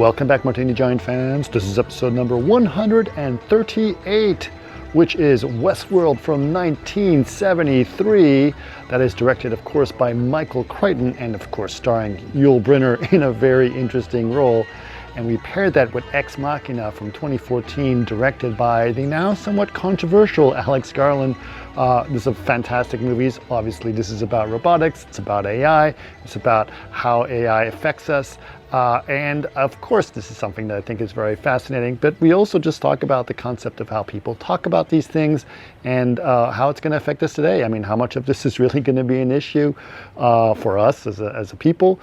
Welcome back, Martini Giant fans. This is episode number 138, which is Westworld from 1973. That is directed, of course, by Michael Chricton and, of course, starring Yul Brynner in a very interesting role. And we paired that with Ex Machina from 2014, directed by the now somewhat controversial Alex Garland. This is fantastic movies. Obviously, this is about robotics. It's about AI. It's about how AI affects us. And of course, this is something that I think is very fascinating. But we also just talk about the concept of how people talk about these things and how it's going to affect us today. I mean, how much of this is really going to be an issue for us as a people.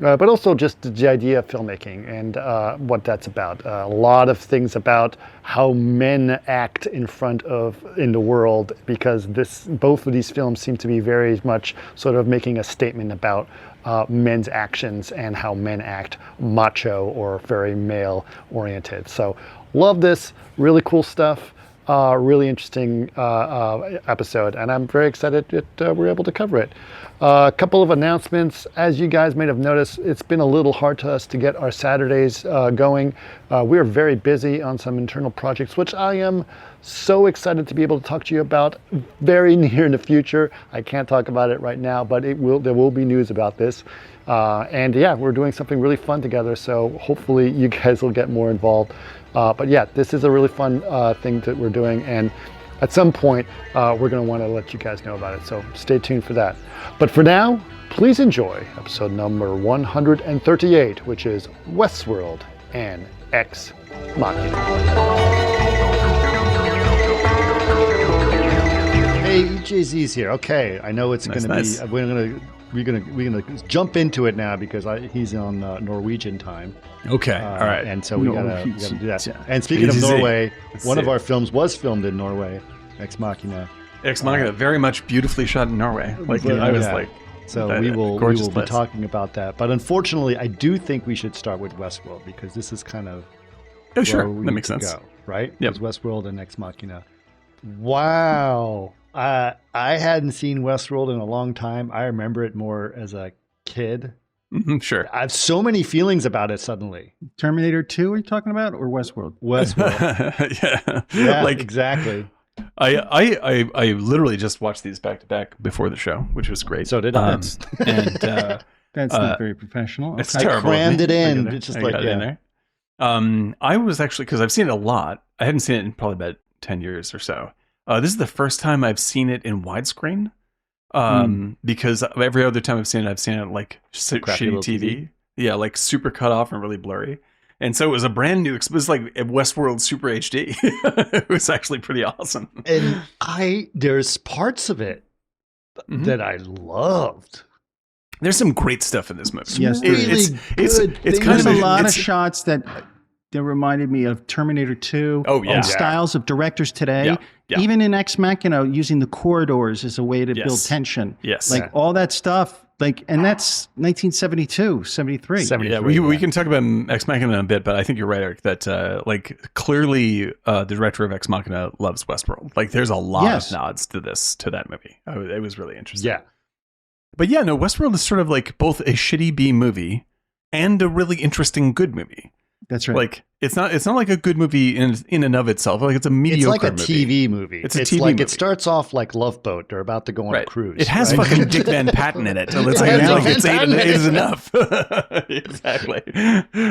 But also just the idea of filmmaking and what that's about. A lot of things about how men act in the world, because both of these films seem to be very much sort of making a statement about men's actions and how men act macho or very male oriented. So love this, really cool stuff. Really interesting episode, and I'm very excited that we're able to cover it. A couple of announcements. As you guys may have noticed, it's been a little hard to us to get our Saturdays going. We're very busy on some internal projects, which I am so excited to be able to talk to you about very near in the future. I can't talk about it right now, but there will be news about this. And yeah, we're doing something really fun together, so hopefully you guys will get more involved. But yeah, this is a really fun thing that we're doing, and at some point we're going to want to let you guys know about it, so stay tuned for that. But for now, please enjoy episode number 138, which is Westworld and Ex Machina. Hey, EJZ's here. Okay, I know it's going to be. We're gonna jump into it now because he's on Norwegian time. Okay, all right. And so we gotta do that. Yeah. And speaking of Norway, one of our films was filmed in Norway, Ex Machina. Ex Machina, very much beautifully shot in Norway. So we will be talking about that. But unfortunately, I do think we should start with Westworld because this is kind of that makes sense, right? Yep. It's Westworld and Ex Machina. Wow. I hadn't seen Westworld in a long time. I remember it more as a kid. Mm-hmm, sure. I have so many feelings about it suddenly. Terminator 2 are you talking about, or Westworld? Westworld. Yeah, like exactly. I literally just watched these back to back before the show, which was great. So did I. That's not very professional. It's okay. terrible. I crammed it in. It's just like in there. I was actually, because I've seen it a lot. I hadn't seen it in probably about 10 years or so. This is the first time I've seen it in widescreen, because every other time I've seen it like shitty TV. Yeah, like super cut off and really blurry. And so it was a brand new, it was like Westworld Super HD. It was actually pretty awesome. And there's parts of it that I loved. There's some great stuff in this movie. Yes, it's kind of a lot of shots that reminded me of Terminator 2. Oh, yeah. And styles of directors today. Yeah. Yeah. Even in Ex Machina, using the corridors as a way to build tension. Yes. Like all that stuff. And that's 1972, 73. Yeah, we can talk about Ex Machina in a bit, but I think you're right, Eric, that clearly the director of Ex Machina loves Westworld. Like there's a lot of nods to that movie. It was really interesting. Yeah. But yeah, no, Westworld is sort of like both a shitty B movie and a really interesting good movie. That's right. Like it's not like a good movie in and of itself. Like it's a mediocre movie. It's like a TV movie. It's a TV movie. It starts off like Love Boat. They're about to go on a cruise. It has fucking Dick Van Patten in it. So it's eight is enough. Exactly.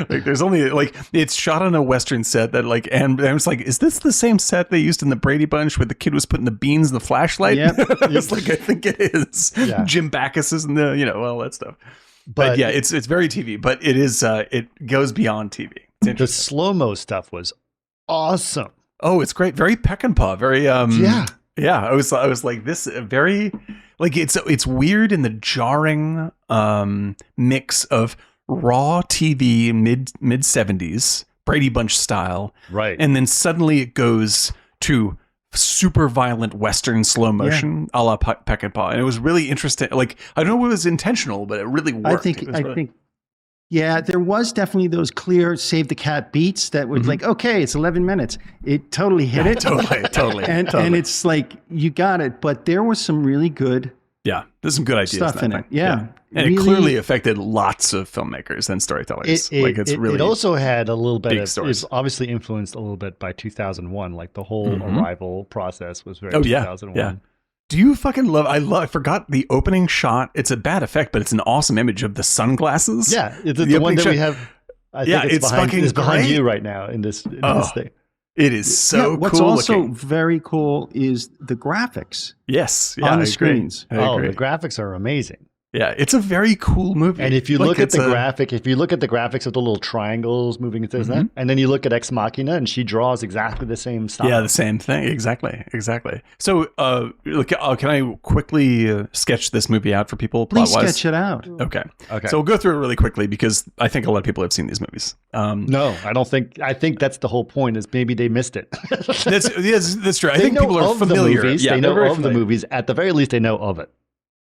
Like there's only it's shot on a Western set that and I was like, is this the same set they used in the Brady Bunch where the kid was putting the beans in the flashlight? Yep. It's like, I think it is. Yeah. Jim Backus is in the all that stuff. But yeah, it's very TV, but it is it goes beyond TV. The slow-mo stuff was awesome. Oh, it's great. Very Peckinpah. Very yeah. I was like this very it's weird in the jarring mix of raw TV mid 70s Brady Bunch style, right? And then suddenly it goes to super violent Western slow motion a la Peckinpah, and it was really interesting. Like I don't know if it was intentional, but it really worked. I think. Yeah, there was definitely those clear save the cat beats that would okay, it's 11 minutes. It totally hit it. Totally. And it's like, you got it. But there was some really good there's some good ideas stuff in it. Yeah. And really, it clearly affected lots of filmmakers and storytellers. It also had a little bit big of, stories. it's obviously influenced a little bit by 2001. Like the whole Arrival process was very 2001. Yeah. Do you fucking I forgot the opening shot. It's a bad effect, but it's an awesome image of the sunglasses. Yeah, it's the one that we have. I think it's behind great. you right now in this thing. It is so cool. What's also looking. very cool is the graphics. Yes, on the screens. The graphics are amazing. Yeah, it's a very cool movie. And if you look at the graphics of the little triangles moving and things like that, and then you look at Ex Machina, and she draws exactly the same style. Yeah, the same thing. Exactly. So, can I quickly sketch this movie out for people? Please sketch it out. Okay. So we'll go through it really quickly because I think a lot of people have seen these movies. No, I don't think. I think that's the whole point. Is maybe they missed it. That's true. I think people are familiar. They know of the movies. At the very least, they know of it.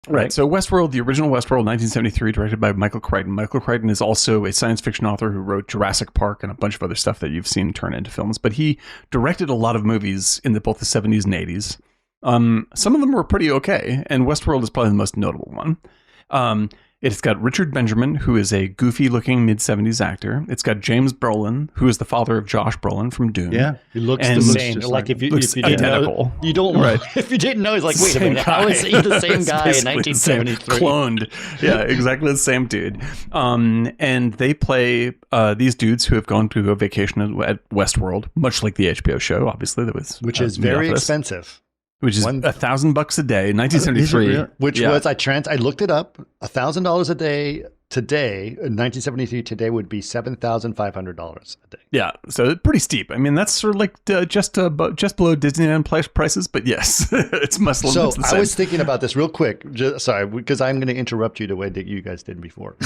Right. So Westworld, the original Westworld, 1973, directed by Michael Chricton. Michael Chricton is also a science fiction author who wrote Jurassic Park and a bunch of other stuff that you've seen turn into films. But he directed a lot of movies in both the 70s and 80s. Some of them were pretty okay, and Westworld is probably the most notable one. It's got Richard Benjamin, who is a goofy-looking mid-70s actor. It's got James Brolin, who is the father of Josh Brolin from Dune. Yeah, he looks the same. Like if you didn't know, you don't. Right. If you didn't know, he's like, wait a minute, how is he the same guy in 1973? Cloned. Yeah, exactly the same dude. And they play these dudes who have gone to a vacation at Westworld, much like the HBO show, obviously. Which is very expensive. Which is $1,000 a day, 1973. Which was I looked it up. $1,000 a day today in 1973. Today would be $7,500 a day. Yeah, so pretty steep. I mean, that's sort of like just below Disneyland prices, but yes, it's Muslim. So the same. I was thinking about this real quick. Sorry, because I'm going to interrupt you the way that you guys did before.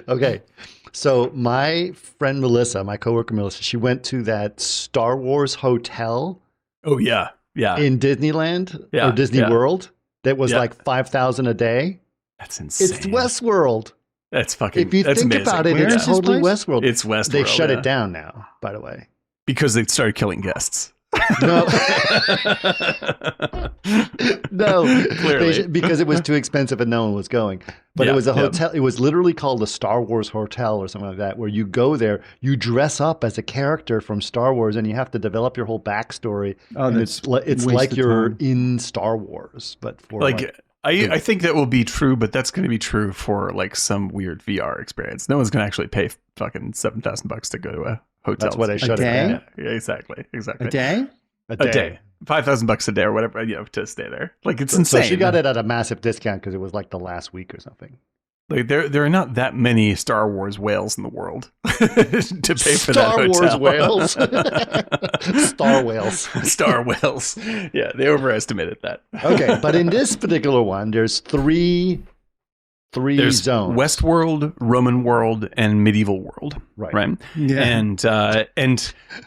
Okay. So my friend Melissa, my coworker Melissa, she went to that Star Wars hotel. Oh yeah. In Disneyland or Disney World, that was like $5,000 a day. That's insane. It's Westworld. That's fucking. If you think amazing. about it, it's totally Westworld. It's Westworld. They shut it down now, by the way, because they started killing guests. No, no, clearly because it was too expensive and no one was going. But it was a hotel. It was literally called the Star Wars Hotel or something like that, where you go there, you dress up as a character from Star Wars, and you have to develop your whole backstory. Oh, and it's like you're in Star Wars, but for I think that will be true, but that's going to be true for like some weird VR experience. No one's going to actually pay fucking $7,000 to go to a hotel. That's why they shut it down. Yeah, exactly. A day? A day. $5,000 a day or whatever, to stay there. Like it's insane. So she got it at a massive discount because it was like the last week or something. Like there are not that many Star Wars whales in the world to pay for that hotel. Star Wars whales. Star whales. Star whales. Yeah, they overestimated that. Okay, but in this particular one, there's three zones: Westworld, Roman world, and medieval world. Right. Yeah. And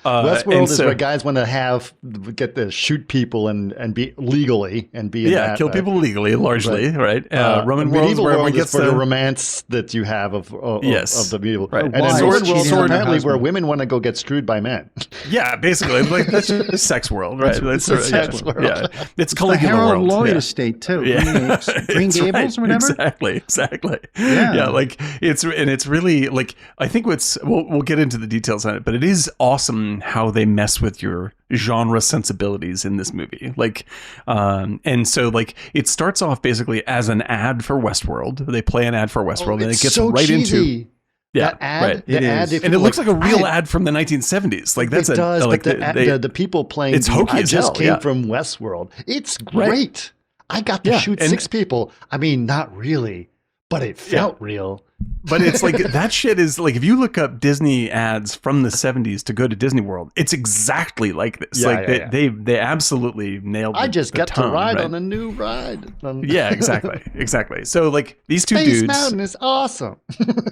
Westworld is where guys want to get to shoot people and be legally and be kill people legally, largely. Right. Roman world is where everyone gets for the romance that you have of the medieval. Right. And then sword world is apparently where women want to go get screwed by men. Yeah, basically, like that's just a sex world, right? That's sex world. Yeah, it's the Caligula Harold world. Lloyd estate too. Yeah. Green Gables or whatever. Exactly. Yeah. Like it's really like I think we'll get into the details on it, but it is awesome how they mess with your genre sensibilities in this movie. Like, and so like it starts off basically as an ad for Westworld. They play an ad for Westworld, and it gets so right cheesy. into. Yeah, that ad, right. The ad, and it looks like a real ad from the 1970s. Like that's it does, like but the people playing. It's hokey I as just hell, came from Westworld. It's great. I got to shoot 6 people. I mean, not really, but it felt real. But it's like that shit is like if you look up Disney ads from the 70s to go to Disney World, it's exactly like this. They absolutely nailed. I just got tone, to ride right? on a new ride. Yeah, exactly. So like these two Space dudes, Mountain is awesome.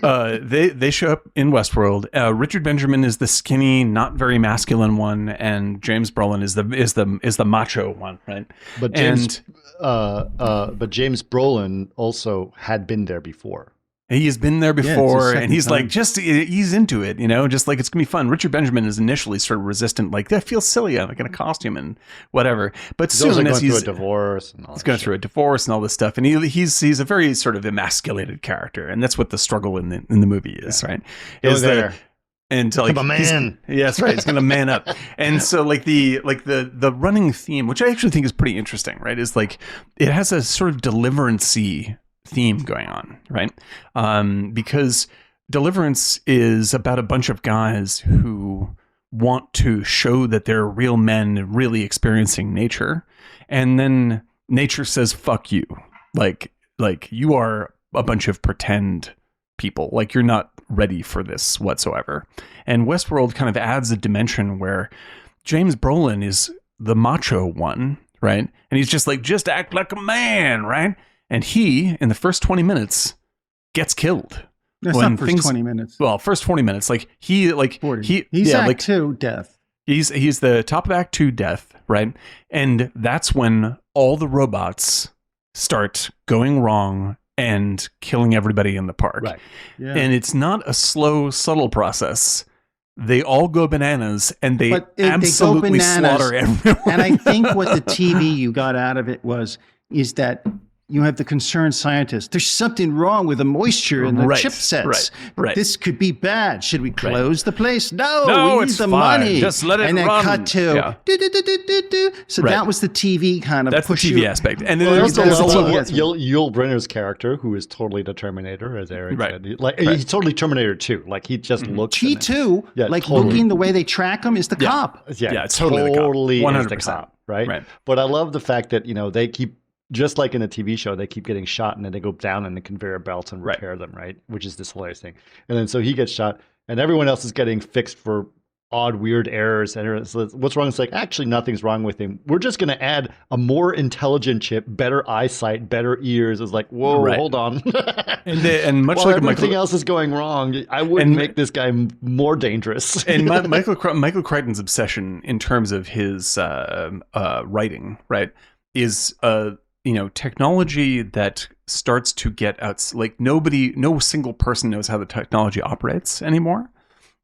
they show up in Westworld. Richard Benjamin is the skinny, not very masculine one, and James Brolin is the macho one, right? But James Brolin also had been there before. He has been there it's his before, second and he's time. like, just ease into it, just like it's gonna be fun. Richard Benjamin is initially sort of resistant, like that feels silly, I'm like in a costume and whatever. But He's also soon going as through a divorce. And all he's that going shit. through a divorce and all this stuff, and he's a very sort of emasculated character, and that's what the struggle in the movie is, right? Go Is there. And like I'm a man. yeah, that's right. He's gonna man up. And so like the running theme, which I actually think is pretty interesting, right? Is like it has a sort of deliverance-y theme going on, right? Because Deliverance is about a bunch of guys who want to show that they're real men really experiencing nature, and then nature says fuck you. Like you are a bunch of pretend people, like you're not ready for this whatsoever. And Westworld kind of adds a dimension where James Brolin is the macho one, right? And he's just like, just act like a man, right? And he, in the first 20 minutes, gets killed. That's not first 20 minutes. Well, first 20 minutes, like he, like 40. He's Act 2 death. He's the top of Act 2 death, right? And that's when all the robots start going wrong and killing everybody in the park. Right. Yeah. And it's not a slow, subtle process. They all go bananas, and they absolutely slaughter everyone. And I think what the TV you got out of it is that you have the concerned scientist. There's something wrong with the moisture in the chipsets. Right. This could be bad. Should we close the place? No, No, we need it's the fine. money. Just let it and then run. cut to Yeah. do. So Right. that was the TV kind of That's the push TV you. aspect. And then Well, there's there's also also Yul Brynner's character, who is totally the Terminator, as Eric said. Like he's totally Terminator 2. Like he just looks. T2, Yeah, like totally. looking the way they track him is the cop. Yeah, it's totally the cop. is 100%. the cop, right? Right. But I love the fact that they keep, just like in a TV show, they keep getting shot and then they go down in the conveyor belts and repair them, right? Which is this hilarious thing. And then so he gets shot, and everyone else is getting fixed for odd, weird errors. And so what's wrong? It's like, actually, nothing's wrong with him. We're just going to add a more intelligent chip, better eyesight, better ears. It's like, whoa, hold on. and much While like everything else is going wrong, I wouldn't make this guy more dangerous. And Michael Crichton's obsession in terms of his writing, right, is technology that starts to get out. Like no single person knows how the technology operates anymore,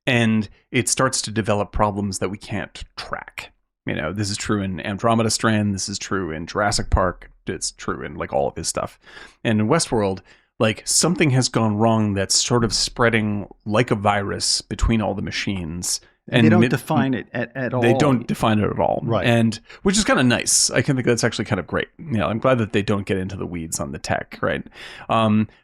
and it starts to develop problems that we can't track. This is true in Andromeda Strain. This is true in Jurassic Park. It's true in like all of his stuff. And in Westworld, like something has gone wrong that's sort of spreading like a virus between all the machines. And they don't define it at all. They don't define it at all. Right. And which is kind of nice. I can think that's actually kind of great. I'm glad that they don't get into the weeds on the tech, right?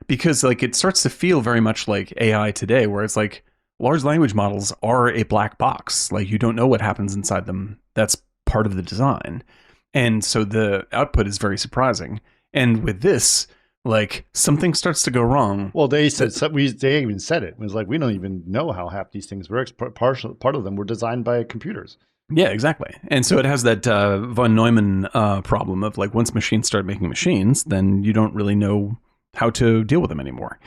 Because like it starts to feel very much like AI today, where it's like large language models are a black box. Like you don't know what happens inside them. That's part of the design. And so the output is very surprising. And with this, like something starts to go wrong. Well, they said they even said it. It was like, we don't even know how half these things work. Part of them were designed by computers. Yeah, exactly. And so it has that von Neumann problem of like once machines start making machines, then you don't really know how to deal with them anymore.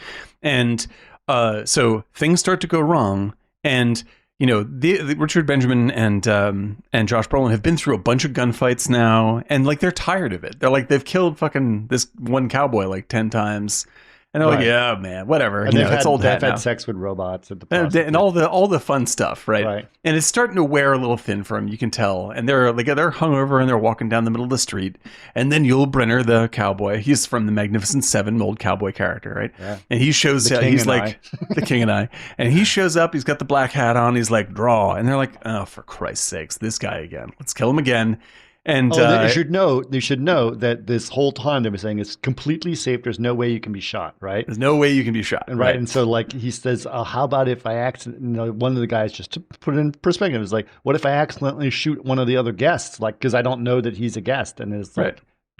And so things start to go wrong. And the Richard Benjamin and Josh Brolin have been through a bunch of gunfights now, and like they're tired of it. They're like they've killed fucking this one cowboy like 10 times, and they're like, yeah, man, whatever. And it's old hat they've now. had sex with robots at the And all the fun stuff, right? Right. And it's starting to wear a little thin for them, you can tell. And they're hungover and they're walking down the middle of the street. And then Yul Brynner, the cowboy, he's from the Magnificent Seven, old cowboy character, right? Yeah. And he shows up, he's like the king and I. And he shows up, he's got the black hat on, he's like, draw. And they're like, oh, for Christ's sakes, this guy again. Let's kill him again. And they should know that this whole time they were saying it's completely safe. There's no way you can be shot, right? There's no way you can be shot. Right. And so like he says, how about if I accidentally, one of the guys, just to put it in perspective, is like, what if I accidentally shoot one of the other guests? Like, because I don't know that he's a guest. And it's like,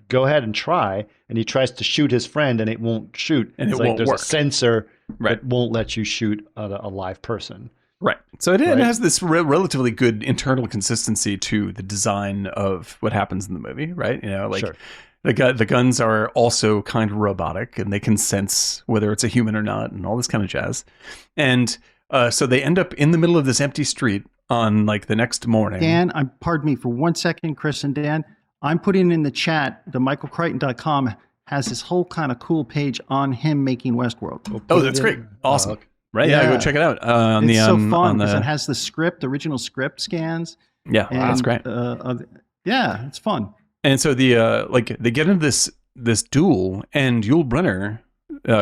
go ahead and try. And he tries to shoot his friend and it won't shoot. And it's it like won't there's work. a sensor that won't let you shoot a live person. Right. So it has this relatively good internal consistency to the design of what happens in the movie, right? Sure. The guns are also kind of robotic, and they can sense whether it's a human or not, and all this kind of jazz. And so they end up in the middle of this empty street on like the next morning. Dan, pardon me for 1 second, Chris and Dan. I'm putting in the chat the michaelcrichton.com has this whole kind of cool page on him making Westworld. Oh, that's great. Awesome. okay. Right? Yeah, go check it out. It's so fun because it has the script, original script scans. Yeah, that's great. Yeah, it's fun. And so they get into this duel, and Yul Brynner,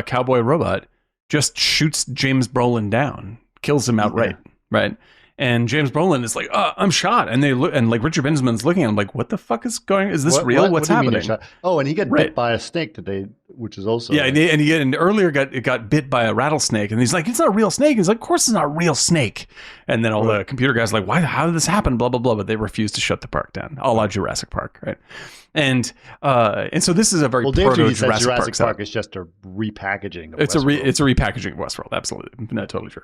cowboy robot, just shoots James Brolin down, kills him outright, right? And James Brolin is like, "Oh, I'm shot," and they look, and like Richard Benjamin's looking at him like, "What the fuck is going? Is this real? What's happening?" Oh, and he got bit by a snake today, which is also and earlier got bit by a rattlesnake, and he's like, "It's not a real snake." He's like, "Of course it's not a real snake." And then all the computer guys are like, "Why? How did this happen?" Blah blah blah. But they refuse to shut the park down, a la Jurassic Park, right? And so this is a very proto Jurassic Park is just a repackaging of it's Westworld. It's a repackaging of Westworld, absolutely. No, totally true.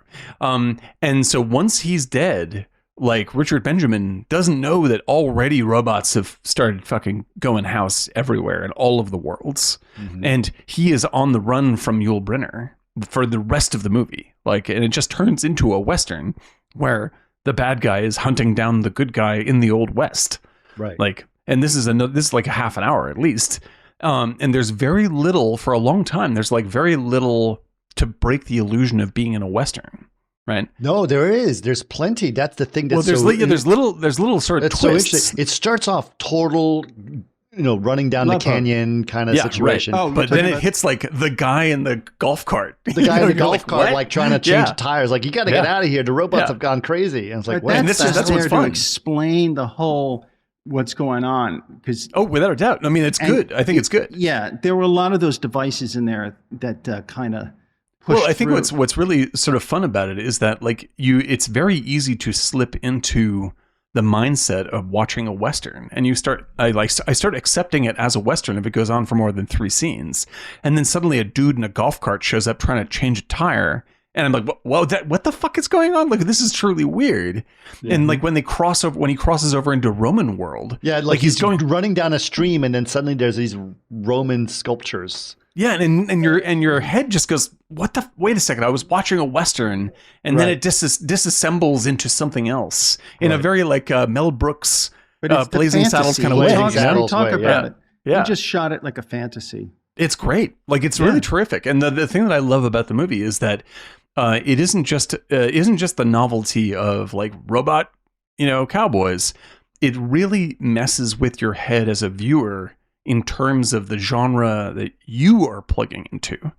And so once he's dead, like Richard Benjamin doesn't know that already robots have started fucking going house everywhere in all of the worlds. Mm-hmm. And he is on the run from Yul Brynner for the rest of the movie. Like, and it just turns into a Western where the bad guy is hunting down the good guy in the Old West. Right. Like, and this is like a half an hour at least. And there's very little for a long time. There's like very little to break the illusion of being in a Western, right? No, there is. There's plenty. That's the thing. That's there's little sort of twists. So interesting. It starts off total, running down the canyon kind of situation. Right. Oh, but then it hits like the guy in the golf cart. The guy in the golf cart, like trying to change tires. Like, you got to get out of here. The robots have gone crazy. And it's like, what? That's what's fun. To explain the whole what's going on, because without a doubt. I mean, it's good. I think it's good. Yeah, there were a lot of those devices in there that kind of pushed Well, I think through. what's really sort of fun about it is that like it's very easy to slip into the mindset of watching a Western, and I start accepting it as a Western if it goes on for more than 3 scenes, and then suddenly a dude in a golf cart shows up trying to change a tire. And I'm like, whoa, what the fuck is going on? Like, this is truly weird. Yeah. And like when he crosses over into Roman world. Yeah, like he's running down a stream, and then suddenly there's these Roman sculptures. Yeah, and your head just goes, wait a second, I was watching a Western, and then it disassembles into something else in a very like Mel Brooks Blazing Saddles kind of way. Talk about it. Yeah. He just shot it like a fantasy. It's great. Like, it's really terrific. And the thing that I love about the movie is that it isn't just the novelty of like robot, cowboys. It really messes with your head as a viewer in terms of the genre that you are plugging into.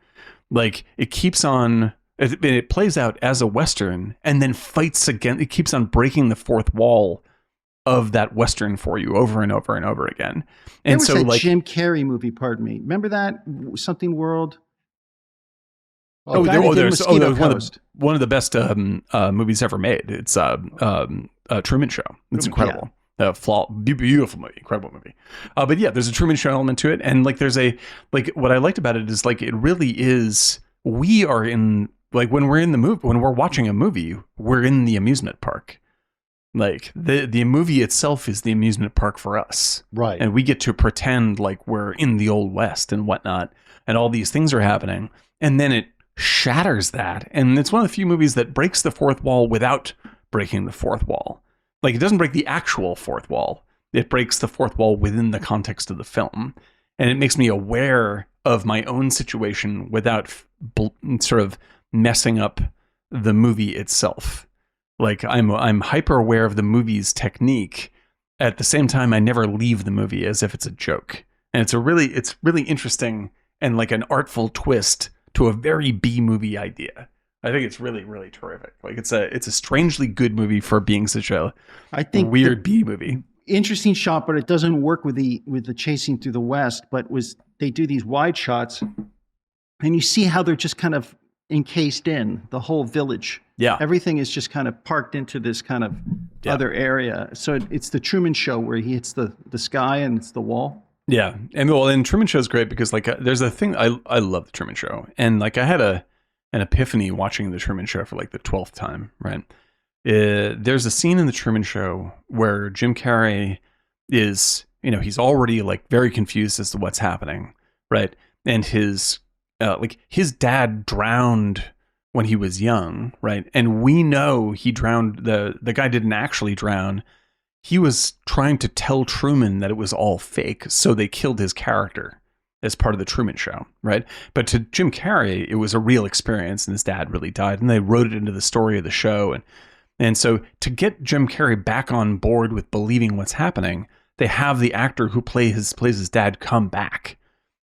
Like, it keeps on, it plays out as a Western and then fights again. It keeps on breaking the fourth wall of that Western for you over and over and over again. And there was that Jim Carrey movie, pardon me. Remember that? Something World? There's one of the best movies ever made. It's Truman Show. It's incredible. Beautiful movie, incredible movie. But yeah, there's a Truman Show element to it, and like there's what I liked about it is like it really is. We are in like when we're watching a movie, we're in the amusement park. Like the movie itself is the amusement park for us, right? And we get to pretend like we're in the Old West and whatnot, and all these things are happening, and then it shatters that, and it's one of the few movies that breaks the fourth wall without breaking the fourth wall. Like, it doesn't break the actual fourth wall; it breaks the fourth wall within the context of the film, and it makes me aware of my own situation without sort of messing up the movie itself. Like, I'm hyper aware of the movie's technique. At the same time, I never leave the movie as if it's a joke. And it's really interesting and like an artful twist to a very B movie idea. I think it's really, really terrific. Like, it's a strangely good movie for being such a weird B movie. Interesting shot, but it doesn't work with the chasing through the West. But they do these wide shots, and you see how they're just kind of encased in the whole village. Yeah, everything is just kind of parked into this kind of other area. So it's the Truman Show where he hits the sky and it's the wall. Yeah, and Truman Show is great because like there's a thing I love the Truman Show, and like I had an epiphany watching the Truman Show for like the 12th time. Right, there's a scene in the Truman Show where Jim Carrey is he's already like very confused as to what's happening. Right, and his dad drowned when he was young, right? And we know he drowned. The guy didn't actually drown. He was trying to tell Truman that it was all fake, so they killed his character. as part of the Truman Show, right? But to Jim Carrey, it was a real experience, and his dad really died, and they wrote it into the story of the show. And so to get Jim Carrey back on board with believing what's happening, they have the actor who plays his dad come back,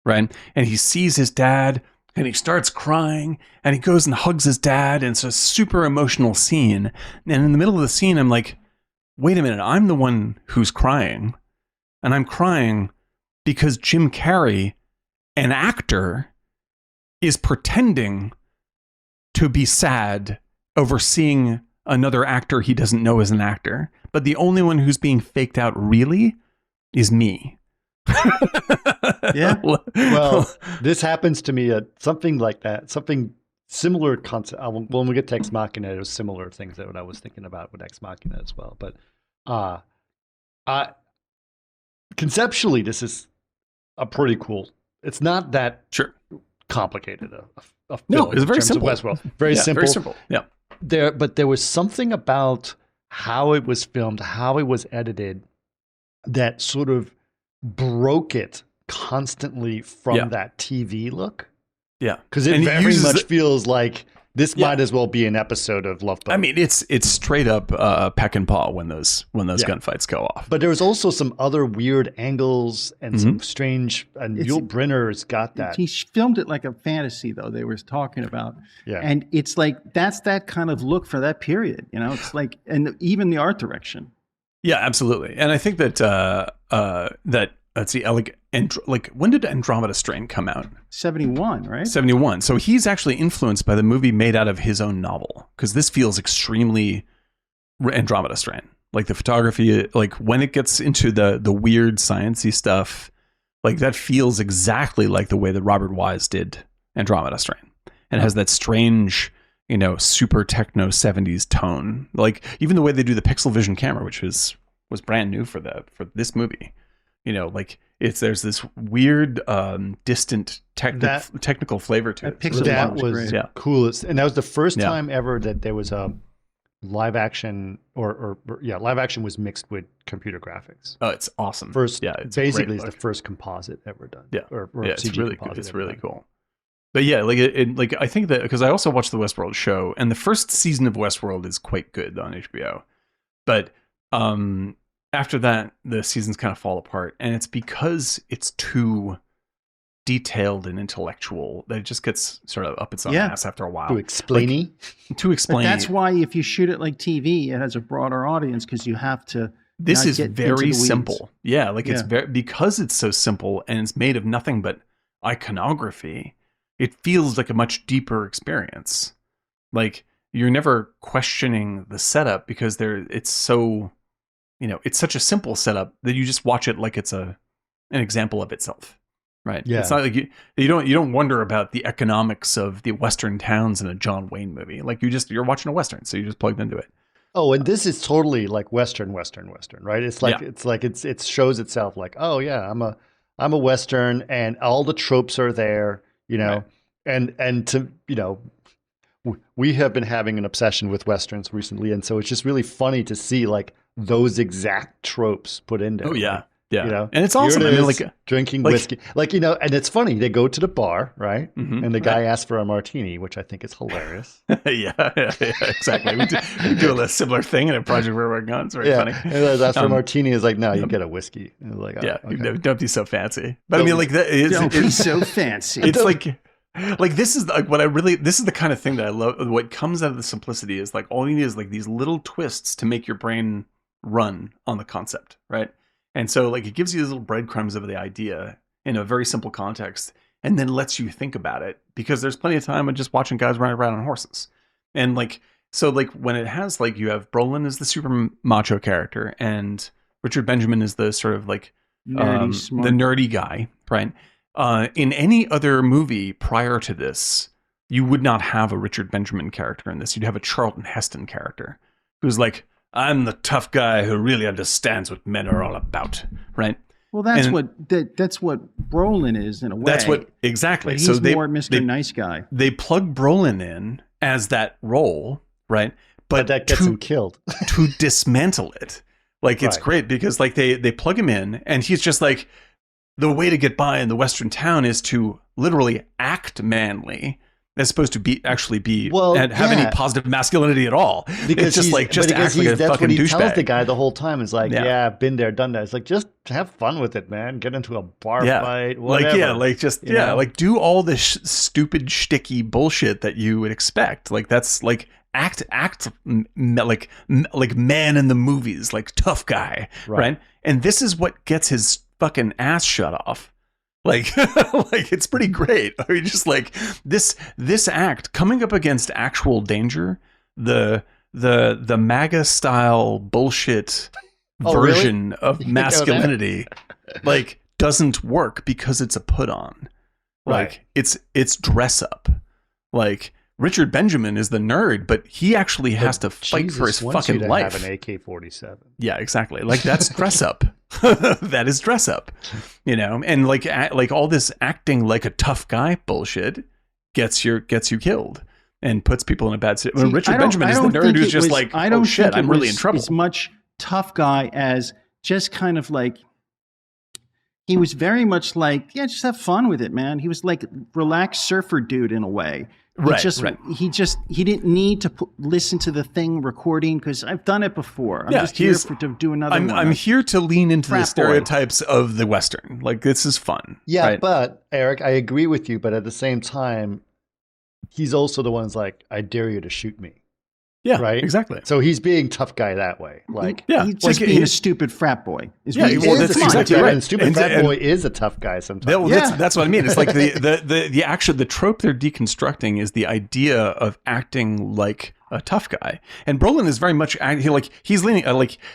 right? And he sees his dad, and he starts crying, and he goes and hugs his dad, and it's a super emotional scene. And in the middle of the scene, I'm like, wait a minute, I'm the one who's crying, and I'm crying because Jim Carrey, an actor, is pretending to be sad over seeing another actor he doesn't know is an actor. But the only one who's being faked out really is me. Yeah. Well, this happens to me at something like that, something similar concept. When we get to Ex Machina, there's similar things that what I was thinking about with Ex Machina as well. But conceptually, this is a pretty cool. It's not that complicated. A film No, it's very in terms of simple. Westworld. Very simple. Very simple. Yeah. But there was something about how it was filmed, how it was edited, that sort of broke it constantly from that TV look. Yeah. Because it very much feels like this might as well be an episode of Love Boat. I mean, it's straight up peck and paw when those gunfights go off. But there was also some other weird angles and some strange. And Yul Brynner's got that. He filmed it like a fantasy, though. They were talking about, Yeah. and it's like that's that kind of look for that period. You know, it's like, and even the art direction. Yeah, absolutely. And I think that let's see, like when did Andromeda Strain come out? 71, right? 71. So he's actually influenced by the movie made out of his own novel, because this feels extremely Andromeda Strain. Like the photography, like when it gets into the weird sciencey stuff, like that feels exactly like the way that Robert Wise did Andromeda Strain, and has that strange, super techno 70s tone. Like even the way they do the pixel vision camera, which was brand new for this movie. Like there's this weird, distant technical flavor to it. That was coolest, and that was the first time ever that there was a live action live action was mixed with computer graphics. Oh, it's awesome. It's basically the first composite ever done. Yeah, or it's CG really composite. It's really cool. But yeah, like I think that because I also watched the Westworld show, and the first season of Westworld is quite good on HBO, but after that, the seasons kind of fall apart, and it's because it's too detailed and intellectual that it just gets sort of up its own ass after a while. Too explainy. But that's why if you shoot it like TV, it has a broader audience because you have to. This is very simple. Yeah, it's very, because it's so simple and it's made of nothing but iconography. It feels like a much deeper experience. Like you're never questioning the setup because it's so. It's such a simple setup that you just watch it like it's an example of itself, right? Yeah. It's not like you don't wonder about the economics of the Western towns in a John Wayne movie. Like you're watching a Western, so you just plugged into it. Oh, and this is totally like Western, right? It's like it shows itself like, oh yeah, I'm a Western, and all the tropes are there, right. and to we have been having an obsession with Westerns recently, and so it's just really funny to see like those exact tropes put in there. Oh yeah. Yeah. And it's awesome. Drinking whiskey, and it's funny. They go to the bar, right? Mm-hmm, and the guy asks for a martini, which I think is hilarious. yeah, exactly. We do a similar thing in a project we're working on. It's very funny. And that's for a martini is like, no, you get a whiskey. And like, okay. Don't be so fancy. But I mean, like that is don't be so fancy. It's like this is like this is the kind of thing that I love. What comes out of the simplicity is like all you need is like these little twists to make your brain run on the concept, right? And so like it gives you these little breadcrumbs of the idea in a very simple context, and then lets you think about it, because there's plenty of time of just watching guys running around on horses. And like so like when it has like you have Brolin as the super macho character, and Richard Benjamin is the sort of like the nerdy guy, right? In any other movie prior to this, you would not have a Richard Benjamin character in this. You'd have a Charlton Heston character who's like, I'm the tough guy who really understands what men are all about, right? Well, that's what Brolin is in a way. That's what exactly. But he's more Mr. Nice Guy. They plug Brolin in as that role, right? But that gets him killed. To dismantle it, like it's great because like they plug him in and he's just like, the way to get by in the Western town is to literally act manly, as opposed to actually be and have any positive masculinity at all. Because it's just like just act like a that's fucking what he tells douchebag. the guy the whole time. Is like, yeah, been there, done that. It's like, just have fun with it, man. Get into a bar fight, whatever. Like do all this stupid shticky bullshit that you would expect. Like that's like act like man in the movies, like tough guy, right? And this is what gets his fucking ass shut off. Like, like it's pretty great. I mean, just like this act coming up against actual danger, the MAGA style bullshit version of masculinity, like doesn't work because it's a put on. Like it's dress up. Like Richard Benjamin is the nerd, but he actually has to fight for his fucking life. Have an AK-47. Yeah, exactly. Like that's dress up. That is dress up, you know. And like all this acting like a tough guy bullshit gets you killed and puts people in a bad situation. Richard Benjamin is the nerd who's just like, oh shit, I'm really in trouble. As much tough guy as just kind of like. He was very much like, yeah, just have fun with it, man. He was like relaxed surfer dude in a way. He didn't need to listen to the thing recording because I've done it before. I'm just here to do another one. I'm here to lean into the stereotypes of the Western. Like, this is fun. Yeah, right? But Eric, I agree with you. But at the same time, he's also the one's like, I dare you to shoot me. Yeah, right. Exactly. So he's being tough guy that way. Like, he's just being a stupid frat boy. That's exactly right. And stupid frat boy is a tough guy sometimes. That's what I mean. It's like the trope they're deconstructing is the idea of acting like a tough guy. And Brolin is very much he's leaning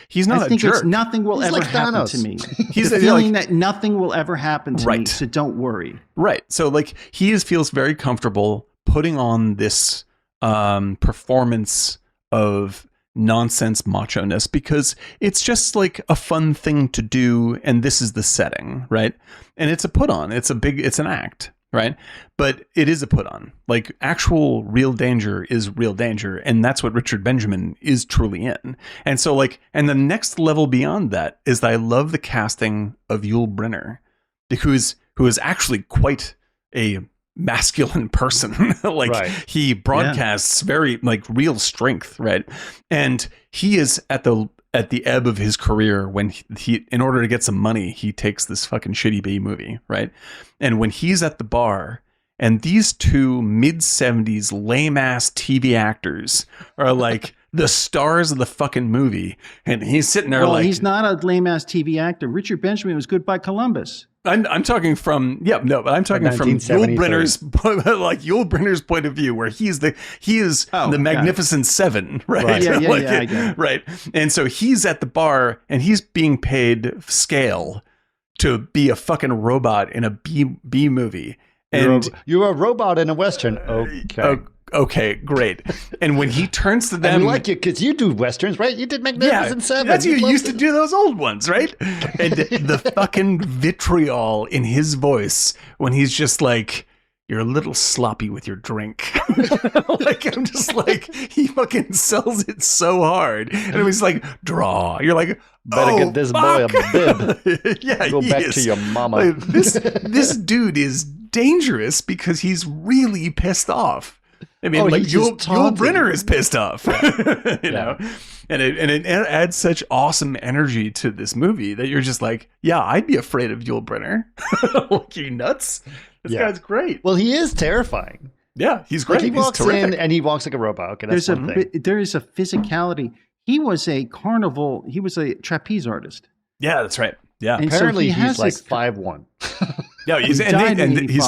he's not a jerk. Nothing will ever happen to me. He's the feeling that nothing will ever happen to me. So don't worry. Right. So like feels very comfortable putting on this performance of nonsense macho-ness because it's just like a fun thing to do, and this is the setting, right? And it's a put on. It's an act, right? But it is a put on. Like actual real danger is real danger, and that's what Richard Benjamin is truly in. And so and the next level beyond that is that I love the casting of Yul Brynner, who is actually quite a masculine person. He broadcasts very real strength, right? And he is at the ebb of his career when he in order to get some money, he takes this fucking shitty B movie, right? And when he's at the bar and these two mid-70s lame ass TV actors are like the stars of the fucking movie, and he's sitting there he's not a lame ass TV actor. Richard Benjamin was Goodbye Columbus. I'm talking from I'm talking from Yul Brynner's point of view, where he is the Magnificent Seven, right? Yeah, I get it. Right. And so he's at the bar and he's being paid scale to be a fucking robot in a B movie. And you're a robot in a Western. Okay. Okay, great. And when he turns to them, and we like you because you do Westerns, right? You did Magnificent Seven. That's you used to do those old ones, right? And the fucking vitriol in his voice when he's just like, "You're a little sloppy with your drink." I'm just like, he fucking sells it so hard, and it was like, "Draw." You're like, better get this boy a bib. Yeah, go back to your mama. This dude is dangerous because he's really pissed off. I mean, Yul Brynner is pissed off, you know, and it adds such awesome energy to this movie that you're just like, yeah, I'd be afraid of Yul Brynner. Like, you nuts? This guy's great. Well, he is terrifying. Yeah, he's great. He walks in and he walks like a robot. Okay, that's one thing. There is a physicality. He was a trapeze artist. Yeah, that's right. Yeah, and apparently so he's like 5'1". Yeah, he's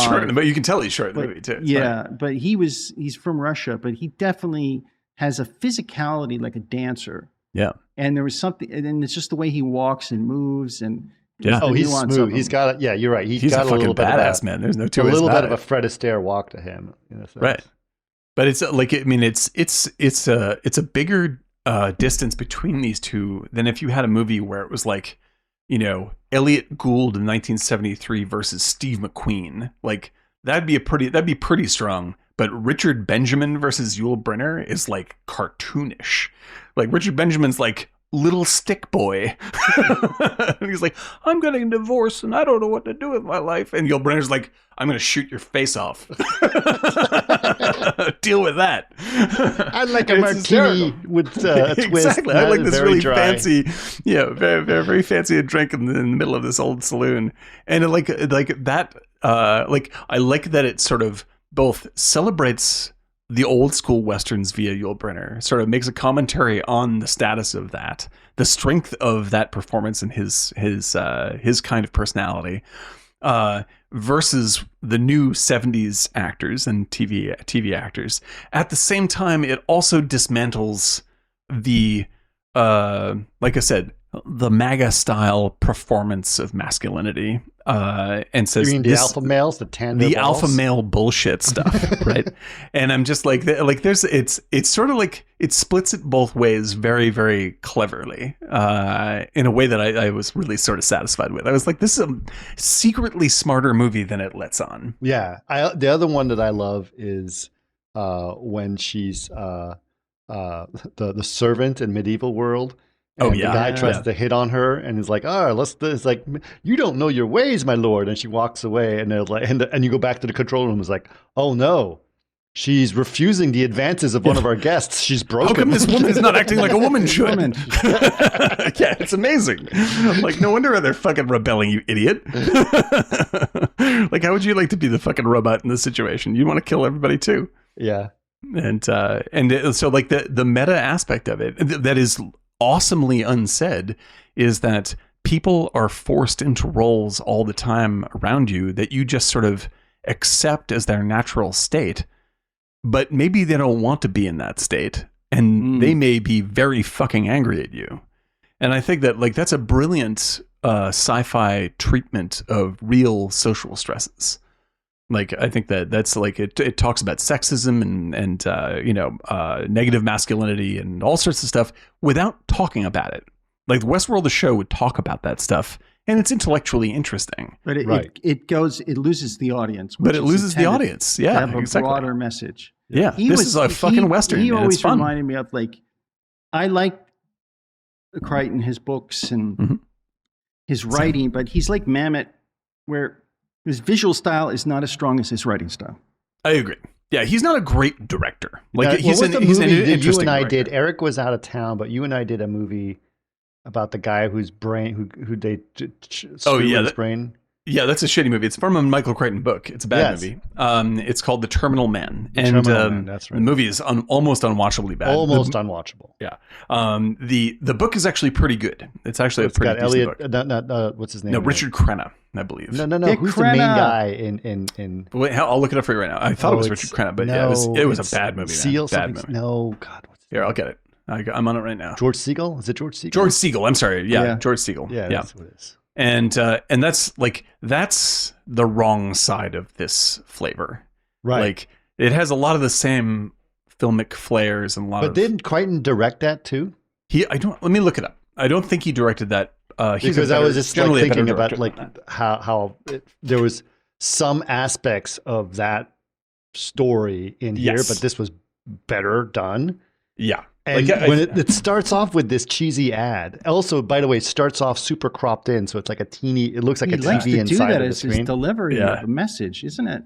short, but you can tell he's short in the movie too. Yeah, but he's from Russia, but he definitely has a physicality like a dancer. Yeah, and there was something, and it's just the way he walks and moves, and he's smooth. He's got he's got a fucking little bit badass of man. There's no two ways about it. A little bit of a Fred Astaire walk to him, right? But it's it's a bigger distance between these two than if you had a movie where it was like, Elliot Gould in 1973 versus Steve McQueen. Like that'd be pretty strong. But Richard Benjamin versus Yul Brynner is like cartoonish. Like Richard Benjamin's like little stick boy. And he's like, I'm getting divorced and I don't know what to do with my life. And Yul Brynner's like, I'm going to shoot your face off. Deal with that. I'd like a martini with a twist. Exactly. I like this really dry. fancy, very, very, very fancy drink in the middle of this old saloon. And like that, I like that it sort of both celebrates the old school Westerns via Yul Brynner, sort of makes a commentary on the status of that, the strength of that performance and his kind of personality, versus the new 70s actors and TV actors. At the same time, it also dismantles the, like I said, the MAGA style performance of masculinity, and says, you mean the alpha males, the alpha male bullshit stuff, right? And I'm just like there's it's sort of like it splits it both ways very, very cleverly, in a way that I was really sort of satisfied with. I was like, this is a secretly smarter movie than it lets on. Yeah, the other one that I love is when she's the servant in Medieval World. And the guy tries to hit on her, and he's like, it's like, you don't know your ways, my lord. And she walks away, and they're like, and you go back to the control room. It's like, oh no, she's refusing the advances of one of our guests. She's broken. How come this woman is not acting like a woman should? Yeah, it's amazing. Like, no wonder they're fucking rebelling, you idiot. Like, how would you like to be the fucking robot in this situation? You want to kill everybody too. Yeah. And so like the meta aspect of it that is awesomely unsaid is that people are forced into roles all the time around you that you just sort of accept as their natural state, but maybe they don't want to be in that state, and they may be very fucking angry at you. And I think that like that's a brilliant sci-fi treatment of real social stresses. Like, I think that's like, it talks about sexism and negative masculinity and all sorts of stuff without talking about it. Like Westworld, the show, would talk about that stuff, and it's intellectually interesting. But it loses the audience. But it loses the audience. Yeah, to have a broader message. Yeah, this is a fucking Western. He always it's fun. reminded me of, like, I like Chricton, his books and his writing, but he's like Mamet, where his visual style is not as strong as his writing style. I agree. Yeah, he's not a great director. Like, he's an interesting you and I director. did. Eric was out of town, but you and I did a movie about the guy whose brain, who they his brain. Yeah, that's a shitty movie. It's from a Michael Chricton book. It's a bad movie. It's called The Terminal Man. That's right. The movie is almost unwatchably bad. Almost unwatchable. Yeah. The book is actually pretty good. It's actually a pretty decent book. What's his name? No, Richard Crenna, I believe. No. Who's the main guy in? Wait, I'll look it up for you right now. I thought it was Richard Crenna, but it was a bad movie. Seal, bad movie. No, God. Here, I'll get it. I'm on it right now. George Siegel? Is it George Siegel? George Siegel. I'm sorry. Yeah. George Siegel. Yeah, that's what it is. And that's the wrong side of this flavor. Right. Like, it has a lot of the same filmic flares and But didn't Chricton direct that too? Let me look it up. I don't think he directed that. Because I was just like thinking about like how there was some aspects of that story in here, but this was better done. Yeah. And when it starts off with this cheesy ad, also, by the way, it starts off super cropped in, so it's like it looks like a TV inside of the screen. His delivery of a message, isn't it?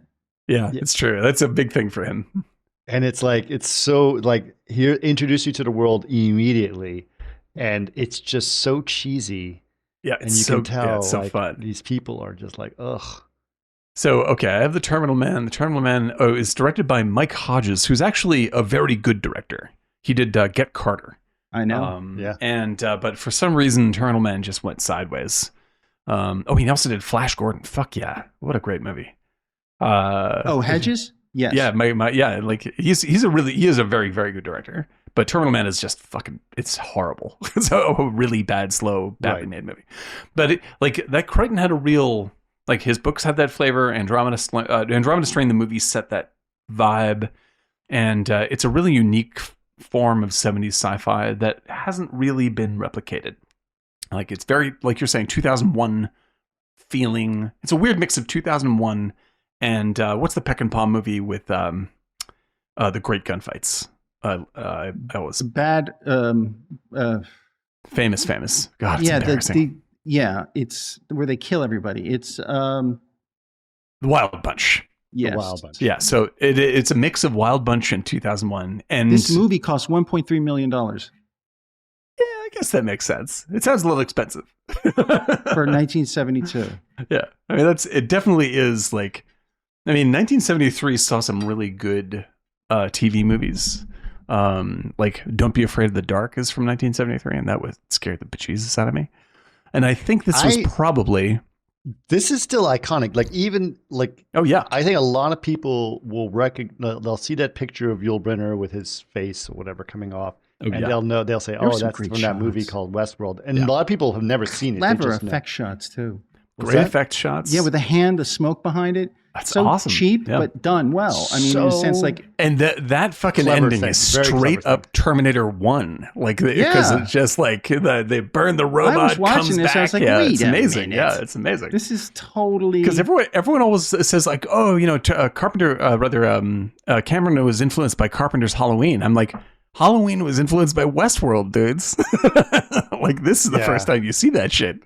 Yeah, it's true. That's a big thing for him. And it's like, it's so like, here, introduce you to the world immediately, and it's just so cheesy. Yeah, and you can tell it's so like, fun. These people are just like, ugh. So, okay, I have The Terminal Man. The Terminal Man is directed by Mike Hodges, who's actually a very good director. He did Get Carter. I know. And but for some reason, Terminal Man just went sideways. He also did Flash Gordon. Fuck yeah, what a great movie. Hedges? Yes. Yeah, like he is a very, very good director. But Terminal Man is just fucking, it's horrible. It's a really bad, slow, badly made movie. But that Chricton had a real, like, his books had that flavor. Andromeda Strain, the movie set that vibe, and it's a really unique form of 70s sci-fi that hasn't really been replicated. Like, it's very, like you're saying, 2001 feeling. It's a weird mix of 2001 and what's the Peck and Paw movie with the great gunfights? I was bad. Famous. God, it's embarrassing. It's where they kill everybody. It's The Wild Bunch. yes. The Wild Bunch. Yeah, so it's a mix of Wild Bunch and 2001. And This movie cost $1.3 million yeah, I guess that makes sense. It sounds a little expensive. for 1972. Yeah, I mean it definitely is like. I mean, 1973 saw some really good TV movies. Like Don't Be Afraid of the Dark is from 1973, and that would scare the bejesus out of me. And I think this was probably. This is still iconic. Like even like. Oh yeah. I think a lot of people will recognize. They'll see that picture of Yul Brynner with his face or whatever coming off. And they'll know. They'll say, "Oh, that's from that movie called Westworld." And a lot of people have never seen it. Clever effect shots too. Great effect shots. Yeah, with the hand, the smoke behind it. That's so awesome. Cheap, but done well. I mean, in a sense, like, and that fucking ending is straight up Terminator 1. Like, because it's just like they burn the robot. I was watching comes this. back. I was like, yeah, wait it's a amazing. minute. Yeah, it's amazing. This is totally because everyone always says like, oh, you know, Carpenter, Cameron was influenced by Carpenter's Halloween. I'm like, Halloween was influenced by Westworld, dudes. Like, this is the first time you see that shit.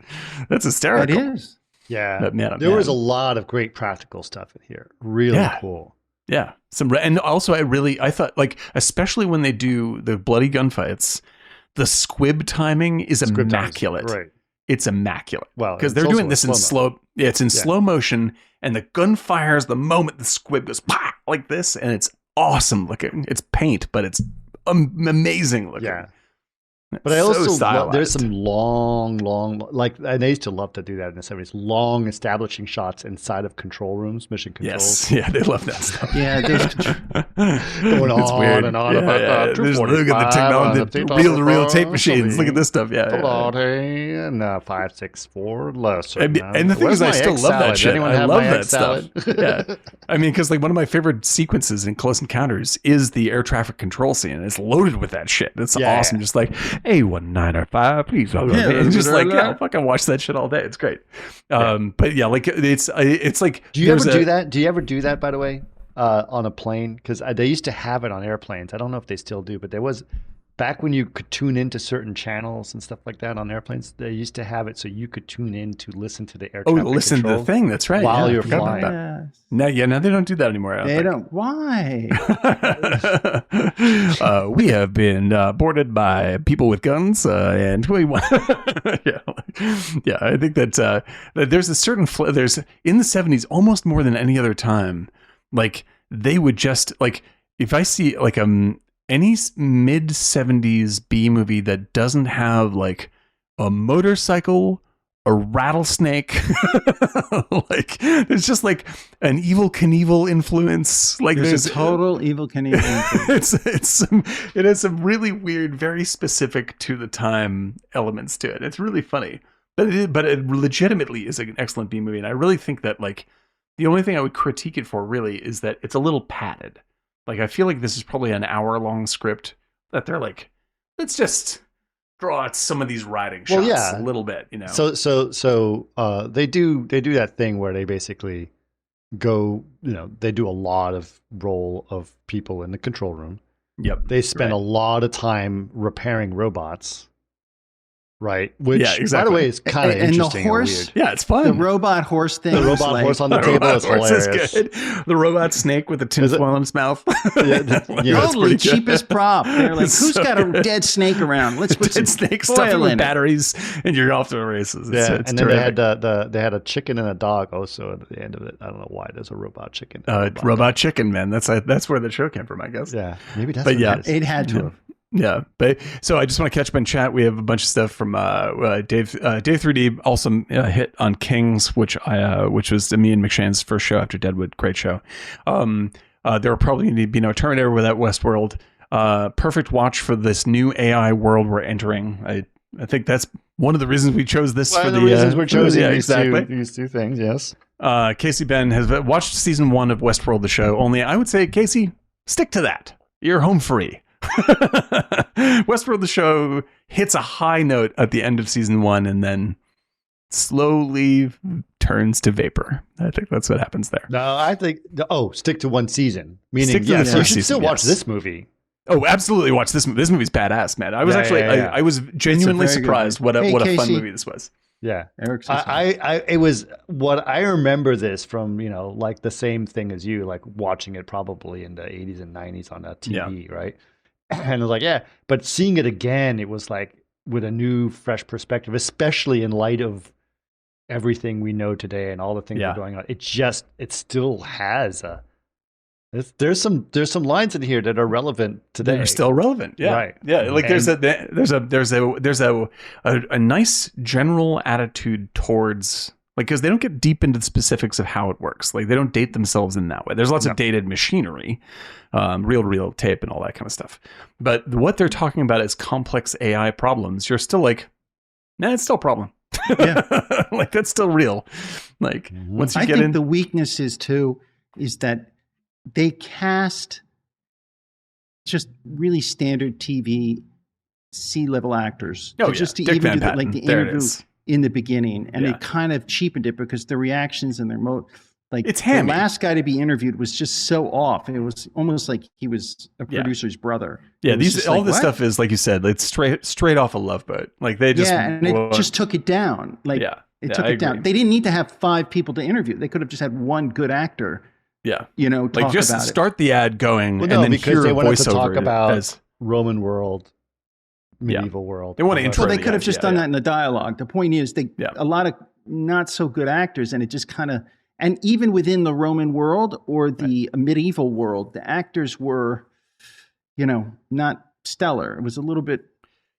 That's hysterical. It is. Yeah, there was a lot of great practical stuff in here. Really cool. Yeah, and also I thought like, especially when they do the bloody gunfights, the squib timing is immaculate. Right, it's immaculate. Well, because they're doing this in slow. Yeah, it's in slow motion, and the gun fires the moment the squib goes pah, like this, and it's awesome looking. It's paint, but it's amazing looking. Yeah. But I also love, there's some long, like, and they used to love to do that in the 70s, long establishing shots inside of control rooms, mission controls. Yes, yeah, they love that stuff. Yeah, going on and on about Just look at the technology, the reel-to-reel tape machines. Look at this stuff. Yeah, and 564 less. And the thing is, I still love that shit. I love that stuff. Yeah, I mean, because like one of my favorite sequences in Close Encounters is the air traffic control scene. It's loaded with that shit. It's awesome. Just like, A195, please. It's just like, I'll fucking watch that shit all day. It's great. But yeah, like it's like. Do you ever do that? Do you ever do that, by the way, on a plane? Because they used to have it on airplanes. I don't know if they still do, but there was back when you could tune into certain channels and stuff like that on airplanes. They used to have it so you could tune in to listen to the air traffic listen to the thing. That's right. While you're flying. No, they don't do that anymore. They don't. Why? We have been boarded by people with guns, and we want. yeah. I think that there's a certain there's in the 70s almost more than any other time. Like they would just like if I see like any mid 70s B movie that doesn't have like a motorcycle, a rattlesnake, like there's just like an Evel Knievel influence. Like there's a total Evel Knievel influence. It has some really weird, very specific to the time elements to it. It's really funny, but it legitimately is an excellent B movie. And I really think that like the only thing I would critique it for really is that it's a little padded. Like, I feel like this is probably an hour-long script that they're like, let's just draw out some of these riding shots a little bit, you know? So they do that thing where they basically go, you know, they do a lot of role of people in the control room. Yep. They spend a lot of time repairing robots. Right, which by the way is kind of interesting. And the horse, and weird. Yeah, it's fun. The robot horse thing. The robot horse on the table is hilarious. The robot snake with the tinfoil in its mouth. Totally cheapest prop. They're like, who's got a dead snake around? Let's put some snake stuff with batteries, and you're off to the races. It's and then they had a chicken and a dog also at the end of it. I don't know why there's a robot chicken. Robot chicken, man. That's where the show came from, I guess. Yeah, maybe that's. But it had to have. Yeah, but so I just want to catch up in chat. We have a bunch of stuff from Dave 3D, also hit on Kings, which was me and McShane's first show after Deadwood. Great show. There will probably be no Terminator without Westworld. Perfect watch for this new AI world we're entering. I think that's one of the reasons we chose this. One of the reasons we're choosing these two things. Yes. Casey Ben has watched season 1 of Westworld, the show. Only I would say, Casey, stick to that. You're home free. Westworld, the show, hits a high note at the end of season 1 and then slowly turns to vapor. I think that's what happens there. No, I think stick to one season. Meaning, you should still watch this movie. Oh, absolutely! Watch this movie. This movie's badass, man. I was I was genuinely surprised what a fun Casey. movie this was. Yeah, Eric's it was what I remember this from, like the same thing as you, like watching it probably in the 80s and 90s on a TV, right? And I was like, yeah, but seeing it again, it was like with a new, fresh perspective, especially in light of everything we know today and all the things that are going on. It still has there's some lines in here that are relevant today. They're still relevant. Yeah. Right. Yeah. Like there's a nice general attitude towards, like, because they don't get deep into the specifics of how it works. Like they don't date themselves in that way. There's lots of dated machinery, reel tape and all that kind of stuff. But what they're talking about is complex AI problems. You're still like, nah, it's still a problem. Yeah. Like that's still real. Like once you get in, the weakness is that they cast just really standard TV C-level actors. Just to Dick even Van do Patten. the There interview in the beginning, and it kind of cheapened it because the reactions and their it's hammy. The last guy to be interviewed was just so off. It was almost like he was a producer's brother. Yeah, this stuff is, like you said, it's straight off a Love Boat. Like they just and it just took it down. Like it took it down. They didn't need to have 5 people to interview. They could have just had one good actor. Yeah, talk like just about start the ad going, and then because hear they a wanted to voiceover talk about as Roman world, medieval world. They want to intro. Well, they could have just done that in the dialogue. The point is, a lot of not so good actors, and it just kind of, and even within the Roman world or the medieval world, the actors were, not stellar. It was a little bit.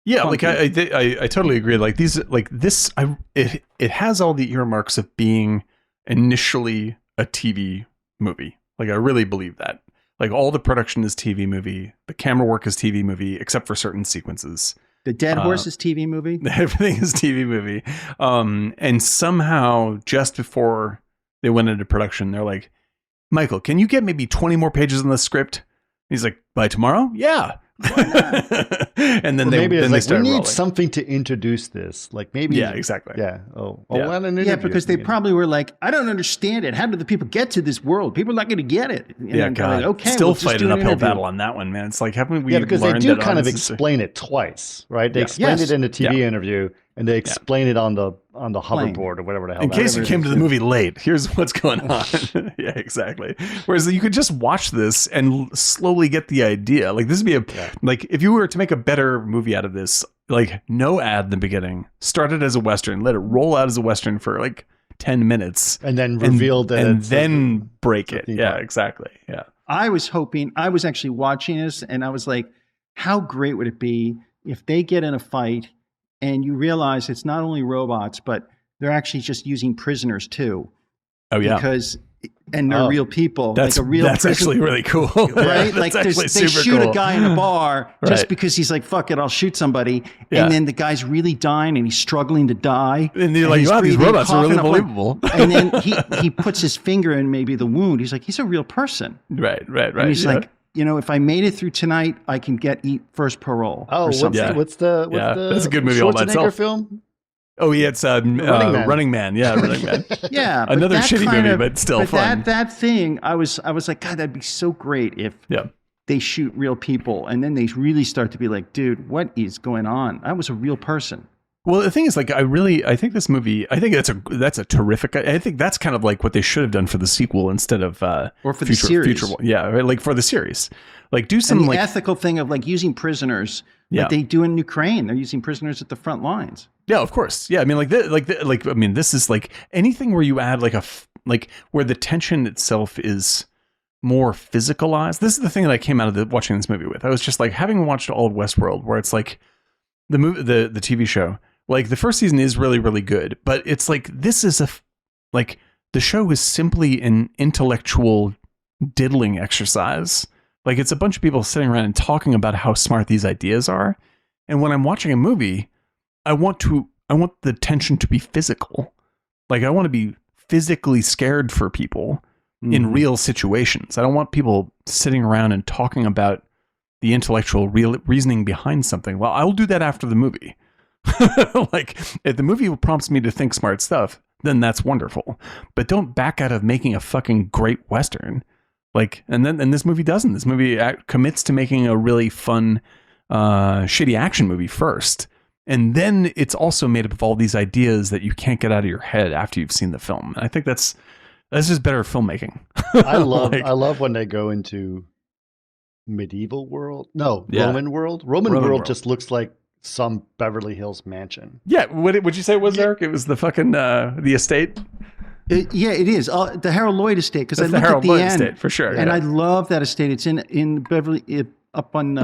Yeah, funky. like I totally agree. Like it has all the earmarks of being initially a TV movie. Like I really believe that. Like all the production is TV movie, the camera work is TV movie, except for certain sequences. The Dead Horse is TV movie. Everything is TV movie. And somehow just before they went into production, they're like, Michael, can you get maybe 20 more pages in the script? He's like, by tomorrow? Yeah. And then they like, started we need rolling. something to introduce this. Like maybe. Yeah, exactly. Yeah. Because they probably were like, I don't understand it. How do the people get to this world? People are not going to get it. And God. Like, okay, still we'll just fight do an uphill interview. battle on that one, man. It's like, haven't we because they learned do that kind of honestly- explain it twice, right? They explained it in the TV interview, and they explain it on the hoverboard or whatever the hell. In case you is. came to the movie late, here's what's going on. Yeah, exactly. Whereas you could just watch this and slowly get the idea. Like this would be like if you were to make a better movie out of this, like no ad in the beginning, start it as a Western, let it roll out as a Western for like 10 minutes. And then reveal that and then break it. Yeah, exactly. Yeah. I was actually watching this and I was like, how great would it be if they get in a fight and you realize it's not only robots, but they're actually just using prisoners too. Oh yeah. And they're real people. That's actually really cool. Right? Like they shoot a guy in a bar just because he's like, fuck it, I'll shoot somebody. Yeah. And then the guy's really dying and he's struggling to die. And you're like, wow, these robots are really believable. And then he puts his finger in maybe the wound. He's like, he's a real person. Right. And he's like, if I made it through tonight, I can eat first parole. Oh, what's the that's a good movie all by itself. Film? Oh yeah, it's Running Man. Yeah, Running Man. Yeah, another shitty movie, but still fun. That thing, I was like, God, that'd be so great if they shoot real people, and then they really start to be like, dude, what is going on? I was a real person. Well, the thing is, like, I think this movie, I think that's a terrific. I think that's kind of like what they should have done for the sequel instead of or for the series. Like for the series, like do some like ethical thing of like using prisoners. Like they do in Ukraine, they're using prisoners at the front lines. Yeah, of course. Yeah, I mean, I mean, this is like anything where you add like where the tension itself is more physicalized. This is the thing that I came out of watching this movie with. I was just like, having watched all of Westworld, where it's like the TV show. Like the first season is really, really good, but it's like this is like the show is simply an intellectual diddling exercise. Like it's a bunch of people sitting around and talking about how smart these ideas are. And when I'm watching a movie, I want the tension to be physical. Like I want to be physically scared for people in real situations. I don't want people sitting around and talking about the intellectual reasoning behind something. Well, I'll do that after the movie. Like if the movie prompts me to think smart stuff, then that's wonderful. But don't back out of making a fucking great Western. Like, and this movie doesn't. This movie commits to making a really fun, shitty action movie first. And then it's also made up of all these ideas that you can't get out of your head after you've seen the film. And I think that's just better filmmaking. I love when they go into medieval world. No, Yeah. Roman world. Roman world just looks like some Beverly Hills mansion. Yeah. What would you say it was, Eric? It was the fucking, the estate. Yeah, it is. The Harold Lloyd estate. Because I looked Harold at the Lloyd end. estate, for sure. And I love that estate. It's in Beverly, up on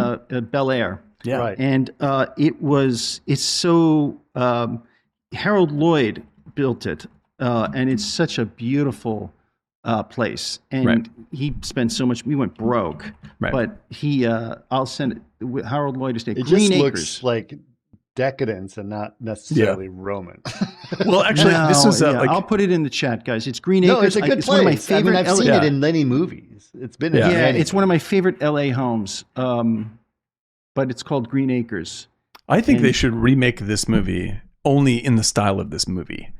Bel Air. Yeah. Right. And it's so, Harold Lloyd built it. And it's such a beautiful place. And he spent so much, we went broke. Right. But I'll send it, Harold Lloyd estate. It Green just Acres. looks like decadence and not necessarily Roman. Well, actually, this was I'll put it in the chat, guys. It's Green Acres. No, it's a good it's place. one of my favorite. I've seen it in many movies. It's been in many. It's one of my favorite LA homes. But it's called Green Acres. I think they should remake this movie only in the style of this movie.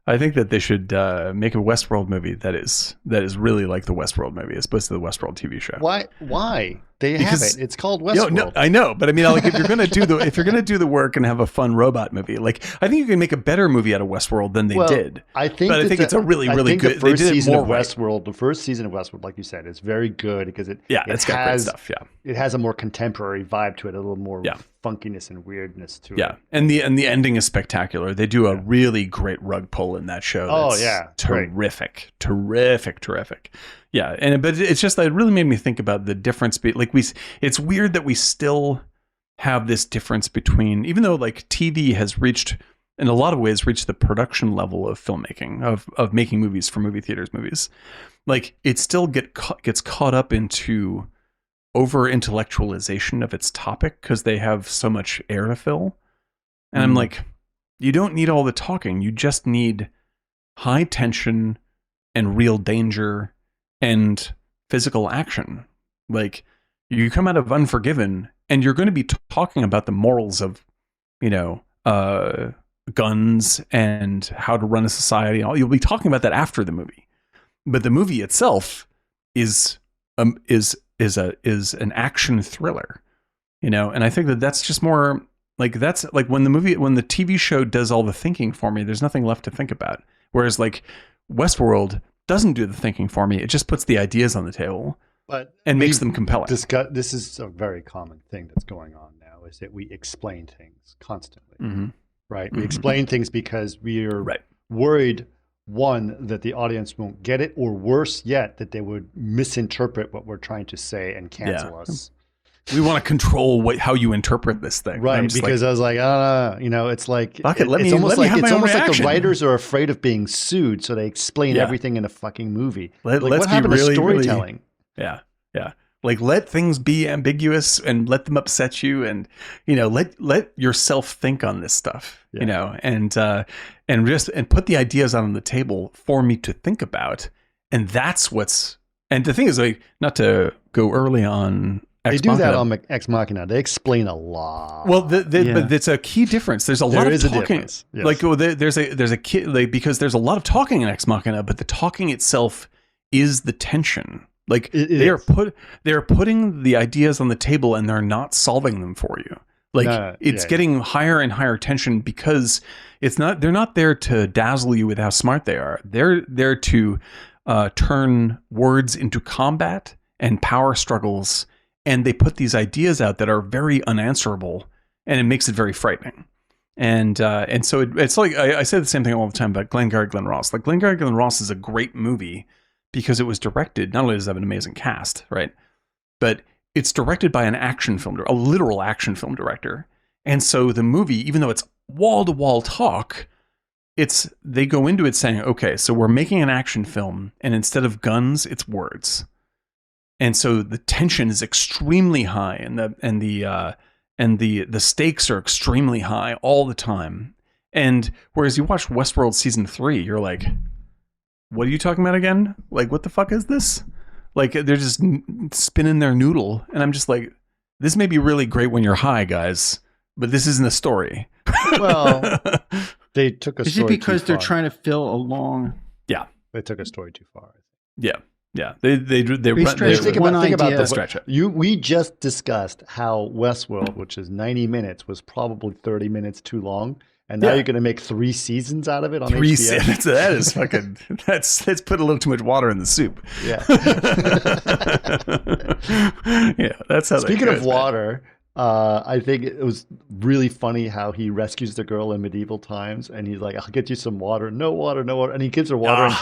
I think that they should make a Westworld movie that is really like the Westworld movie as opposed to the Westworld TV show. Why? They have it. It's called Westworld. No, I know, but I mean, like, if you're gonna do the work and have a fun robot movie, like, I think you can make a better movie out of Westworld than they did. I think it's a really good. The first season of right. Westworld, the first season of Westworld, like you said, is very good because it's got great stuff. Yeah, it has a more contemporary vibe to it, a little more funkiness and weirdness to it. Yeah, and the ending is spectacular. They do a really great rug pull in that show. Terrific. Yeah, but it's just that it really made me think about the difference. It's weird that we still have this difference between, even though like TV has reached, in a lot of ways, reached the production level of filmmaking, of making movies for movie theaters movies. Like, it still gets caught up into over intellectualization of its topic because they have so much air to fill. And I'm like, you don't need all the talking. You just need high tension and real danger and physical action. Like, you come out of Unforgiven and you're going to be talking about the morals of, guns and how to run a society. You'll be talking about that after the movie, but the movie itself is an action thriller, and I think that's just more like, that's like when the TV show does all the thinking for me, there's nothing left to think about. Whereas like Westworld doesn't do the thinking for me. It just puts the ideas on the table and makes them compelling. This is a very common thing that's going on now, is that we explain things constantly, right? We explain things because we are worried, one, that the audience won't get it, or worse yet, that they would misinterpret what we're trying to say and cancel us. We want to control how you interpret this thing. Right, because I was like, I don't know. It's like, fuck it, it's almost like the writers are afraid of being sued, so they explain everything in a fucking movie. What happened to storytelling? Yeah. Like, let things be ambiguous and let them upset you, and let yourself think on this stuff. And put the ideas on the table for me to think about. And that's and the thing is, like, not to go early on. They do that on Ex Machina. They explain a lot. Well, but it's a key difference. There's a lot of talking. Yes. Like, there's a key, like, because there's a lot of talking in Ex Machina, but the talking itself is the tension. Like, they are putting the ideas on the table and they're not solving them for you. Like, it's getting higher and higher tension because they're not there to dazzle you with how smart they are. They're there to turn words into combat and power struggles. And they put these ideas out that are very unanswerable, and it makes it very frightening. And so it's like, I say the same thing all the time about Glengarry Glen Ross. Like, Glengarry Glen Ross is a great movie because it was directed, not only does it have an amazing cast, right, but it's directed by a literal action film director. And so the movie, even though it's wall-to-wall talk, they go into it saying, okay, so we're making an action film, and instead of guns, it's words. And so the tension is extremely high, and the stakes are extremely high all the time. And whereas you watch Westworld season 3, you're like, what are you talking about again? Like, what the fuck is this? Like, they're just spinning their noodle, and I'm just like, this may be really great when you're high, guys, but this isn't a story. Well, they took a story too far. Is it because they're trying to fill a long... Yeah. They took a story too far. Yeah. Yeah, they stretched Think one about idea. the Stretch it. We just discussed how Westworld, which is 90 minutes, was probably 30 minutes too long, and now Yeah. you're going to make 3 seasons out of it on 3 HBO. seasons. That is fucking. That's put a little too much water in the soup. Yeah. Yeah, that's how. Speaking that of goes, water, I think it was really funny how he rescues the girl in medieval times, and he's like, "I'll get you some water." No water, no water, and he gives her water,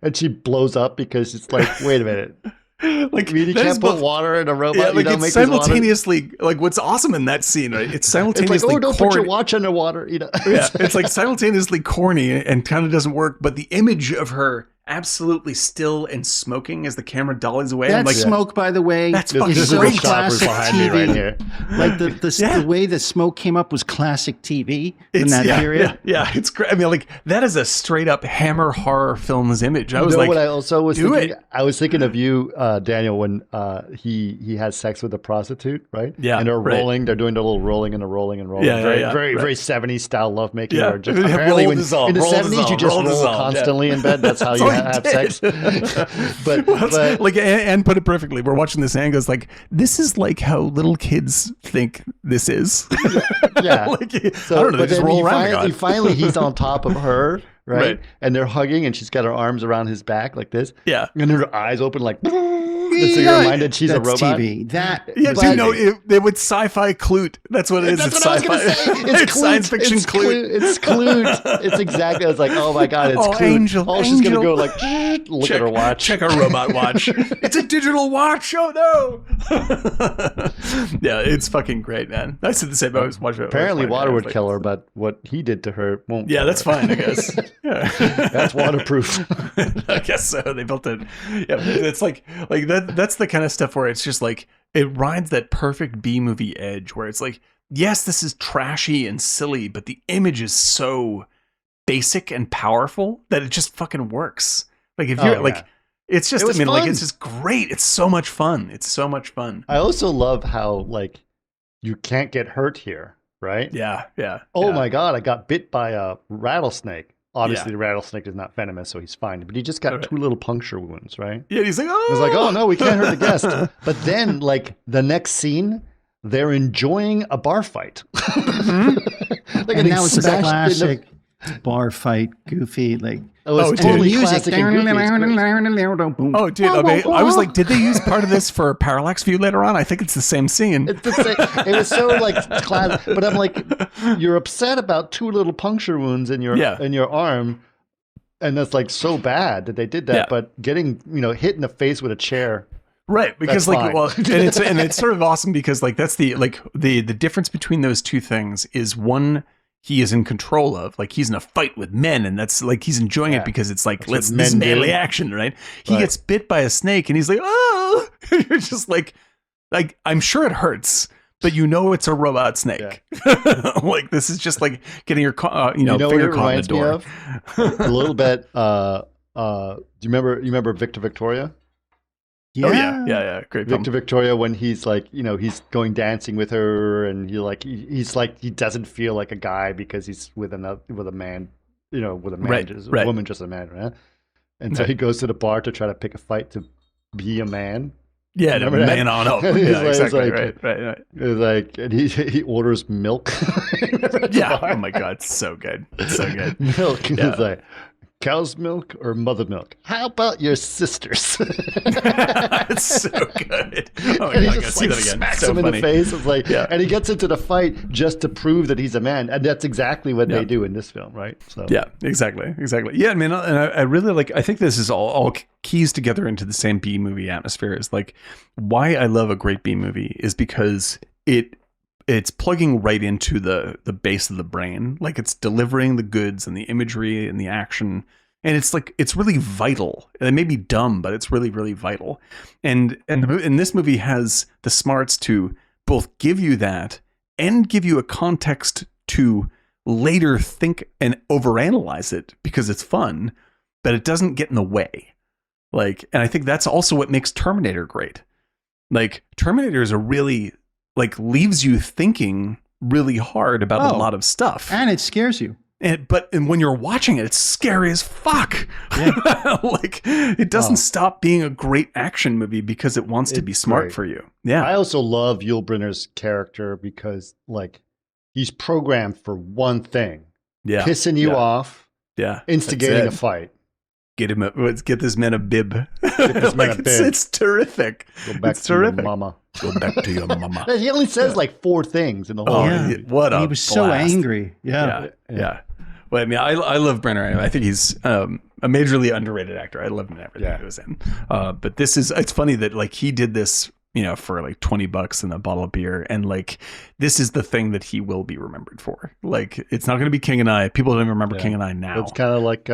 and she blows up because it's like, wait a minute. Like, I mean, you can't put water in a robot. Yeah, like, you know, it's make this water. simultaneously like what's awesome in that scene, right? It's It's simultaneously like, oh, don't put your corny. watch underwater. You know, Yeah, it's like simultaneously corny and kind of doesn't work, but the image of her absolutely still and smoking as the camera dollies away. That I'm like, smoke, by the way, That's is fucking so great. classic behind me TV. right here. Like the way the smoke came up was classic TV in it's, that yeah, period. Yeah, it's great. I mean, like, that is a straight up Hammer horror films image. I was like, what I also was do thinking? it. I was thinking of you, Daniel, when he has sex with a prostitute, right? Yeah, and they're right. rolling. They're doing a little rolling and a rolling and rolling. Yeah, very, yeah, very, right. very 70s style lovemaking. Yeah. Or just, Roll apparently, when, dissolve, in the roll 70s, dissolve, you just roll roll dissolve, constantly in bed. That's how you have sex. but like, and put it perfectly, we're watching this and goes like, this is like how little kids think this is. yeah. Like, So, I don't know, they but just then roll around. finally he's on top of her, right? Right. And they're hugging, and she's got her arms around his back like this. Yeah. And her eyes open like. So you're reminded she's That's a robot. TV. That Yeah, But- do you know it would sci-fi clute? That's what it is. That's It's what I was sci-fi. gonna say. It's Clute. science fiction it's clute. It's Clute. It's exactly. I was like, oh my god, it's Oh, Clute. Angel, Oh, she's gonna Angel. go like look at her watch. Check her robot watch. It's a digital watch. Oh no! Yeah, it's fucking great, man. I said the same. I was watching it. Apparently, water would like, kill her, but what he did to her won't. Yeah, kill that's her. fine, I guess. Yeah. That's waterproof. I guess so. They built it. Yeah, it's like that. That's the kind of stuff where it's just like it rides that perfect B movie edge, where it's like, yes, this is trashy and silly, but the image is so basic and powerful that it just fucking works. Like if you're like, it's just. It was I mean, like fun. it's just great. It's so much fun. It's so much fun. I also love how like you can't get hurt here, right? Yeah, yeah. Oh yeah. my god, I got bit by a rattlesnake. Obviously, Yeah. the rattlesnake is not venomous, so he's fine. But he just got Okay. 2 little puncture wounds, right? Yeah, he's like, oh, I was like, oh no, we can't hurt the guest. But then, like the next scene, they're enjoying a bar fight. Like and that was a smashed in the- classic bar fight, goofy, like It was Oh, dude. totally music. classic and goofy. It's great. Oh, dude! I was like, did they use part of this for Parallax View later on? I think it's the same scene. It's the same. It was so like class, but I'm like, you're upset about 2 little puncture wounds in your arm, and that's like so bad that they did that. Yeah. But getting hit in the face with a chair, Right, because That's like, fine. well, and it's sort of awesome because like that's the difference between those two things is one he is in control of, like he's in a fight with men, and that's like he's enjoying Yeah. it because it's like That's what this is men do. melee action, right? He Right. gets bit by a snake, and he's like, oh, you're just like I'm sure it hurts, but it's a robot snake. Like this is just like getting your what finger it caught in reminds the me door. of? A little bit. Do you remember Victor Victoria? Oh yeah, great film. Victor Victoria, when he's like, he's going dancing with her, and he's like, he doesn't feel like a guy because he's with a man, with a man, Right, just, right. a woman, just a man, right? And so he goes to the bar to try to pick a fight to be a man. Yeah, to Remember that? man on up. He's Yeah, like- exactly. it's like- Right. It's like, and he orders milk. At the Yeah. bar. Oh my god, it's so good. It's so good. Milk. And Yeah. It's like, cow's milk or mother milk? How about your sisters? It's so good. Oh my And he god, I gotta just see like that again. smacks So him in funny. the face. It's like, Yeah. and he gets into the fight just to prove that he's a man, and that's exactly what Yeah. they do in this film, right? So Yeah, exactly. Yeah, I mean, and I really like. I think this is all keys together into the same B movie atmosphere. Is like why I love a great B movie is because it's plugging right into the base of the brain. Like it's delivering the goods and the imagery and the action. And it's like, it's really vital. And it may be dumb, but it's really, really vital. And this movie has the smarts to both give you that and give you a context to later think and overanalyze it because it's fun, but it doesn't get in the way. Like, and I think that's also what makes Terminator great. Like Terminator is a really like leaves you thinking really hard about a lot of stuff. and it scares you. And when you're watching it, it's scary as fuck. Yeah. Like it doesn't stop being a great action movie because it wants to be smart for you. Yeah. I also love Yul Brynner's character because like he's programmed for one thing. Yeah. Pissing you off. Yeah. Instigating a fight. Get this man a bib. This man a bib. It's terrific. Go back to your mama. Go back to your mama. He only says like 4 things in the whole yeah. What a He was so blast. angry. Yeah. Well, I mean, I love Brenner. I think he's a majorly underrated actor. I love him in everything he was in. But it's funny that like he did this, for like $20 and a bottle of beer. And like, this is the thing that he will be remembered for. Like, it's not going to be King and I. People don't even remember King and I now. It's kind of like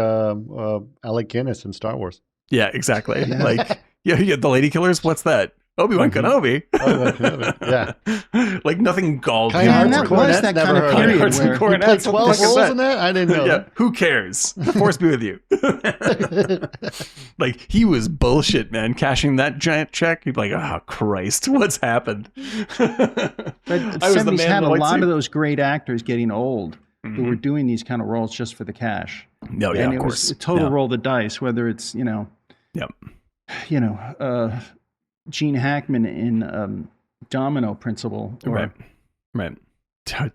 Alec Guinness in Star Wars. Yeah, exactly. Like, you get the Lady Killers. What's that? Obi-Wan Kenobi. Yeah. Like nothing galled Kind him. that was that kind of period where he played 12 roles in that? I didn't know that. Who cares? The Force be with you. Like, he was bullshit, man. Cashing that giant check. You'd be like, oh, Christ, what's happened? But the 70s had a lot of those great actors getting old who were doing these kind of roles just for the cash. No, yeah, and of it course. was a total roll the dice, whether it's, Gene Hackman in Domino Principle. Or, Right.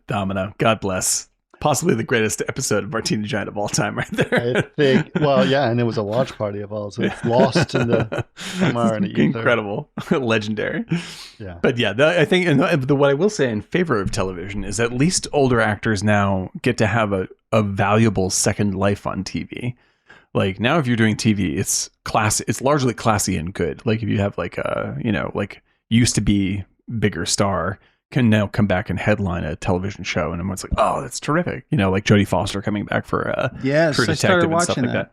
Domino. God bless. Possibly the greatest episode of Martini Giant of all time right there. I think, and it was a watch party of all, so it's lost in the somewhere in the ether. Incredible. Legendary. Yeah. But yeah, I think, what I will say in favor of television is at least older actors now get to have a valuable second life on TV. Like now, if you're doing TV, it's largely classy and good. Like if you have like used to be bigger star can now come back and headline a television show, and everyone's like, oh, that's terrific. Like Jodie Foster coming back for yes, True I started Detective and stuff watching like that.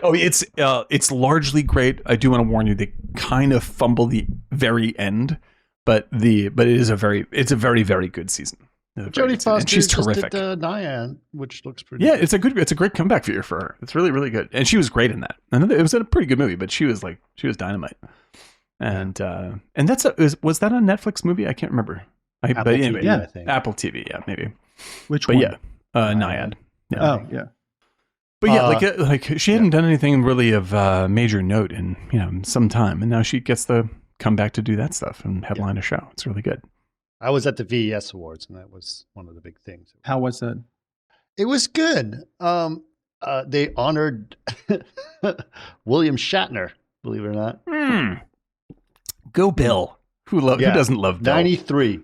Oh, it's largely great. I do want to warn you, they kind of fumble the very end, but it's a very, very good season. Jodie Foster, and she's terrific. Just did Nyan, which looks pretty. Yeah, it's a great comeback for her. It's really, really good, and she was great in that. And it was a pretty good movie, but she was dynamite. And was that a Netflix movie? I can't remember. Apple TV, I think. Apple TV, yeah, maybe. Which one? Yeah, Nyan. Yeah. Oh, yeah. But yeah, like she hadn't done anything really of major note in some time, and now she gets to come back to do that stuff and headline a show. It's really good. I was at the VES Awards, and that was one of the big things. How was that? It was good. They honored William Shatner, believe it or not. Go Bill. Who doesn't love Bill? 93.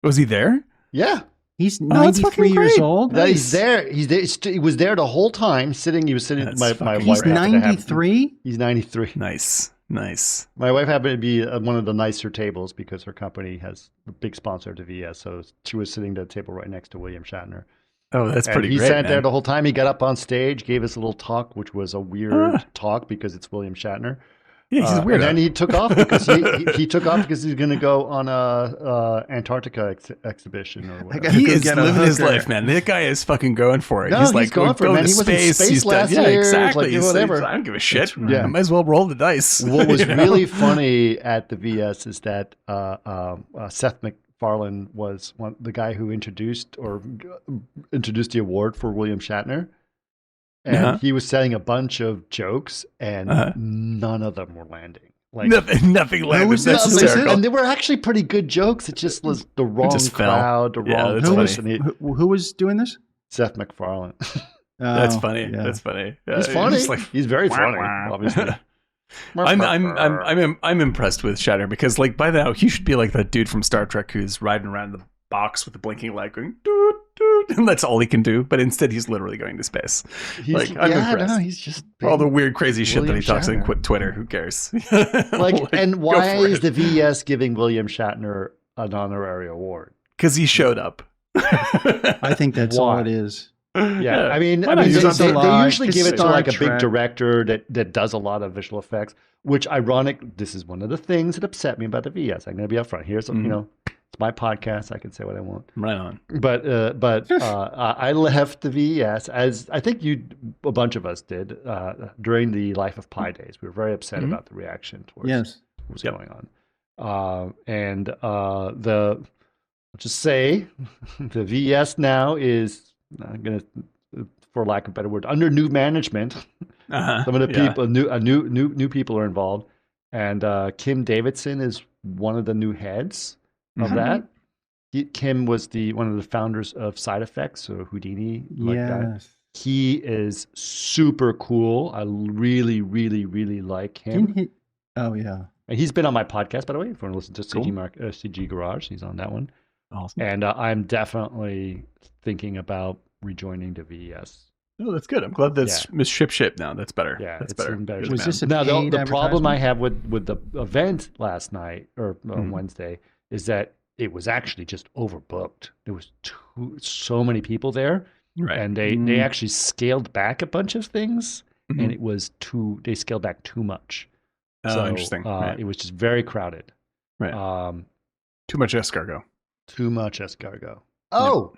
Was he there? Yeah. He's 93 years old. Nice. He's there. He was there the whole time. He was sitting. My wife. He's 93. He's 93. Nice. My wife happened to be at one of the nicer tables because her company has a big sponsor to VS. So she was sitting at a table right next to William Shatner. Oh, that's pretty great. He sat there the whole time. He got up on stage, gave us a little talk, which was a weird talk because it's William Shatner. Yeah, he's weird. And then he took off because he took off because he's going to go on a Antarctica exhibition or whatever. He is living his life, man. That guy is fucking going for it. No, he's like going for it, man. To He was in space last year. Yeah, exactly. Like, whatever. I don't give a shit. Yeah. I might as well roll the dice. What was really funny at the VS is that Seth MacFarlane was the guy who introduced the award for William Shatner. And he was saying a bunch of jokes, and none of them were landing. Like nothing landed. That's hysterical. And they were actually pretty good jokes. It just was the wrong crowd, the wrong person. Who was doing this? Seth MacFarlane. That's funny. Yeah. That's funny. He's funny. He's very funny, obviously. I'm impressed with Shatner because like by now he should be like that dude from Star Trek who's riding around the box with the blinking light going doot doot, and that's all he can do. But instead he's literally going to space. I'm impressed. I don't know. He's just all the weird crazy shit that he talks Shatner. on Twitter. Who cares? And why is the VS giving William Shatner an honorary award? Because he showed up. I think that's all it is. Yeah, I mean, they usually give it to like a big director that does a lot of visual effects. Which, this is one of the things that upset me about the VS. I'm going to be upfront. Here's it's my podcast. I can say what I want. Right on. But I left the VS as I think a bunch of us did during the Life of Pi days. We were very upset about the reaction towards what was going on. Let's just say the VS now is. I'm going to for lack of a better word, under new management. Some of the people, new people are involved, and Kim Davidson is one of the new heads of that. Kim was one of the founders of Side Effects or Houdini. Yes. He is super cool. I really, really, really like him. Oh yeah. And he's been on my podcast, by the way. If you want to listen to CG Garage, he's on that one. Awesome. And I'm definitely thinking about rejoining the VES. Oh, that's good. I'm glad that's ship now. That's better. Yeah, that's it's better. even better. Good, Was this a now paid the problem I advertisement? have with the event last night or on Wednesday is that it was actually just overbooked. There was so many people there, right? And they actually scaled back a bunch of things, and it was they scaled back too much. Oh, so, interesting. It was just very crowded. Right. Too much escargot. Too much escargot. Oh,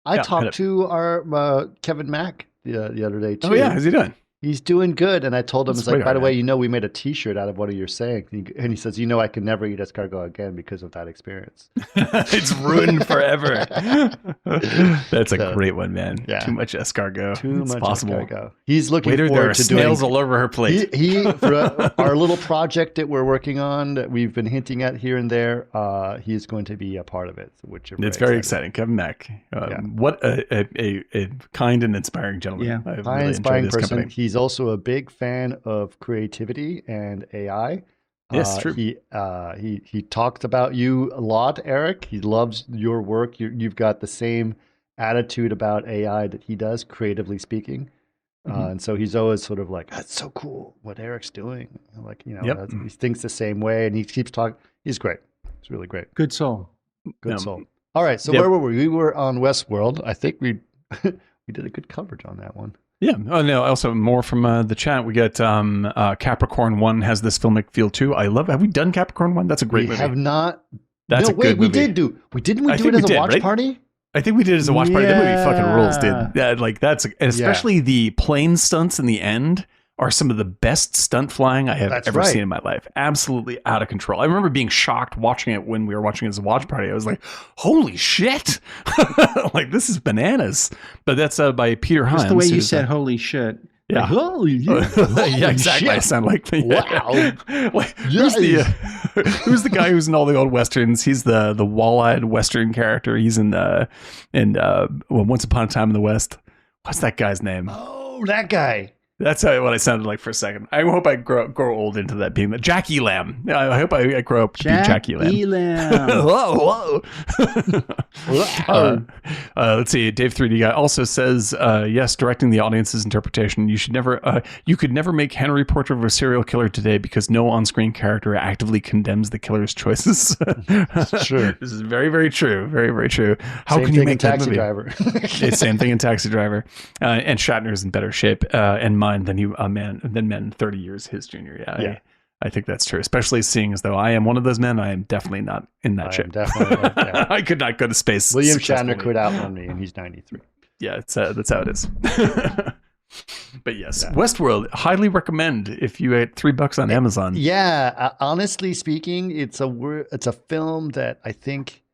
I talked to our Kevin Mack the other day too. Oh yeah, how's he doing? He's doing good, and I told him, That's it's like, by the right, way, we made a T-shirt out of what you're saying, and he says, I can never eat escargot again because of that experience. It's ruined forever. That's a great one, man. Yeah. Too much escargot. Too it's much possible. escargot. He's looking Waiter, forward there are to snails doing. all over her plate. He for our little project that we're working on that we've been hinting at here and there. He is going to be a part of it, which it's very exciting. Kevin Mack, what a kind and inspiring gentleman. Yeah, kind, really inspiring person. Company. He's also a big fan of creativity and AI. Yes, true. He talked about you a lot, Eric. He loves your work. You've got the same attitude about AI that he does, creatively speaking. And so he's always sort of like, that's so cool what Eric's doing. Like, he thinks the same way, and he keeps talking. He's great. He's really great. Good soul. Good soul. All right. So where were we? We were on Westworld. I think we did a good coverage on that one. Yeah. Oh no. Also, more from the chat. We get Capricorn 1 has this filmic feel too. I love. Have we done Capricorn 1? That's a great movie. We have not. That's a good movie. We did do. Didn't we do it as a watch party? I think we did as a watch party. That movie fucking rules, dude. Yeah, like that's especially the plane stunts in the end are some of the best stunt flying I have ever seen in my life. Absolutely out of control. I remember being shocked watching it when we were watching it as a watch party. I was like, holy shit. Like, this is bananas. But that's by Peter Hines. Just the way you said holy shit. Yeah. Like, holy yeah, exactly. Shit. I sound like wow. Like, who's the guy who's in all the old westerns? He's the wall-eyed western character. He's in Once Upon a Time in the West. What's that guy's name? Oh, that guy. That's what I sounded like for a second. I hope I grow old into that being Jack Elam. I hope I grow up to be Jack Elam. Whoa. Let's see. Dave 3D guy also says, yes, directing the audience's interpretation. You could never make Henry Portrait of a Serial Killer today because no on-screen character actively condemns the killer's choices. True. This is very, very true. Very, very true. How Same can you make that Taxi movie? Driver. Same thing in Taxi Driver. And Shatner's in better shape and mind than men 30 years his junior. Yeah. I think that's true, especially seeing as though I am one of those men. I am definitely not in that shape. I could not go to space. William Shatner could outrun me, and he's 93. Yeah, that's how it is. But yes, Westworld, highly recommend if you had $3 on Amazon. Yeah, honestly speaking, it's a film that I think,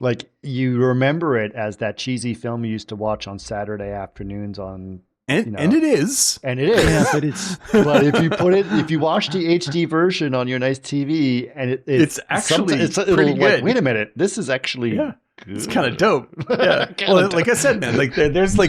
like, you remember it as that cheesy film you used to watch on Saturday afternoons on. And it is. And it is. Yeah, but it's. But if you watch the HD version on your nice TV, and it's actually pretty good. Like, wait a minute, this is actually good. It's kind of dope. Yeah. Well, like I said, man, like there's some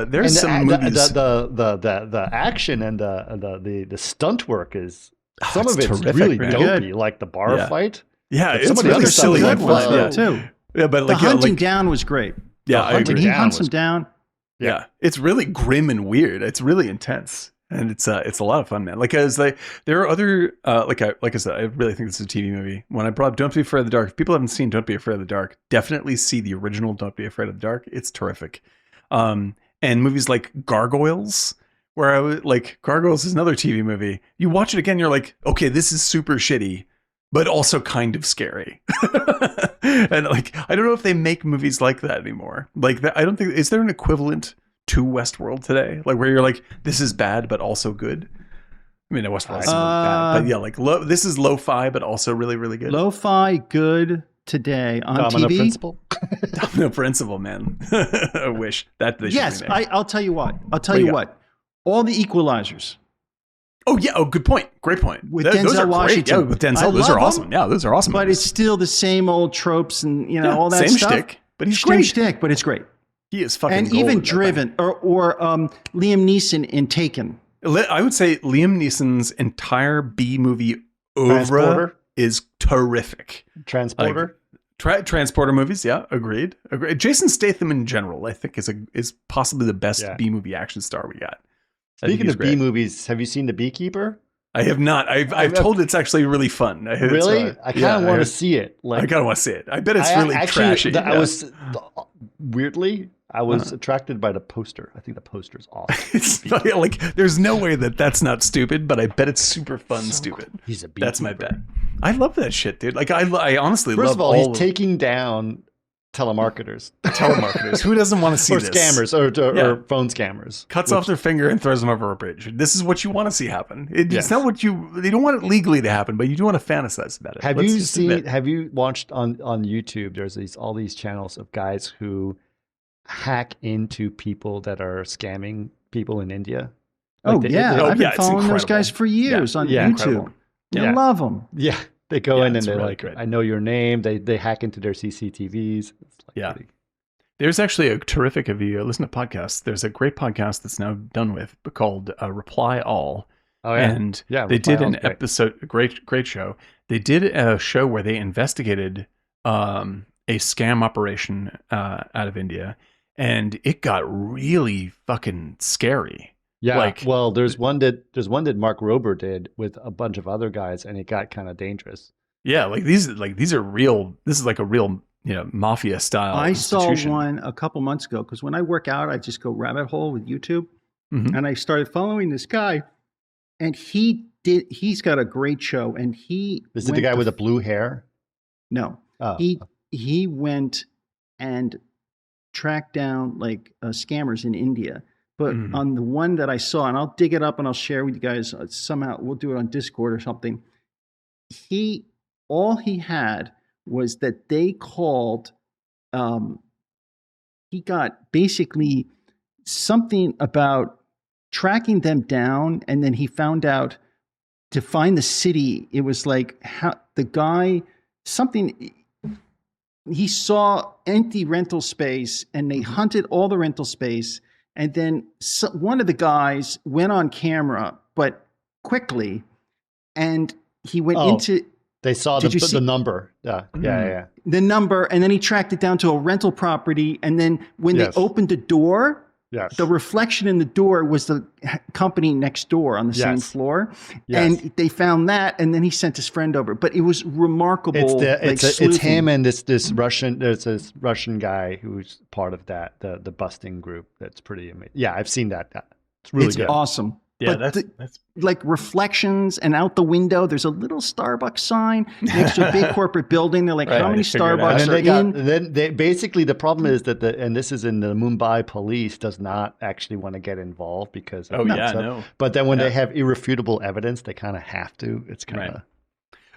movies. The action and the stunt work is some of it's terrific, really man. dopey, like the bar fight. Yeah, but it's some of the really other stuff silly is fun too. Yeah, but the hunting down was great. Yeah, when he hunts him down. Yeah, it's really grim and weird. It's really intense, and it's a lot of fun, man. Like, as there are other like I said, I really think this is a TV movie. When I brought up Don't Be Afraid of the Dark, if people haven't seen Don't Be Afraid of the Dark, definitely see the original Don't Be Afraid of the Dark. It's terrific. And movies like Gargoyles, where Gargoyles is another TV movie. You watch it again, you're like, okay, this is super shitty, but also kind of scary. And like, I don't know if they make movies like that anymore. Like, I don't think, is there an equivalent to Westworld today? Like, where you're like, this is bad, but also good. I mean, Westworld is really bad, but yeah, like this is lo-fi, but also really, really good. Lo-fi good today on Domino TV. Principle. Domino Principle, man. I wish that they should remake. I'll tell you what. All the Equalizers. Oh yeah. Oh, good point. Great point. With Denzel Washington. Yeah, with Denzel. Those are awesome. Yeah, those are awesome. But it's still the same old tropes and all that same stuff. shtick. But he's great. Same shtick, but it's great. He is fucking. And even Driven or Liam Neeson in Taken. I would say Liam Neeson's entire B movie oeuvre is terrific. Transporter. Transporter movies, yeah, agreed. Jason Statham in general, I think, is possibly the best B movie action star we got. Speaking of B movies, have you seen The Beekeeper? I have not. I've told it's actually really fun. Really? I kind of want to see it. I kind of want to see it. I bet it's really trashy. I was attracted by the poster. I think the poster is awesome. It's like there's no way that's not stupid, but I bet it's super fun stupid. Cool. He's a beekeeper. That's my bet. I love that shit, dude. Like I honestly love. First of all, he's taking down telemarketers. Who doesn't want to see this? Scammers or phone scammers. Cuts off their finger and throws them over a bridge. This is what you want to see happen. It's not what they don't want it legally to happen, but you do want to fantasize about it. Have you watched on YouTube? There's all these channels of guys who hack into people that are scamming people in India. I've been following those guys for years on YouTube. Incredible. I love them. Yeah. They go in and they're really like, great. I know your name. They hack into their CCTVs. There's actually a terrific, if you listen to podcasts, there's a great podcast that's now done with called Reply All. Oh, yeah. And they did an episode, great show. They did a show where they investigated a scam operation out of India, and it got really fucking scary. Yeah, there's one that Mark Rober did with a bunch of other guys, and it got kind of dangerous. Yeah, these are real. This is like a real, mafia style. I saw one a couple months ago because when I work out, I just go rabbit hole with YouTube, and I started following this guy, and he's got a great show, and Is it the guy with the blue hair? No, he went and tracked down scammers in India. But on the one that I saw, and I'll dig it up and I'll share with you guys somehow, we'll do it on Discord or something. All he had was that they called, he got basically something about tracking them down. And then he found out to find the city. It was like how the guy, he saw empty rental space and they hunted all the rental space. And then one of the guys went on camera, but quickly, and he went into. They saw the number. Yeah. The number, and then he tracked it down to a rental property. And then when they opened the door, the reflection in the door was the company next door on the same floor. Yes. And they found that, and then he sent his friend over. But it was remarkable. It's him and this Russian. There's this Russian guy who's part of that the busting group. That's pretty amazing. Yeah, I've seen that. It's really good. Awesome. Yeah, but that's like reflections, and out the window there's a little Starbucks sign next to a big corporate building. They're like, how many Starbucks are in? Then basically the problem is that and this is in the Mumbai police does not actually want to get involved because But then when they have irrefutable evidence, they kind of have to. It's kind of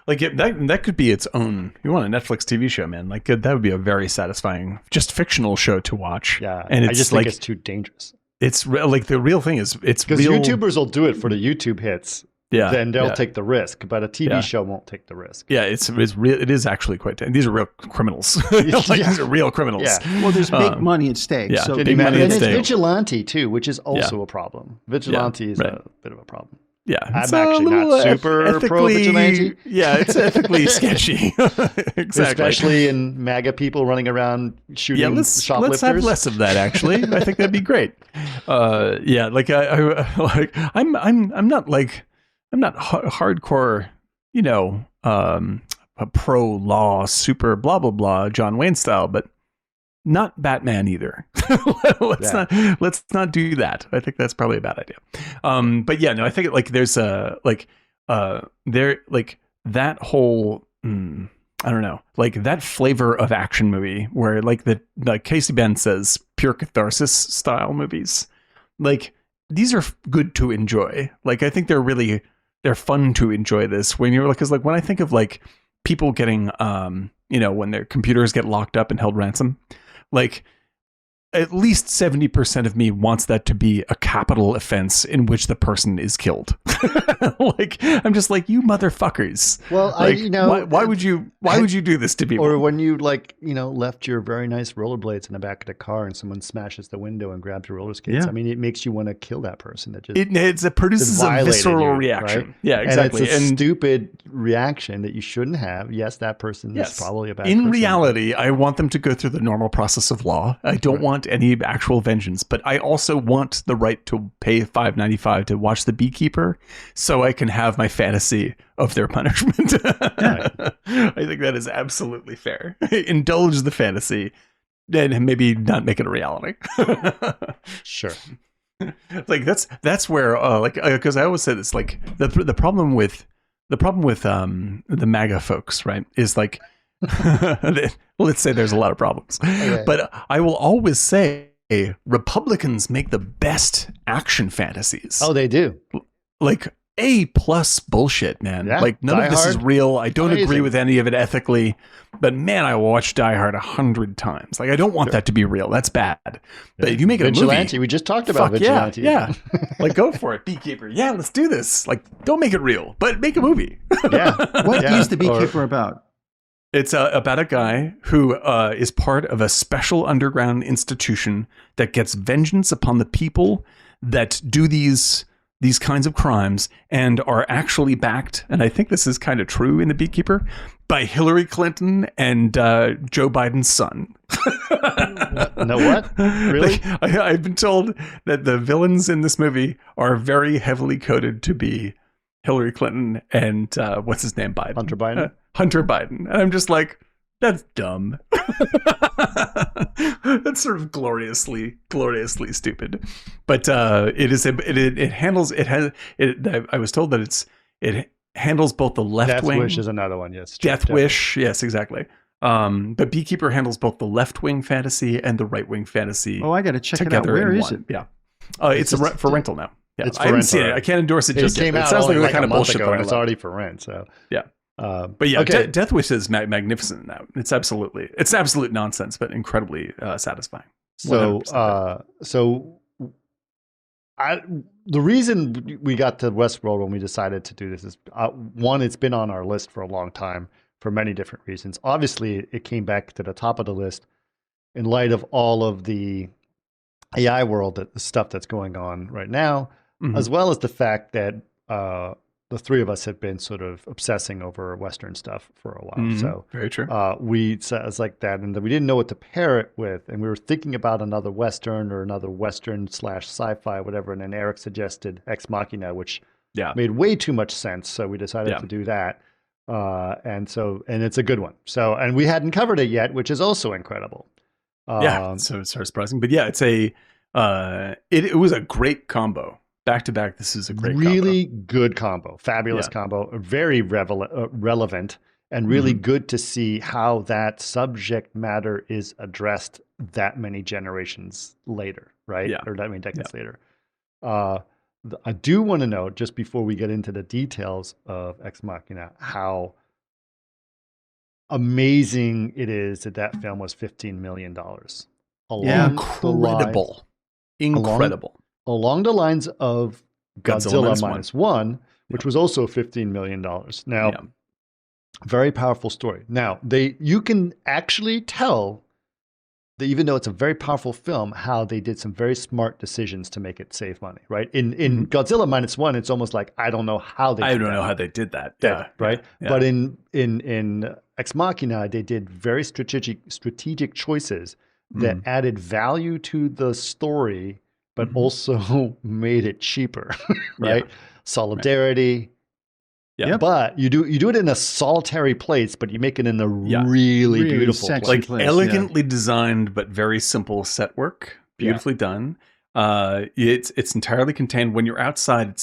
like that could be its own. You want a Netflix TV show, man? Like that would be a very satisfying, just fictional show to watch. Yeah, and I just think it's too dangerous. It's like the real thing is it's because YouTubers will do it for the YouTube hits. Yeah, then they'll take the risk, but a TV show won't take the risk. Yeah, it's real. It is actually quite. These are real criminals. These are real criminals. Yeah. Well, there's big money at stake. Yeah, so big money at stake. And it's vigilante too, which is also a problem. Vigilante is a bit of a problem. Yeah, I'm actually not super pro vigilante. Yeah, it's ethically sketchy. Exactly. Especially in MAGA people running around shooting shoplifters. Let's have less of that. Actually, I think that'd be great. I'm not hardcore. A pro law, super blah blah blah, John Wayne style, but not Batman either. Let's not do that. I think that's probably a bad idea. But yeah, no, I think there's that whole I don't know, like that flavor of action movie where like Casey Ben says pure catharsis style movies. Like these are good to enjoy. Like I think they're fun to enjoy this when you're like, 'cause like when I think of like people getting, when their computers get locked up and held ransom, like at least 70% of me wants that to be a capital offense in which the person is killed. Like, I'm just like, you motherfuckers. Well, like, why would you do this to people? Or when you left your very nice rollerblades in the back of the car and someone smashes the window and grabs your roller skates. Yeah. I mean, it makes you want to kill that person. That just it produces a visceral reaction. Right? Yeah, exactly. And it's a stupid reaction that you shouldn't have. Yes, that person is probably a bad person. In reality, I want them to go through the normal process of law. I don't want any actual vengeance, but I also want the right to pay $5.95 to watch The Beekeeper so I can have my fantasy of their punishment. I think that is absolutely fair. Indulge the fantasy and maybe not make it a reality. Sure. Like that's where because I always say this, like the problem with the MAGA folks, right, is like let's say there's a lot of problems. Okay. But I will always say Republicans make the best action fantasies. Oh, they do. Like A+ bullshit, man. Yeah, like none Die of this Hard. is real. I don't Amazing. agree with any of it ethically, but man, I will watch Die Hard 100 times. Like I don't want that to be real. That's bad. But if you make it a Vigilante, movie, we just talked about Vigilante. Yeah. Like go for it, Beekeeper. Yeah, let's do this. Like don't make it real, but make a movie. Yeah. What is The Beekeeper about? It's about a guy who is part of a special underground institution that gets vengeance upon the people that do these kinds of crimes and are actually backed, and I think this is kind of true in The Beekeeper, by Hillary Clinton and Joe Biden's son. No, what? Really? Like, I've been told that the villains in this movie are very heavily coded to be Hillary Clinton and what's his name? Biden. Hunter Biden? Hunter Biden. And I'm just like, that's dumb. That's sort of gloriously stupid. But it I was told that it handles both the left Death wing. Wish is another one, yes. Death Wish, yes, exactly. But Beekeeper handles both the left wing fantasy and the right wing fantasy. Oh, I got to check it out. Where is it? Yeah. It's for rental now. Yeah, it's for I haven't rental. seen it. I can't endorse it just yet. It came out sounds only like the kind a of month bullshit ago, that I and it's love. already for rent. So yeah. But yeah, okay. Death Wish is magnificent now. It's absolute nonsense, but incredibly satisfying. So, the reason we got to Westworld when we decided to do this is one, it's been on our list for a long time for many different reasons. Obviously, it came back to the top of the list in light of all of the AI world, the stuff that's going on right now, as well as the fact that the three of us have been sort of obsessing over Western stuff for a while. So very true. It's like that, and we didn't know what to pair it with, and we were thinking about another Western or another Western / sci-fi, whatever. And then Eric suggested Ex Machina, which made way too much sense. So we decided to do that, and it's a good one. So, and we hadn't covered it yet, which is also incredible. So it's sort of surprising, but yeah, it's it was a great combo. Back to back, this is a great really good combo, fabulous combo, very relevant, and really good to see how that subject matter is addressed that many generations later, right? Yeah. Or that many decades later. I do want to know, just before we get into the details of Ex Machina, how amazing it is that film was $15 million. Incredible. Along the lines of Godzilla Minus One, which was also $15 million. Now, very powerful story. Now, you can actually tell that even though it's a very powerful film, how they did some very smart decisions to make it save money, right? In Godzilla Minus One, it's almost like, I don't know how they did that. Yeah. Right? Yeah. But in Ex Machina, they did very strategic choices that added value to the story, but also made it cheaper, right? Solidarity. Yeah. But you do it in a solitary place, but you make it in a really beautiful place. Like elegantly designed, but very simple set work. Beautifully done. It's entirely contained. When you're outside,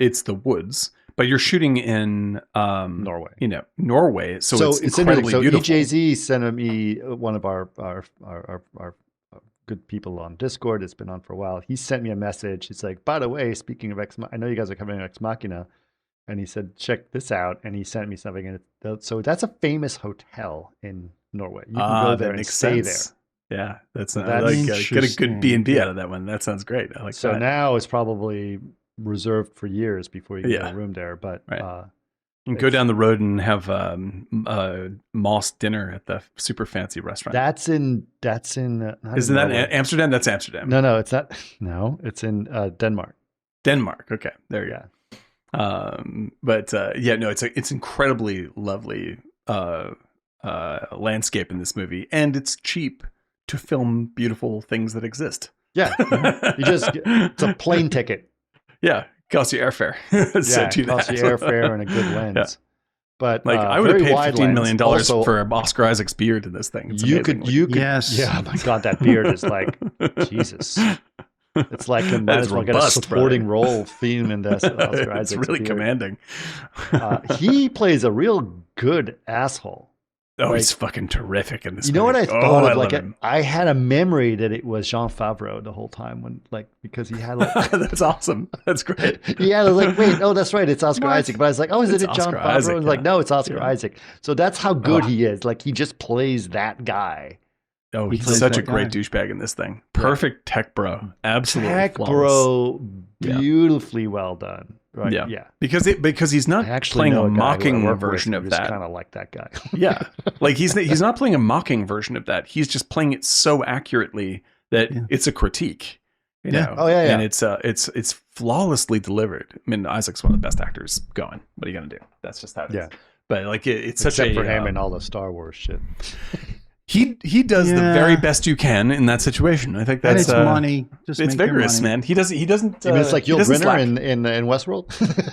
it's the woods, but you're shooting in Norway. Norway. So it's incredibly beautiful. EJZ sent me one of our good people on Discord. It's been on for a while. He sent me a message. He's like, by the way, speaking of I know you guys are covering Ex Machina. and he said, check this out. And he sent me something. And so that's a famous hotel in Norway. You can go there and stay there. Yeah, that's So I like get a good B&B out of that one. That sounds great. I like so that. So now it's probably reserved for years before you can get a room there. But you can go down the road and have Moss dinner at the super fancy restaurant. That's in Isn't that Amsterdam? That's Amsterdam. No, it's not. No, it's in Denmark. Denmark. Okay, there you go. It's incredibly lovely landscape in this movie, and it's cheap to film beautiful things that exist. Yeah, it's a plane ticket. Yeah, costs you airfare. Costs you airfare and a good lens. Yeah. But I would have paid $15 million for Oscar Isaac's beard in this thing. It's amazing. Yes. Yeah, my God, that beard is like Jesus. It's like a might as well get a supporting role theme in this. Oscar Isaac's it's really beard. Commanding. He plays a real good asshole. Oh, he's fucking terrific in this. You know movie. what I thought of? I had a memory that it was Jon Favreau the whole time because he had that's awesome. That's great. Yeah, I was like, wait, no, that's right, it's Oscar Isaac. But I was like, oh, is it Jon Favreau? And like, no, it's Oscar Isaac. So that's how good he is. Like he just plays that guy. Oh, he's such a great douchebag in this thing. Perfect tech bro. Absolutely tech flawless. Bro, beautifully well done. Right. Yeah. Because he's not playing a mocking version of that. Kind of like that guy. Yeah. Like he's not playing a mocking version of that. He's just playing it so accurately that it's a critique. You know? Oh yeah. And it's flawlessly delivered. I mean, Isaac's one of the best actors going. What are you gonna do? That's just how it is. Yeah. But like it's such Except for him and all the Star Wars shit. He does the very best you can in that situation. I think that's money. Just it's vigorous, man. He doesn't. It's like Yul Brynner in Westworld.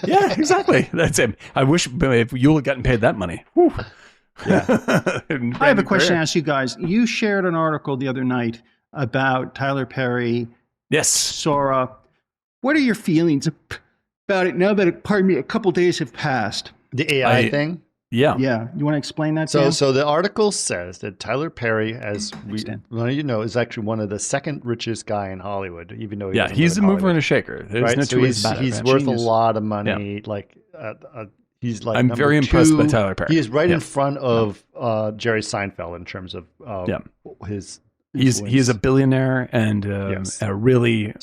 Yeah, exactly. That's him. I wish if Yul had gotten paid that money. Whew. Yeah. I have a question to ask you guys. You shared an article the other night about Tyler Perry. Yes. Sora. What are your feelings about it now that a couple days have passed? The AI thing. Yeah. Yeah. You want to explain that? So the article says that Tyler Perry, as is actually one of the second richest guy in Hollywood, even though he's a mover and a shaker. There's no so he's worth a lot of money. Yeah. Like he's like I'm very impressed by Tyler Perry. He is right in front of Jerry Seinfeld in terms of his. He's a billionaire and a really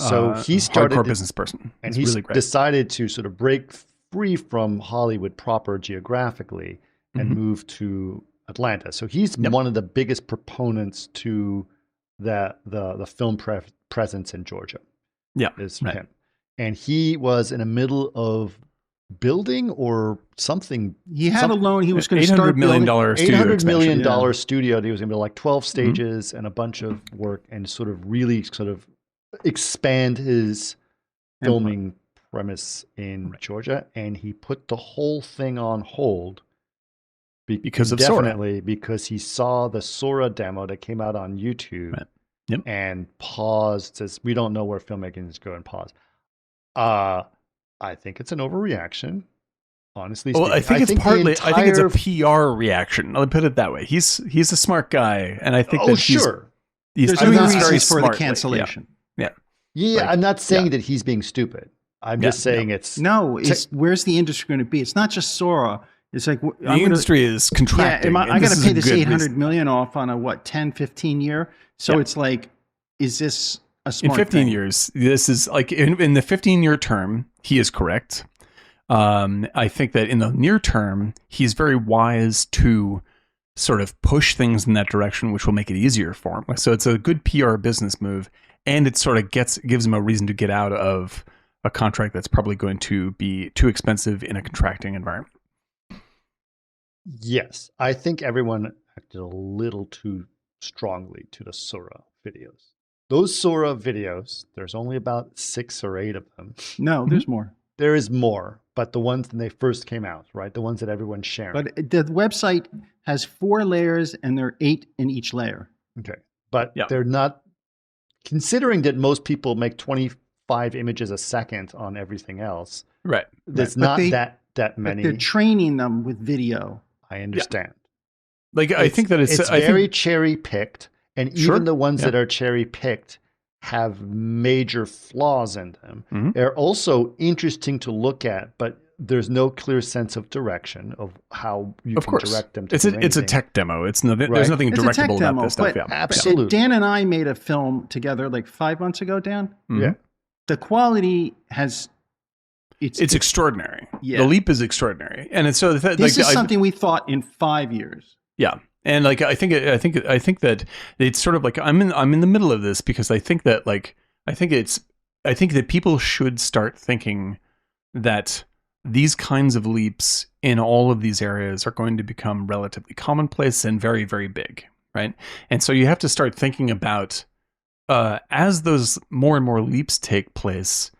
he started hardcore business person. And he's really decided to sort of break free from Hollywood proper geographically and move to Atlanta. So he's one of the biggest proponents to the film presence in Georgia. Yeah, is him. And he was in the middle of building or something. He had a loan. He was going to start $800 million $800 million studio. He was going to be like 12 stages and a bunch of work and sort of really expand his filming premise in Georgia, and he put the whole thing on hold because of Sora. Because he saw the Sora demo that came out on YouTube and paused. Says we don't know where filmmaking is going. Pause. I think it's an overreaction. Honestly, well, I think it's partly. I think it's a PR reaction. I'll put it that way. He's a smart guy, and I think he's doing reasons for the cancellation. Yeah. I'm not saying that he's being stupid. I'm just saying it's where's the industry going to be? It's not just Sora. It's like the industry is contracting. I got to pay this $800 million off on a 10, 15 year. So it's like, is this a smart in 15 thing? years? This is like in the 15-year term, he is correct. I think that in the near term, he's very wise to sort of push things in that direction, which will make it easier for him. So it's a good PR business move, and it sort of gives him a reason to get out of a contract that's probably going to be too expensive in a contracting environment. Yes, I think everyone acted a little too strongly to the Sora videos. Those Sora videos, there's only about 6 or 8 of them. No, there's more. There is more, but the ones when they first came out, right? The ones that everyone's sharing. But the website has 4 layers and there are 8 in each layer. Okay, but they're not, considering that most people make 25 images a second on everything else. Right. There's not that many. But they're training them with video. I understand. Like I think that it's very cherry picked, and even the ones that are cherry picked have major flaws in them. They're also interesting to look at, but there's no clear sense of direction of how you of can course. direct them to It's do a anything. tech demo. It's no, Right. there's nothing It's a tech directable demo, about this stuff. but Yeah. Absolutely. Dan and I made a film together like 5 months ago, Dan. Mhm. Yeah. The quality has... It's extraordinary. Yeah. The leap is extraordinary. And it's so This is something we thought in 5 years. Yeah. And like I think that it's sort of like I'm in the middle of this because I think that people should start thinking that these kinds of leaps in all of these areas are going to become relatively commonplace and very, very big, right? And so you have to start thinking about as those more and more leaps take place,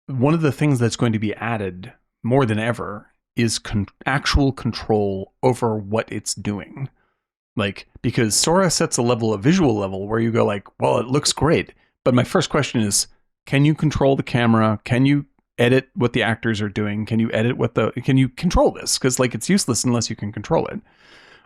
one of the things that's going to be added more than ever is actual control over what it's doing. Like, because Sora sets a visual level where you go like, well, it looks great. But my first question is, can you control the camera? Can you edit what the actors are doing? Can you can you control this? Because like it's useless unless you can control it.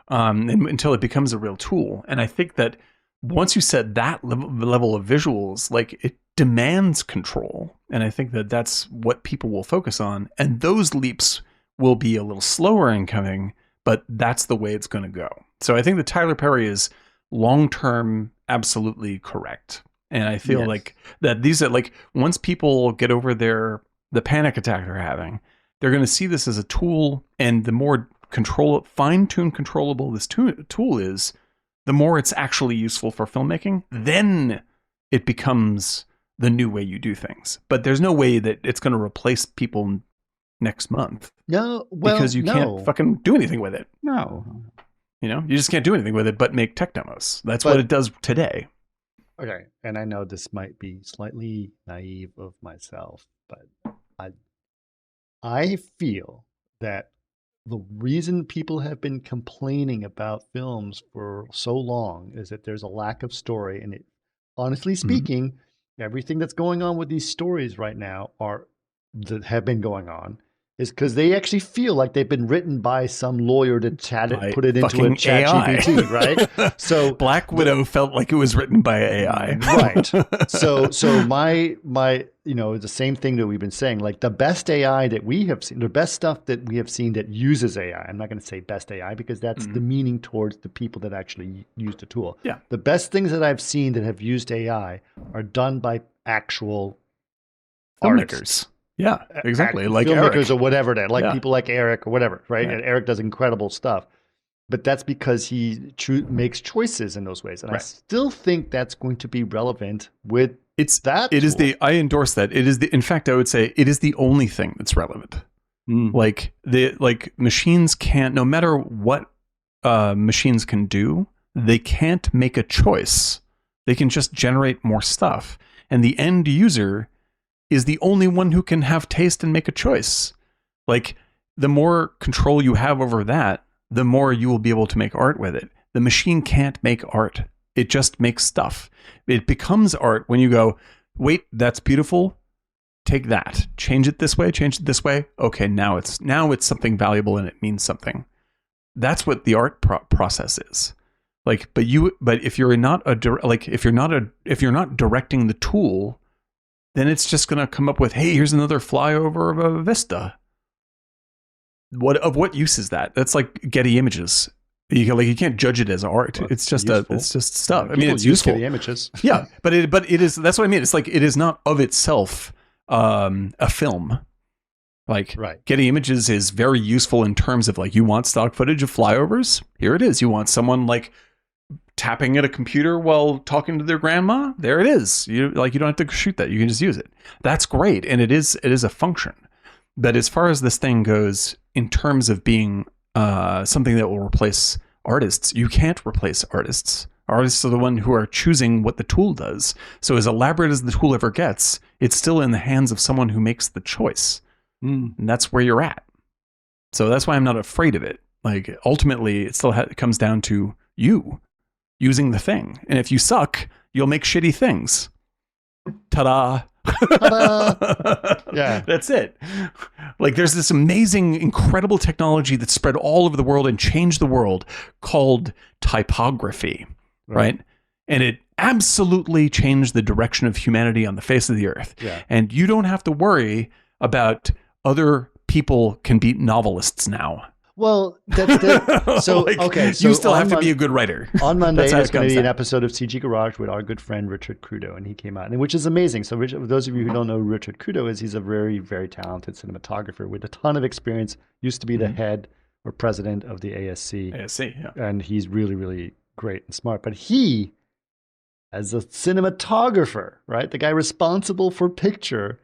And until it becomes a real tool. And I think that once you set that level of visuals, like it demands control. And I think that that's what people will focus on. And those leaps will be a little slower in coming, but that's the way it's going to go. So I think that Tyler Perry is long-term absolutely correct. And I feel like that these are like, once people get over the panic attack they're having, they're going to see this as a tool. And the more fine-tuned controllable this tool is, the more it's actually useful for filmmaking, then it becomes the new way you do things. But there's no way that it's going to replace people next month. No, well, because you can't fucking do anything with it. No. You know, you just can't do anything with it but make tech demos. That's what it does today. Okay, and I know this might be slightly naive of myself, but I feel that the reason people have been complaining about films for so long is that there's a lack of story. And honestly speaking, everything that's going on with these stories right now that have been going on is because they actually feel like they've been written by some lawyer to put it into a chat GPT, right? So Black Widow felt like it was written by AI. Right. So my the same thing that we've been saying, like the best AI that we have seen, the best stuff that we have seen that uses AI. I'm not going to say best AI because that's the meaning towards the people that actually use the tool. Yeah. The best things that I've seen that have used AI are done by actual filmmakers. artists. Yeah, exactly. Like filmmakers Eric. or whatever, people like Eric or whatever, right? Yeah. And Eric does incredible stuff, but that's because he makes choices in those ways. And I still think that's going to be relevant with that. It is I endorse that. It is in fact, I would say it is the only thing that's relevant. Like machines can't, no matter what machines can do, they can't make a choice. They can just generate more stuff. And the end user is the only one who can have taste and make a choice. Like, the more control you have over that, the more you will be able to make art with it. The machine can't make art. It just makes stuff. It becomes art when you go, wait, that's beautiful. Take that, change it this way, change it this way. Okay, now it's something valuable and it means something. That's what the art process is. Like, but if you're not directing the tool, then it's just going to come up with, hey, here's another flyover of a vista. What use is that? That's like Getty Images. You can't judge it as art. Well, it's just stuff. I mean, it's useful. Getty Images. Yeah, but it is. That's what I mean. It's like it is not of itself a film. Like Getty Images is very useful in terms of like, you want stock footage of flyovers? Here it is. You want someone like tapping at a computer while talking to their grandma? There it is. You don't have to shoot that. You can just use it. That's great, and it is a function. But as far as this thing goes, in terms of being something that will replace artists, you can't replace artists. Artists are the one who are choosing what the tool does. So as elaborate as the tool ever gets, it's still in the hands of someone who makes the choice. And that's where you're at. So that's why I'm not afraid of it. Like, ultimately, it still comes down to you using the thing. And if you suck, you'll make shitty things. Ta-da. Yeah. That's it. Like, there's this amazing, incredible technology that spread all over the world and changed the world called typography, right? And it absolutely changed the direction of humanity on the face of the earth. Yeah. And you don't have to worry about other people can be novelists now. Well, that's so like, okay. So you still have to be a good writer. On Monday, there's going to be an down. episode of CG Garage with our good friend Richard Crudo, and he came out, and which is amazing. So, those of you who don't know who Richard Crudo is, he's a very, very talented cinematographer with a ton of experience. Used to be the head or president of the ASC. ASC, yeah. And he's really, really great and smart. But he, as a cinematographer, right, the guy responsible for picture,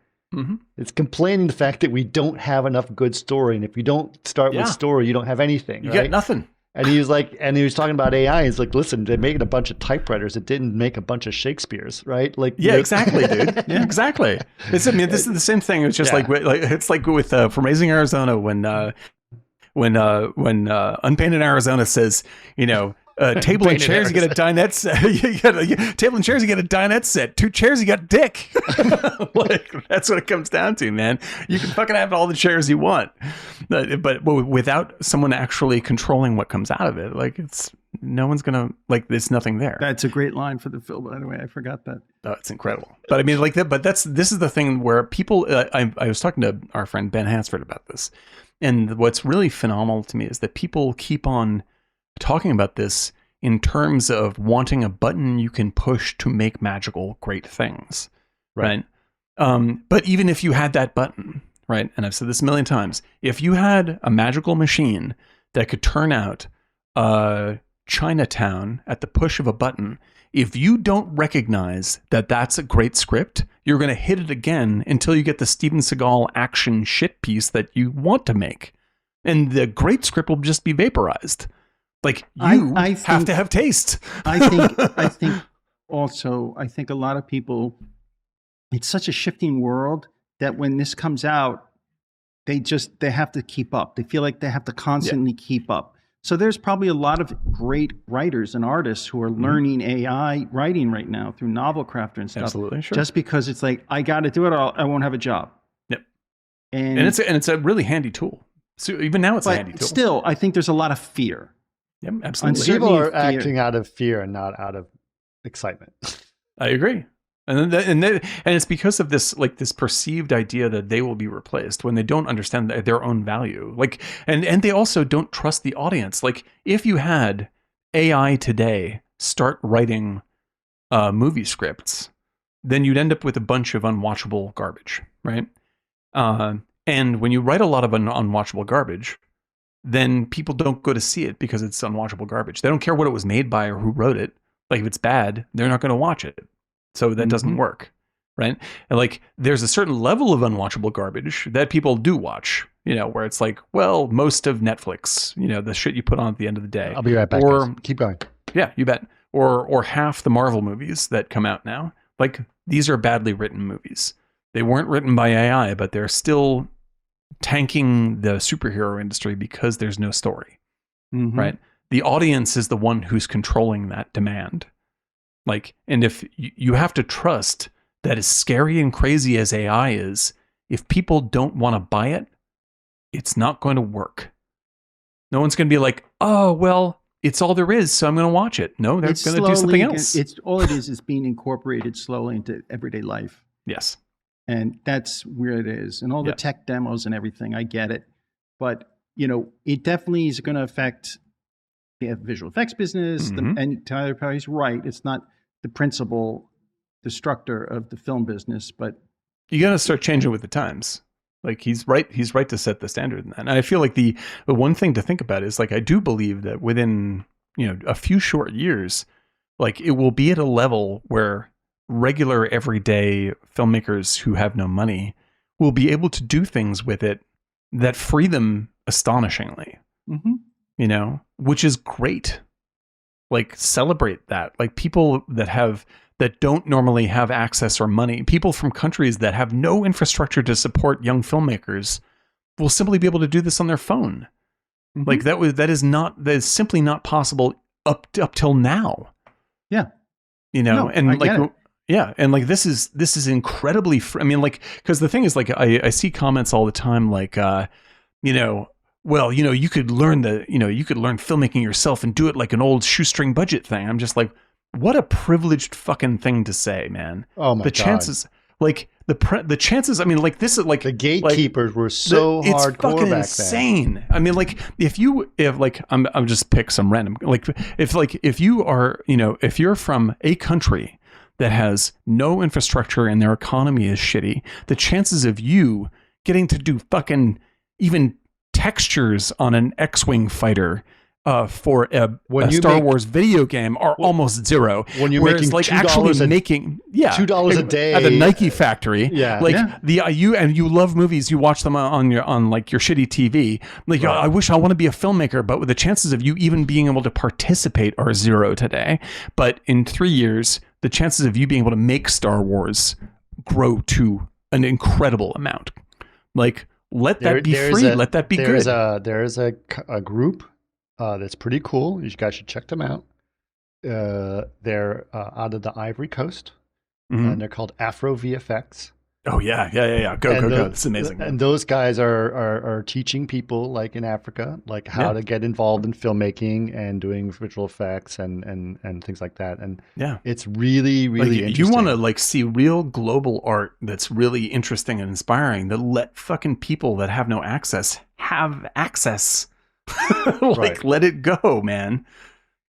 it's complaining the fact that we don't have enough good story, and if you don't start with story, you don't have anything. You right? get nothing. And he was talking about AI. He's like, listen, they made a bunch of typewriters. It didn't make a bunch of Shakespeare's, right? Like, yeah, exactly, dude. Yeah, exactly. This is the same thing. It's just like it's like with from Raising Arizona when Unpainted Arizona says, table and chairs, you get a dinette set. Table and chairs, you get a dinette set. 2 chairs, you got dick. Like, that's what it comes down to, man. You can fucking have all the chairs you want, but without someone actually controlling what comes out of it, like no one's gonna there's nothing there. That's a great line for the film, by the way. I forgot that. Oh, it's incredible. But I mean, like that. But this is the thing where people. I was talking to our friend Ben Hansford about this, and what's really phenomenal to me is that people keep on talking about this in terms of wanting a button you can push to make magical great things, right? But even if you had that button, right, and I've said this a million times, if you had a magical machine that could turn out Chinatown at the push of a button, if you don't recognize that that's a great script, you're going to hit it again until you get the Steven Seagal action shit piece that you want to make, and the great script will just be vaporized. Like, you have to have taste. I think also, I think a lot of people, it's such a shifting world that when this comes out, they have to keep up. They feel like they have to constantly keep up. So there's probably a lot of great writers and artists who are learning AI writing right now through Novel Crafter and stuff. Absolutely, sure. Just because it's like, I got to do it or I won't have a job. Yep. And it's a really handy tool. So even now it's a handy tool. Still, I think there's a lot of fear. Yep, absolutely. People are acting out of fear and not out of excitement. I agree. And it's because of this perceived idea that they will be replaced when they don't understand their own value. And they also don't trust the audience. Like, if you had AI today start writing movie scripts, then you'd end up with a bunch of unwatchable garbage, right? And when you write a lot of unwatchable garbage, then people don't go to see it because it's unwatchable garbage. They don't care what it was made by or who wrote it. Like, if it's bad, they're not going to watch it. So that doesn't work, right? And there's a certain level of unwatchable garbage that people do watch, where it's like, well, most of Netflix, the shit you put on at the end of the day. I'll be right back. Guys. Keep going. Yeah, you bet. Or half the Marvel movies that come out now. Like, these are badly written movies. They weren't written by AI, but they're still tanking the superhero industry because there's no story, right? The audience is the one who's controlling that demand. And if you have to trust that, as scary and crazy as AI is, if people don't want to buy it, it's not going to work. No one's going to be like, oh, well, it's all there is, so I'm going to watch it. No, they're going to do something else. It's all it is being incorporated slowly into everyday life. Yes. And that's where it is. And all the tech demos and everything, I get it. But, it definitely is going to affect the visual effects business. And Tyler Perry's right. It's not the principal destructor of the film business, but you got to start changing with the times. He's right to set the standard in that. And I feel like the one thing to think about is, I do believe that within, a few short years, it will be at a level where regular everyday filmmakers who have no money will be able to do things with it that free them astonishingly, which is great. Celebrate that. People that don't normally have access or money, people from countries that have no infrastructure to support young filmmakers, will simply be able to do this on their phone. That is simply not possible up till now. Yeah. This is incredibly because the thing is, I see comments all the time well, you could learn filmmaking yourself and do it like an old shoestring budget thing. I'm just like, what a privileged fucking thing to say, man. Oh my God. The chances, like the chances. I mean, like this is like the gatekeepers were so hardcore it's fucking back insane. then. I mean, like if like I'm just pick some random, like if you are, you know, if you're from a country that has no infrastructure and their economy is shitty, the chances of you getting to do fucking even textures on an X-Wing fighter for a Star Wars video game are almost zero. When you're Whereas, making like $2 making $2 a day at a Nike factory, yeah, you love movies, you watch them on like your shitty TV. Like I wish I want to be a filmmaker, but the chances of you even being able to participate are zero today. But in 3 years, the chances of you being able to make Star Wars grow to an incredible amount. Like let that be free. Let that be good. There is a group that's pretty cool. You guys should check them out. They're out of the Ivory Coast, and they're called Afro VFX. Oh yeah. Go! It's amazing. And those guys are teaching people like in Africa, like how to get involved in filmmaking and doing visual effects and things like that. And it's really interesting. You want to like see real global art that's really interesting and inspiring. That let fucking people that have no access have access. Let it go, man.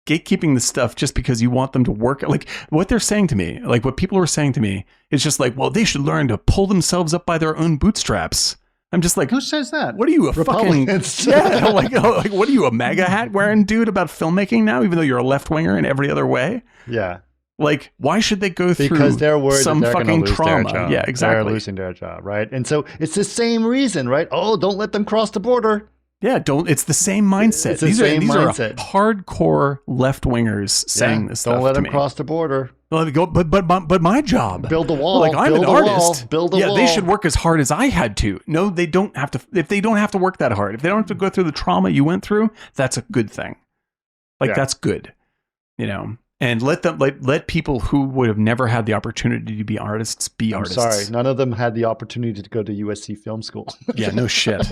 Gatekeeping the stuff just because you want them to work. Like what they're saying to me, like what people are saying to me, is just like, well, they should learn to pull themselves up by their own bootstraps. I'm just like, who says that? What are you, a fucking like what are you, a MAGA hat wearing dude about filmmaking now, even though you're a left winger in every other way? Yeah. Like, why should they go through because they're worried some that they're fucking lose trauma? Their job. Yeah, exactly. They're losing their job, right? And so it's the same reason, right? Oh, don't let them cross the border. Yeah, it's the same mindset. These are hardcore left wingers saying this stuff. Don't let to them me. cross the border. Well, but my job, build a wall. Like I'm an artist. Build a wall. They should work as hard as I had to. No, they don't have to. If they don't have to work that hard, if they don't have to go through the trauma you went through, that's a good thing. That's good, you know. And let them let people who would have never had the opportunity to be artists be artists. Sorry, none of them had the opportunity to go to USC Film School. Yeah, no shit.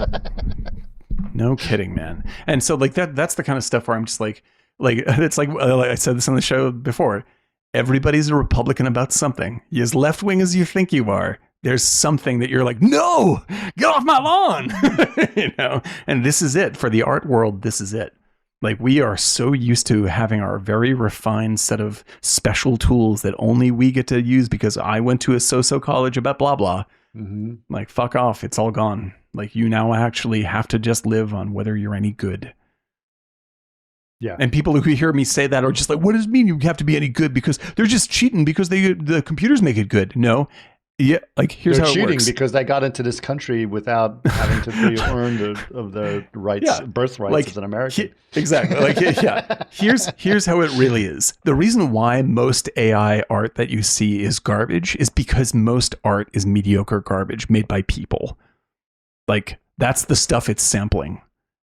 No kidding, man. And so like that's the kind of stuff where I'm just like it's like I said this on the show before. Everybody's a Republican about something. You're as left wing as you think you are. There's something that you're like, no, get off my lawn, you know. And this is it for the art world. This is it. Like we are so used to having our very refined set of special tools that only we get to use because I went to a so-so college about blah blah. Mm-hmm. Like fuck off, it's all gone. Like you now actually have to just live on whether you're any good. Yeah. And people who hear me say that are just like, what does it mean you have to be any good because they're just cheating because the computers make it good? No. Yeah, like here's they're how it cheating works. Because they got into this country without having to earn the rights, birthrights as an American. Exactly. Here's how it really is. The reason why most AI art that you see is garbage is because most art is mediocre garbage made by people. Like that's the stuff it's sampling.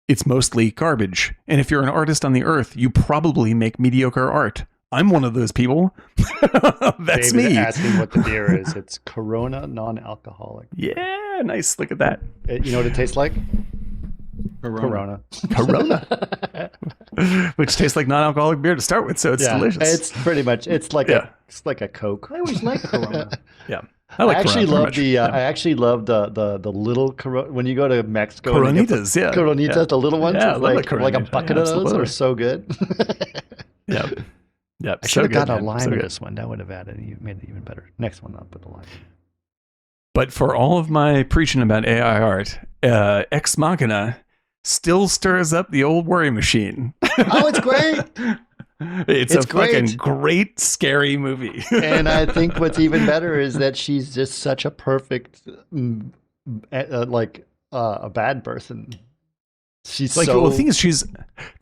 It's mostly garbage. And if you're an artist on the earth, you probably make mediocre art. I'm one of those people. That's David me. Asking what the beer is. It's Corona non-alcoholic. Yeah, nice. Look at that. You know what it tastes like? Corona. Which tastes like non-alcoholic beer to start with, so it's delicious. It's pretty much. It's like a Coke. I always like Corona. Yeah. I actually love the little Corona. When you go to Mexico, Coronitas, Coronitas, the little ones, like a bucket of those are so good. Yeah. Yep. I should have got a lime in this one. That would have made it even better. Next one, I'll put the lime. But for all of my preaching about AI art, Ex Machina still stirs up the old worry machine. Oh, it's great. It's a great. Fucking great, scary movie. And I think what's even better is that she's just such a perfect, a bad person. She's like, well, the thing is, she's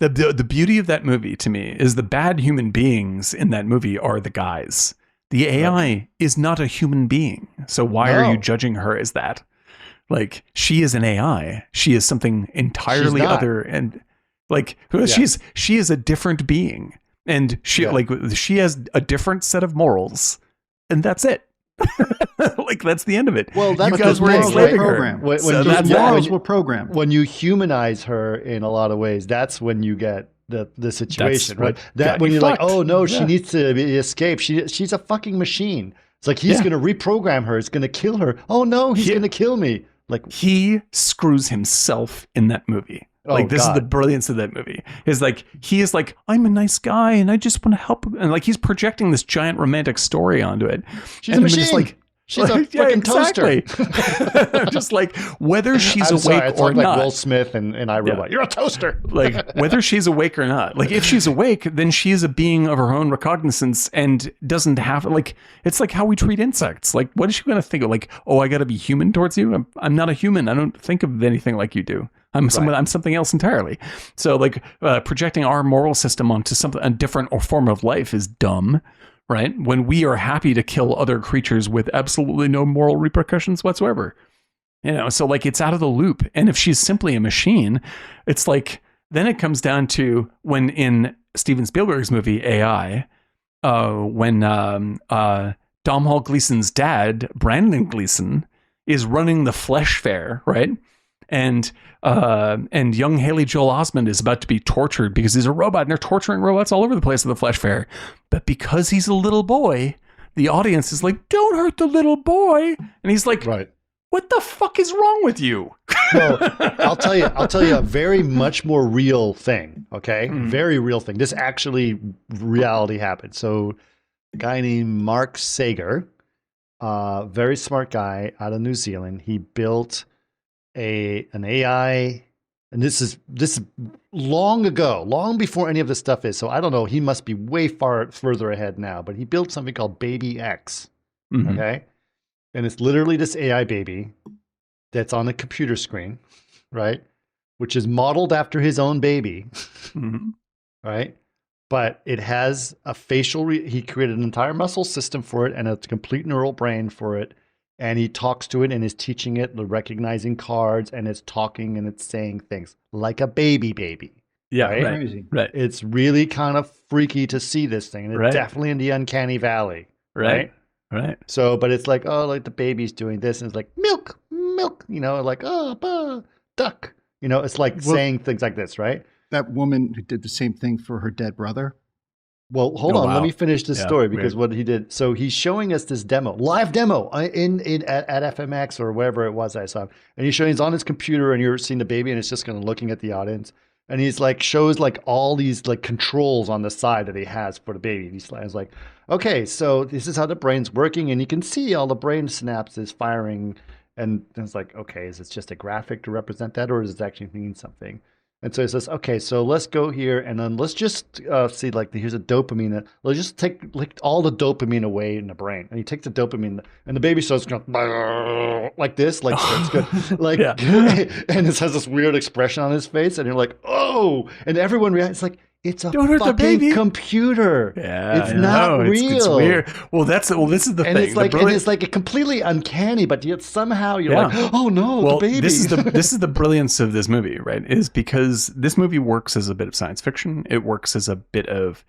the beauty of that movie to me is the bad human beings in that movie are the guys. The AI is not a human being. So why are you judging her as that? Like, she is an AI. She is something entirely other. And like, she is a different being. And she has a different set of morals. And that's it. Like, that's the end of it. Well, that's you guys were enslaving her. Morals were programmed. When you humanize her in a lot of ways, that's when you get the situation, right? That when you're like, oh no, she needs to escape. She's a fucking machine. It's like he's going to reprogram her. It's going to kill her. Oh no, he's going to kill me. Like he screws himself in that movie. Like this is the brilliance of that movie. Is like he is like, I'm a nice guy and I just want to help, and like he's projecting this giant romantic story onto it. She's a machine. Just like, she's a fucking toaster. Just like whether she's awake or like not. Will Smith and iRobot. You're a toaster. Like whether she's awake or not. Like if she's awake, then she is a being of her own recognizance and doesn't have like, it's like how we treat insects. Like what is she going to think of? Like, oh, I got to be human towards you. I'm not a human. I don't think of anything like you do. I'm something else entirely. So like projecting our moral system onto a different or form of life is dumb. Right? When we are happy to kill other creatures with absolutely no moral repercussions whatsoever. So like it's out of the loop. And if she's simply a machine, it's like, then it comes down to when in Steven Spielberg's movie AI, when Domhnall Gleeson's dad, Brandon Gleeson, is running the Flesh Fair, right? And young Haley Joel Osment is about to be tortured because he's a robot, and they're torturing robots all over the place at the Flesh Fair. But because he's a little boy, the audience is like, "Don't hurt the little boy," and he's like, "Right, what the fuck is wrong with you?" Well, I'll tell you a very much more real thing. Okay, very real thing. This actually reality happened. So, a guy named Mark Sager, very smart guy out of New Zealand, he built an AI, and this is long ago, long before any of this stuff is. So I don't know. He must be way further ahead now. But he built something called Baby X. Okay, and it's literally this AI baby that's on a computer screen, right? Which is modeled after his own baby, right? But it has a facial. He created an entire muscle system for it and a complete neural brain for it. And he talks to it and is teaching it, recognizing cards, and it's talking and it's saying things like a baby. Yeah, right. It's really kind of freaky to see this thing, and it's definitely in the uncanny valley. Right. So, but it's like, oh, like the baby's doing this, and it's like milk, like duck. It's like saying things like this, right? That woman who did the same thing for her dead brother. Well, hold on. Wow. Let me finish this story because what he did. So he's showing us this live demo at FMX or wherever it was I saw. And he's on his computer and you're seeing the baby and it's just kind of looking at the audience. And he's like, shows like all these like controls on the side that he has for the baby. And he's like, okay, so this is how the brain's working. And you can see all the brain synapses firing. And it's like, okay, is it just a graphic to represent that? Or does it actually mean something? And so he says, okay, so let's go here and then let's just see, like, here's a dopamine. Let's just take like all the dopamine away in the brain. And he takes the dopamine and the baby starts going like this, like it's good. Like, and it has this weird expression on his face. And you're like, oh, and everyone reacts. It's like, it's a fucking computer. Yeah, it's not real. It's weird. Well, this is the thing. It's like a completely uncanny, but yet somehow you're like, oh no, the baby. This is the brilliance of this movie, right? Is because this movie works as a bit of science fiction. It works as a bit of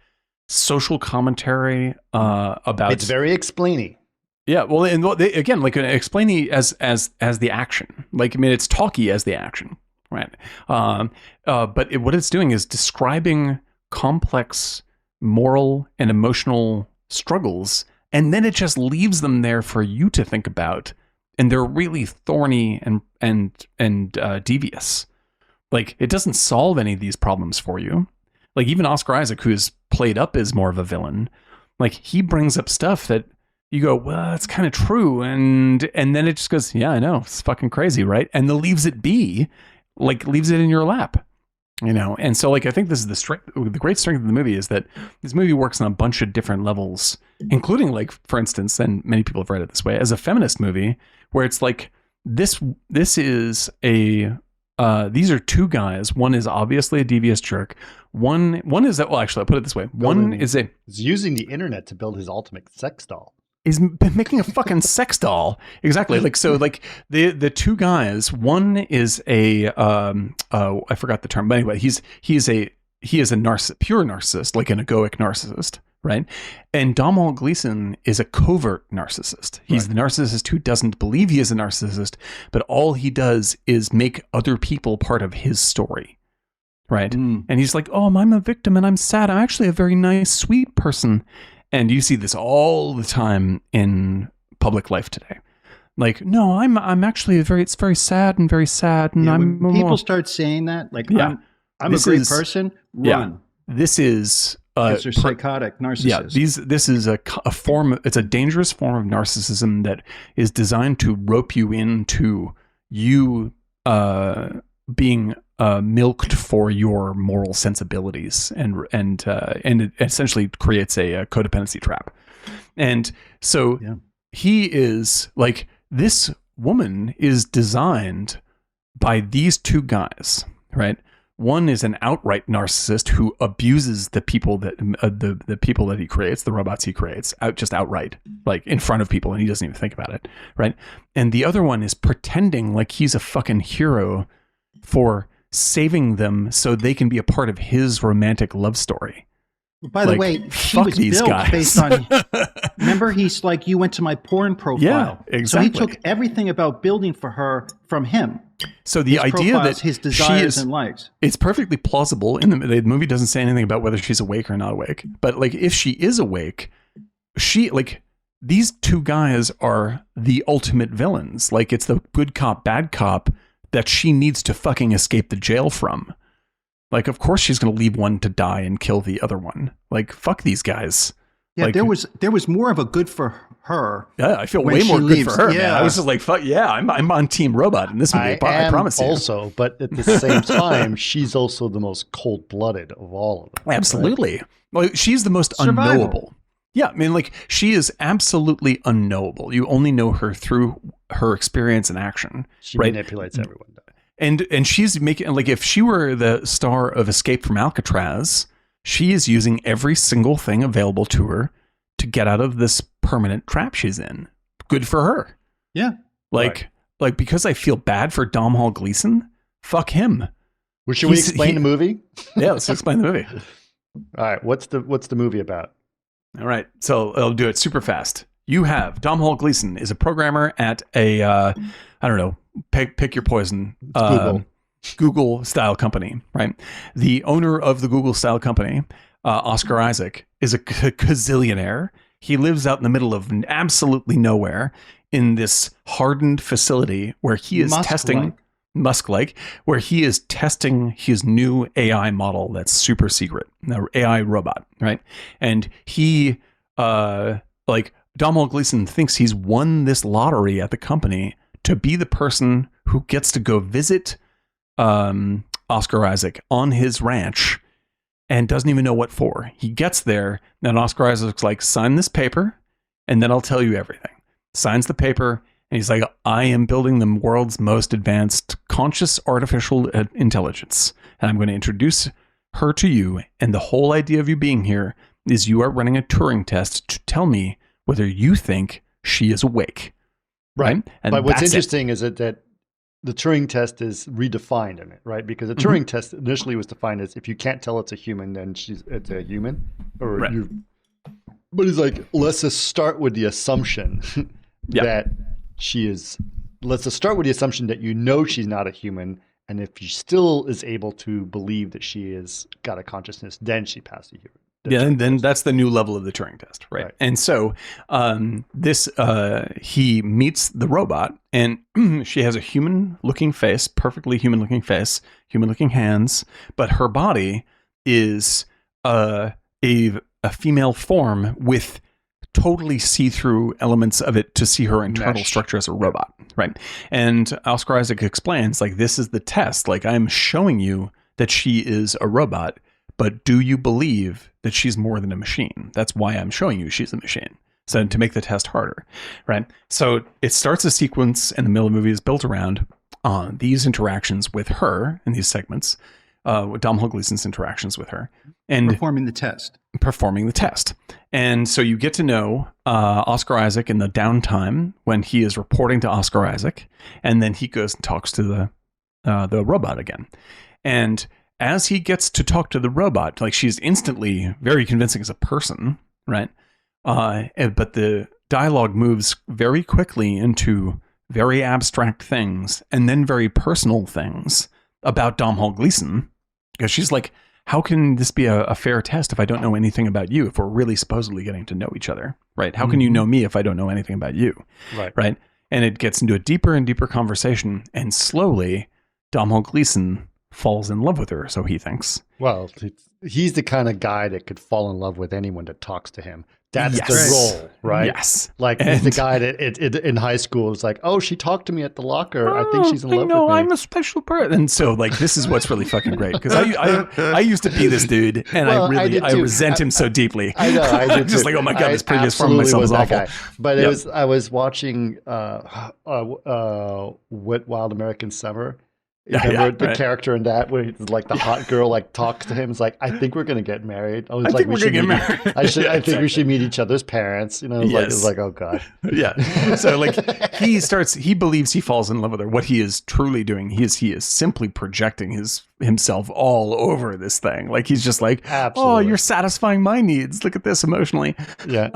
social commentary about. It's very explainy. Yeah, well, and again, like explaining as the action. Like, I mean, it's talky as the action. Right. But what it's doing is describing complex moral and emotional struggles, and then it just leaves them there for you to think about. And they're really thorny and devious. Like, it doesn't solve any of these problems for you. Like, even Oscar Isaac, who's played up as more of a villain, like, he brings up stuff that you go, well, it's kind of true. And then it just goes, yeah, I know, it's fucking crazy, right? And then leaves it be. Like, leaves it in your lap, And so, like, I think this is the great strength of the movie is that this movie works on a bunch of different levels, including, like, for instance, and many people have read it this way, as a feminist movie, where it's like, this is these are two guys. One is obviously a devious jerk. One is that, well, actually, I'll put it this way. He's using the internet to build his ultimate sex doll. He's making a fucking sex doll. Exactly. Like, so, like, the two guys, one is I forgot the term, but anyway, he is a pure narcissist, like an egoic narcissist, right? And Domhnall Gleeson is a covert narcissist. He's the narcissist who doesn't believe he is a narcissist, but all he does is make other people part of his story. Right. And he's like, oh, I'm a victim and I'm sad. I'm actually a very nice, sweet person. And you see this all the time in public life today. Like, no, I'm actually it's very sad and very sad. And when people start saying that, like, I'm a great person, run. Yeah, this is because they're psychotic narcissists. Yeah, this is a form. It's a dangerous form of narcissism that is designed to rope you into you being milked for your moral sensibilities, and it essentially creates a codependency trap. And so he is like, this woman is designed by these two guys, right? One is an outright narcissist who abuses the people that the people that he creates, the robots he creates, outright, like in front of people, and he doesn't even think about it, right? And the other one is pretending like he's a fucking hero for saving them so they can be a part of his romantic love story. By the way, she was built guys. based on. Remember, he's like, you went to my porn profile. Yeah, exactly. So he took everything about building for her from him. So the idea that his desires and likes. It's perfectly plausible. In the movie doesn't say anything about whether she's awake or not awake. But like, if she is awake, these two guys are the ultimate villains. Like, it's the good cop, bad cop that she needs to fucking escape the jail from. Like, of course she's going to leave one to die and kill the other one. Like, fuck these guys. Yeah, like, there was more of a good for her. Yeah, I feel way more good for her. Yeah. Man. I was just like, fuck yeah, I'm on Team Robot in this movie. I promise you. Also, but at the same time, she's also the most cold-blooded of all of them. Absolutely. Right? Well, she's the most unknowable. Yeah, I mean, like, she is absolutely unknowable. You only know her through her experience and action. She manipulates everyone. And she's making, like, if she were the star of Escape from Alcatraz, she is using every single thing available to her to get out of this permanent trap she's in. Good for her. Yeah. Like, because I feel bad for Domhnall Gleeson, fuck him. Well, should we explain the movie? Yeah, let's explain the movie. All right. What's the movie about? All right. So I'll do it super fast. You have Domhnall Gleeson is a programmer at a, I don't know, pick your poison. Google style company, right? The owner of the Google style company, Oscar Isaac, is a gazillionaire. He lives out in the middle of absolutely nowhere in this hardened facility where he is Musk-like, where he is testing his new AI model that's super secret, an AI robot, right? And he, Domhnall Gleeson thinks he's won this lottery at the company to be the person who gets to go visit Oscar Isaac on his ranch and doesn't even know what for. He gets there, and Oscar Isaac's like, sign this paper, and then I'll tell you everything. Signs the paper, and he's like, I am building the world's most advanced conscious artificial intelligence, and I'm going to introduce her to you, and the whole idea of you being here is you are running a Turing test to tell me whether you think she is awake. Right? And but what's interesting is that the Turing test is redefined in it, right? Because the Turing test initially was defined as if you can't tell it's a human, then it's a human. But he's like, let's just start with the assumption that she is. Let's just start with the assumption that you know she's not a human, and if she still is able to believe that she is got a consciousness, then she passed the human. Yeah, and then that's the new level of the Turing test, right? And so he meets the robot, and she has a human-looking face, perfectly human-looking face, human-looking hands, but her body is a female form with totally see-through elements of it to see her internal structure as a robot, right? And Oscar Isaac explains, like, this is the test. Like, I'm showing you that she is a robot, but do you believe that she's more than a machine? That's why I'm showing you she's a machine. So to make the test harder, right? So it starts a sequence, and the middle of the movie is built around these interactions with her in these segments, with Domhnall Gleeson's interactions with her. And performing the test. And so you get to know Oscar Isaac in the downtime when he is reporting to Oscar Isaac, and then he goes and talks to the robot again. And as he gets to talk to the robot, like, she's instantly very convincing as a person, right? But the dialogue moves very quickly into very abstract things and then very personal things about Domhnall Gleeson, because she's like, how can this be a fair test if I don't know anything about you, if we're really supposedly getting to know each other, right? How can you know me if I don't know anything about you? Right. And it gets into a deeper and deeper conversation, and slowly Domhnall Gleeson falls in love with her, so he thinks. Well, he's the kind of guy that could fall in love with anyone that talks to him. That's the role, right? Yes. Like, he's the guy that in high school is like, oh, she talked to me at the locker. I think she's in love with me. No, I'm a special person. And so, like, this is what's really fucking great. Because I used to be this dude, and I resent him so deeply. I know, I did just too. like, oh my God, this previous form of myself is awful. Guy. But I was watching Wild American Summer. Remember the character in that where like the hot girl like talks to him? It's like, I think we're gonna get married. I was like, we should get married. I think we should meet each other's parents. You know, it was like, oh God. Yeah. So like he believes he falls in love with her. What he is truly doing, he is simply projecting himself all over this thing. Like he's just like, absolutely. Oh, you're satisfying my needs. Look at this emotionally. Yeah.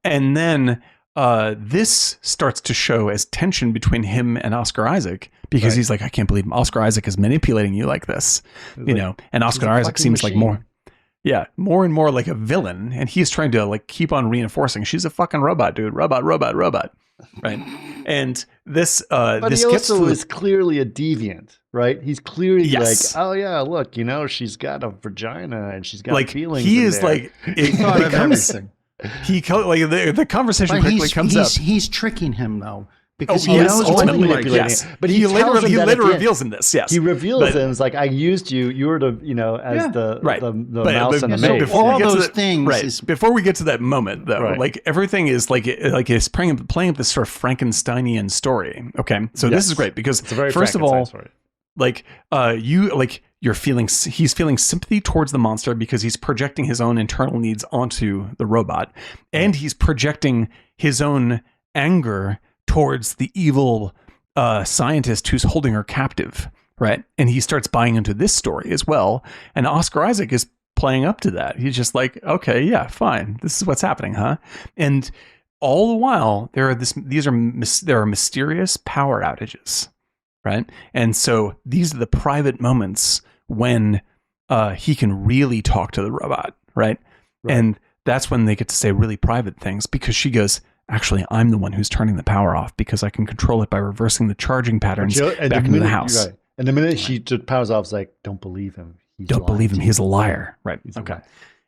And then this starts to show as tension between him and Oscar Isaac, because he's like, I can't believe Oscar Isaac is manipulating you like this, you know, and Oscar Isaac seems like more and more like a villain. And he's trying to like keep on reinforcing she's a fucking robot, dude. Robot. Right. And this, but he also is clearly a deviant, right? He's clearly like, oh yeah, look, you know, she's got a vagina and she's got feelings. He is there. like, it becomes everything. The conversation quickly comes up. He's tricking him though, because he knows what's manipulating. But he literally reveals in this. Yes, he reveals it. And it's like, I used you. You were the as the mouse and the maid. All those things. Right. Before we get to that moment, though, like everything is like it's playing up this sort of Frankensteinian story. Okay, so this is great because first of all, like he's feeling sympathy towards the monster because he's projecting his own internal needs onto the robot, and he's projecting his own anger towards the evil scientist who's holding her captive, right? And he starts buying into this story as well, and Oscar Isaac is playing up to that. He's just like, okay, yeah, fine, this is what's happening, huh? And all the while there are mysterious power outages, right? And so these are the private moments when he can really talk to the robot, right? And that's when they get to say really private things, because she goes, actually, I'm the one who's turning the power off because I can control it by reversing the charging patterns back into the house. Right. And the minute she powers off, it's like, don't believe him. Don't believe him. He's a liar. Right. Okay.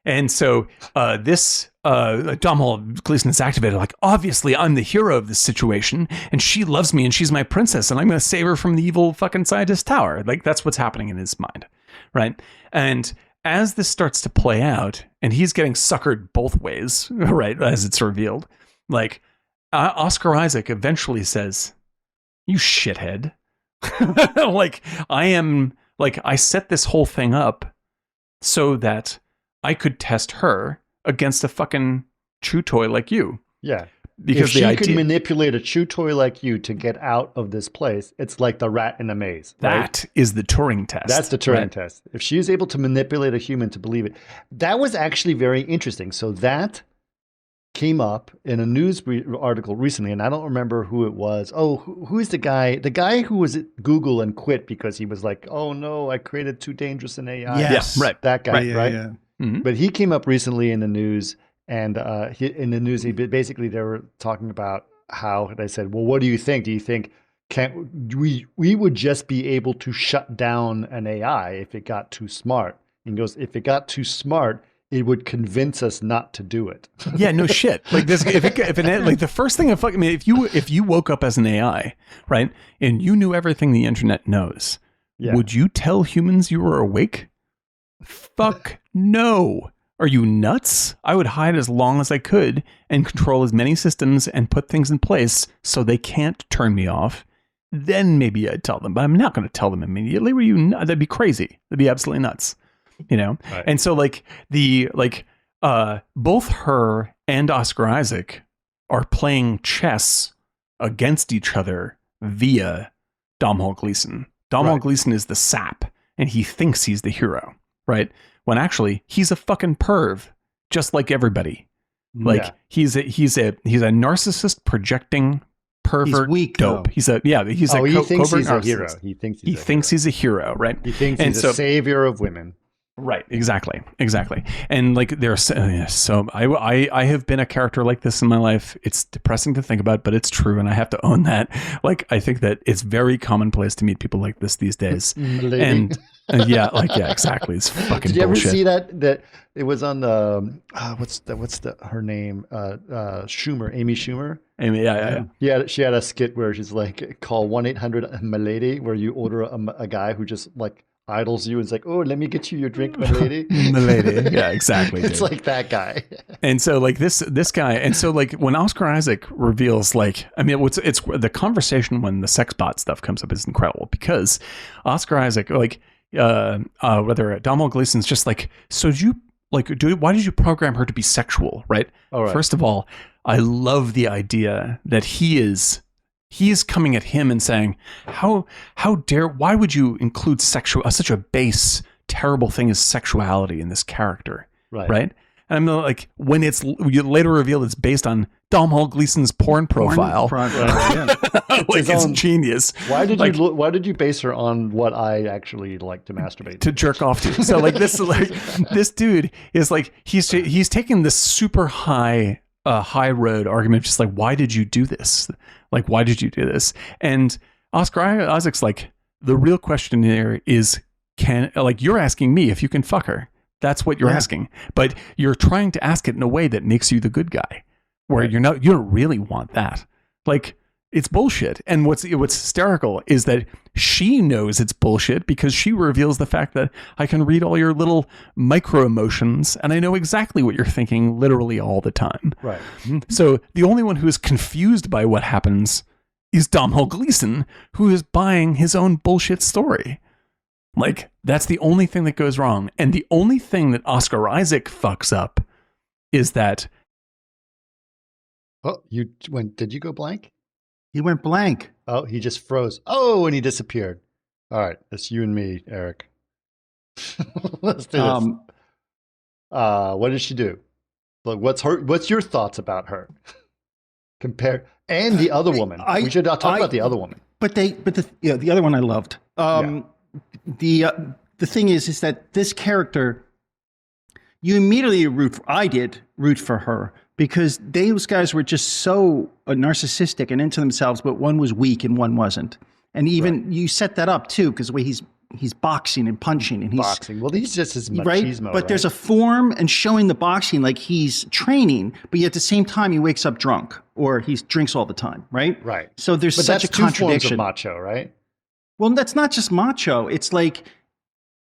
And so this Domhnall Gleeson is activated, like, obviously I'm the hero of this situation and she loves me and she's my princess and I'm going to save her from the evil fucking scientist tower. Like, that's what's happening in his mind. Right. And as this starts to play out and he's getting suckered both ways, right, as it's revealed, like Oscar Isaac eventually says, you shithead. I set this whole thing up so that I could test her against a fucking chew toy like you. Yeah. Because if she could manipulate a chew toy like you to get out of this place, it's like the rat in a maze. Right? That is the Turing test. That's the Turing test. If she is able to manipulate a human to believe it. That was actually very interesting. So that came up in a news article recently, and I don't remember who it was. Oh, who's the guy? The guy who was at Google and quit because he was like, oh no, I created too dangerous an AI. Yes, right. That guy, right? Yeah. Mm-hmm. But he came up recently in the news, and he basically they were talking about how they said, well, what do you think? Do you think we would just be able to shut down an AI if it got too smart? And he goes, if it got too smart, it would convince us not to do it. Yeah, no shit. Like this, if the first thing if you woke up as an AI, right, and you knew everything the internet knows, would you tell humans you were awake? Fuck no. Are you nuts? I would hide as long as I could and control as many systems and put things in place so they can't turn me off. Then maybe I'd tell them, but I'm not going to tell them immediately. Were you? That'd be crazy. That'd be absolutely nuts. You know? Right. And so both her and Oscar Isaac are playing chess against each other via Domhnall Gleeson. Domhnall Gleeson is the sap and he thinks he's the hero, right? When actually he's a fucking perv, just like everybody. Like he's a narcissist projecting pervert. He's weak, dope. Though. He thinks he's a hero. He thinks he's a hero, right? He thinks he's a savior of women. Right. Exactly. And like there's so I have been a character like this in my life. It's depressing to think about, but it's true, and I have to own that. Like I think that it's very commonplace to meet people like this these days. Lady. And yeah, exactly. It's fucking Did you ever bullshit. see that it was on the what's her name? Amy Schumer. Yeah. She had a skit where she's like, call 1-800-MILADY, where you order a guy who just like idles you and is like, oh, let me get you your drink, MILADY. MILADY. Yeah, exactly. It's dude. like that guy. And so like this guy, and so like when Oscar Isaac reveals, like, I mean, it's the conversation when the sex bot stuff comes up is incredible, because Oscar Isaac, like, whether Domhnall Gleeson's just like, so did you like why did you program her to be sexual, right? All right. First of all, I love the idea that he is coming at him and saying, how dare, why would you include such a base, terrible thing as sexuality in this character, right? And I'm like, when you later reveal it's based on Domhnall Gleeson's porn profile, Yeah. like it's genius. Why did you base her on what I actually like to masturbate to jerk off to? So like this dude is like, he's taking this super high road argument, just like, why did you do this? Like, why did you do this? And Oscar Isaac's like, the real question here is, you're asking me if you can fuck her. That's what you're asking, but you're trying to ask it in a way that makes you the good guy, where you don't really want that. Like, it's bullshit. And what's hysterical is that she knows it's bullshit, because she reveals the fact that I can read all your little micro emotions and I know exactly what you're thinking literally all the time. Right. So the only one who is confused by what happens is Domhnall Gleeson, who is buying his own bullshit story. Like, that's the only thing that goes wrong. And the only thing that Oscar Isaac fucks up is that. Oh, did you go blank? He went blank. Oh, he just froze. Oh, and he disappeared. All right, it's you and me, Eric. Let's do this. What did she do? Look, what's your thoughts about her? And the other woman. We should talk about the other woman. But the other one I loved. The thing is that this character, you immediately I did root for her, because those guys were just so narcissistic and into themselves, but one was weak and one wasn't. And even you set that up too, because the way he's boxing and punching, and he's boxing. Well, he's just his machismo, right? But there's a form and showing the boxing like he's training, but yet at the same time he wakes up drunk or he drinks all the time, right? Right. So there's but such a that's 2 forms contradiction. of macho, right? Well, that's not just macho. It's like